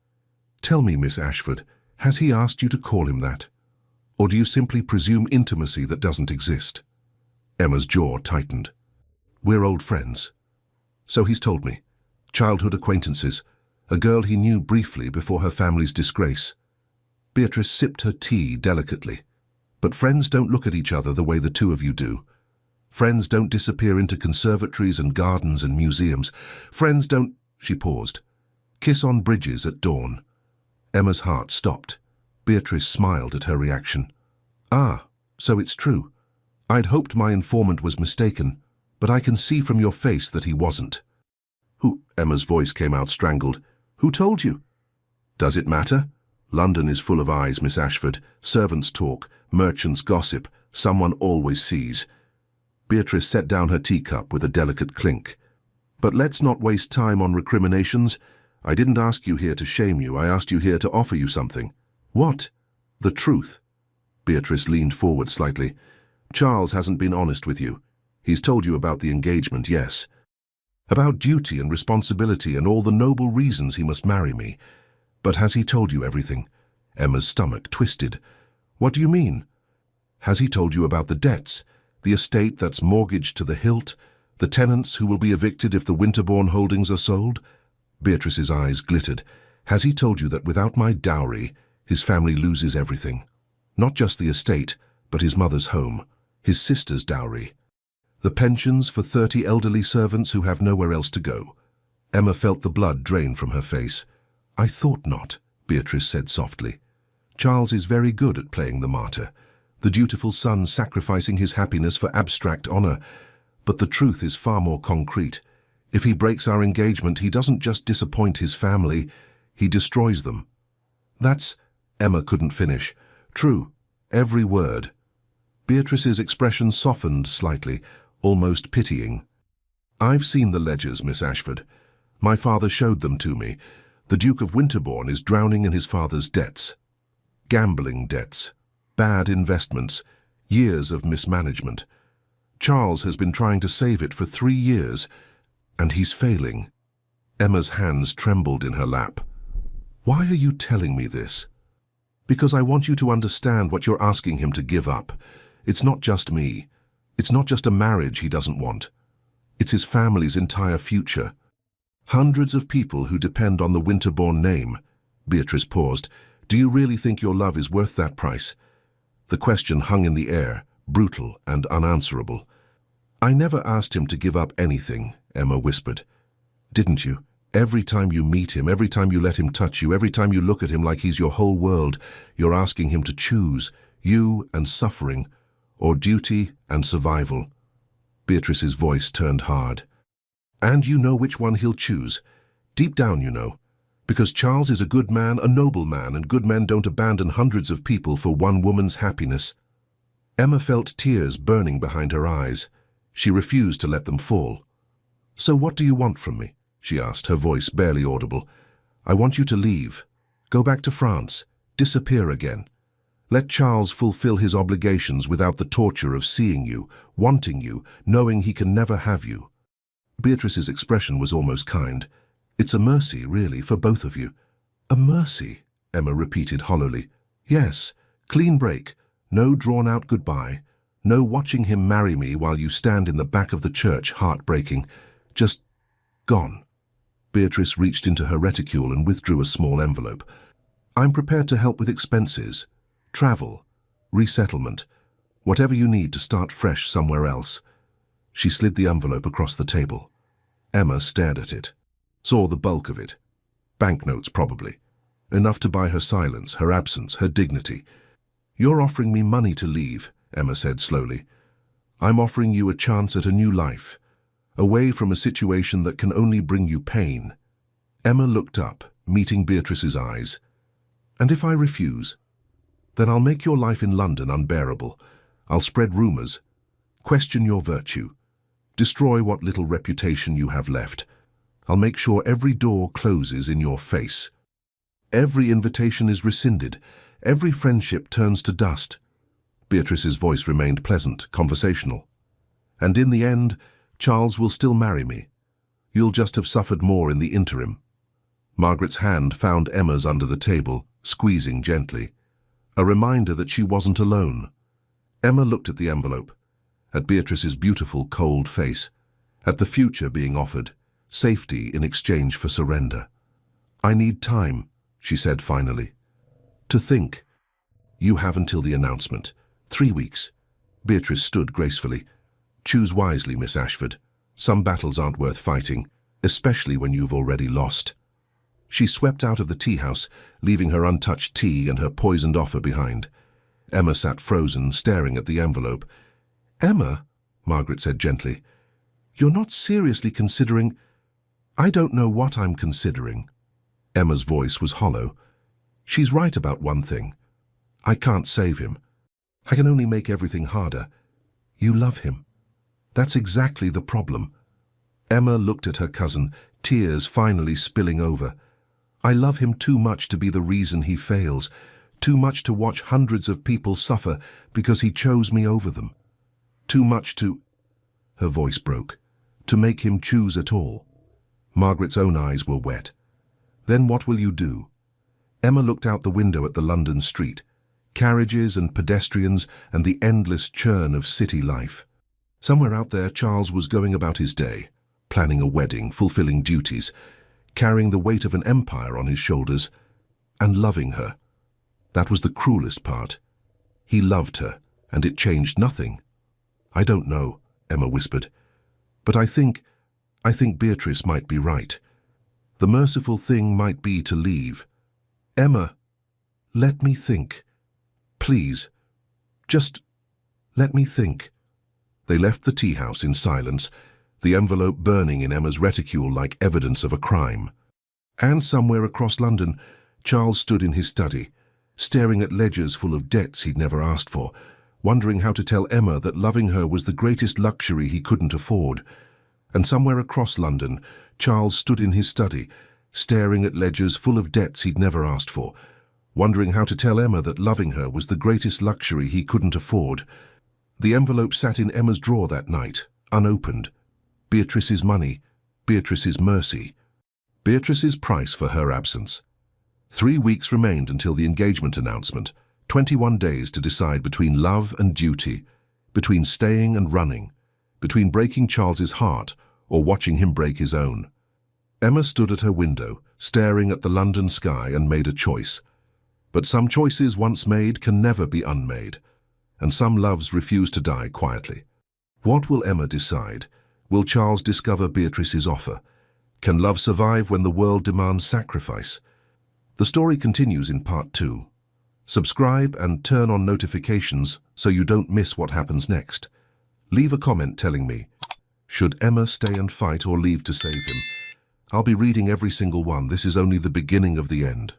Tell me, Miss Ashford, has he asked you to call him that? Or do you simply presume intimacy that doesn't exist?" Emma's jaw tightened. "We're old friends." "So he's told me. Childhood acquaintances. A girl he knew briefly before her family's disgrace." Beatrice sipped her tea delicately. "But friends don't look at each other the way the two of you do. Friends don't disappear into conservatories and gardens and museums. Friends don't—" She paused. "Kiss on bridges at dawn." Emma's heart stopped. Beatrice smiled at her reaction. "Ah, so it's true. I'd hoped my informant was mistaken, but I can see from your face that he wasn't." "Who?" Emma's voice came out strangled. "Who told you?" "Does it matter? London is full of eyes, Miss Ashford. Servants talk, merchants gossip, someone always sees." Beatrice set down her teacup with a delicate clink. "But let's not waste time on recriminations. I didn't ask you here to shame you. I asked you here to offer you something." "What?" "The truth." Beatrice leaned forward slightly. "Charles hasn't been honest with you. He's told you about the engagement, yes. About duty and responsibility and all the noble reasons he must marry me. But has he told you everything?" Emma's stomach twisted. "What do you mean? Has he told you about the debts, the estate that's mortgaged to the hilt, the tenants who will be evicted if the Winterbourne holdings are sold?" Beatrice's eyes glittered. "Has he told you that without my dowry, his family loses everything? Not just the estate, but his mother's home, his sister's dowry, the pensions for 30 elderly servants who have nowhere else to go?" Emma felt the blood drain from her face. "I thought not," Beatrice said softly. "Charles is very good at playing the martyr, the dutiful son sacrificing his happiness for abstract honor. But the truth is far more concrete. If he breaks our engagement, he doesn't just disappoint his family, he destroys them." "That's—" Emma couldn't finish. "True, every word." Beatrice's expression softened slightly, almost pitying. "I've seen the ledgers, Miss Ashford. My father showed them to me. The Duke of Winterbourne is drowning in his father's debts. Gambling debts, bad investments, years of mismanagement. Charles has been trying to save it for 3 years, and he's failing. Emma's hands trembled in her lap. Why are you telling me this? Because I want you to understand what you're asking him to give up. It's not just me. It's not just a marriage he doesn't want. It's his family's entire future. Hundreds of people who depend on the Winterbourne name. Beatrice paused. Do you really think your love is worth that price? The question hung in the air, brutal and unanswerable. I never asked him to give up anything, Emma whispered. Didn't you? Every time you meet him, every time you let him touch you, every time you look at him like he's your whole world, you're asking him to choose, you and suffering, or duty and survival. Beatrice's voice turned hard. And you know which one he'll choose. Deep down you know. Because Charles is a good man, a noble man, and good men don't abandon hundreds of people for one woman's happiness. Emma felt tears burning behind her eyes. She refused to let them fall. So what do you want from me? She asked, her voice barely audible. I want you to leave. Go back to France. Disappear again. Let Charles fulfill his obligations without the torture of seeing you, wanting you, knowing he can never have you. Beatrice's expression was almost kind. It's a mercy, really, for both of you. A mercy, Emma repeated hollowly. Yes, clean break. No drawn-out goodbye. No watching him marry me while you stand in the back of the church, heartbreaking. Just gone. Beatrice reached into her reticule and withdrew a small envelope. I'm prepared to help with expenses, travel, resettlement, whatever you need to start fresh somewhere else. She slid the envelope across the table. Emma stared at it, saw the bulk of it. Banknotes, probably. Enough to buy her silence, her absence, her dignity. You're offering me money to leave, Emma said slowly. I'm offering you a chance at a new life, away from a situation that can only bring you pain. Emma looked up, meeting Beatrice's eyes. And if I refuse? Then I'll make your life in London unbearable. I'll spread rumors, question your virtue, destroy what little reputation you have left. I'll make sure every door closes in your face. Every invitation is rescinded. Every friendship turns to dust. Beatrice's voice remained pleasant, conversational. And in the end, Charles will still marry me. You'll just have suffered more in the interim. Margaret's hand found Emma's under the table, squeezing gently. A reminder that she wasn't alone. Emma looked at the envelope, at Beatrice's beautiful, cold face, at the future being offered, safety in exchange for surrender. I need time, she said finally. To think. You have until the announcement. 3 weeks. Beatrice stood gracefully. Choose wisely, Miss Ashford. Some battles aren't worth fighting, especially when you've already lost. She swept out of the tea-house, leaving her untouched tea and her poisoned offer behind. Emma sat frozen, staring at the envelope. Emma, Margaret said gently, you're not seriously considering... I don't know what I'm considering. Emma's voice was hollow. She's right about one thing. I can't save him. I can only make everything harder. You love him. That's exactly the problem. Emma looked at her cousin, tears finally spilling over. I love him too much to be the reason he fails, too much to watch hundreds of people suffer because he chose me over them. Too much to... Her voice broke. To make him choose at all. Margaret's own eyes were wet. Then what will you do? Emma looked out the window at the London street, carriages and pedestrians and the endless churn of city life. Somewhere out there, Charles was going about his day, planning a wedding, fulfilling duties, carrying the weight of an empire on his shoulders, and loving her. That was the cruelest part. He loved her, and it changed nothing. I don't know, Emma whispered, but I think Beatrice might be right. The merciful thing might be to leave. Emma, let me think. Please, just let me think. They left the tea-house in silence, the envelope burning in Emma's reticule like evidence of a crime. And somewhere across London, Charles stood in his study, staring at ledgers full of debts he'd never asked for, wondering how to tell Emma that loving her was the greatest luxury he couldn't afford. And somewhere across London, Charles stood in his study, staring at ledgers full of debts he'd never asked for, wondering how to tell Emma that loving her was the greatest luxury he couldn't afford. The envelope sat in Emma's drawer that night, unopened. Beatrice's money, Beatrice's mercy, Beatrice's price for her absence. 3 weeks remained until the engagement announcement, 21 days to decide between love and duty, between staying and running, between breaking Charles's heart or watching him break his own. Emma stood at her window, staring at the London sky, and made a choice. But some choices once made can never be unmade, and some loves refuse to die quietly. What will Emma decide? Will Charles discover Beatrice's offer? Can love survive when the world demands sacrifice? The story continues in part 2. Subscribe and turn on notifications so you don't miss what happens next. Leave a comment telling me, should Emma stay and fight or leave to save him? I'll be reading every single one. This is only the beginning of the end.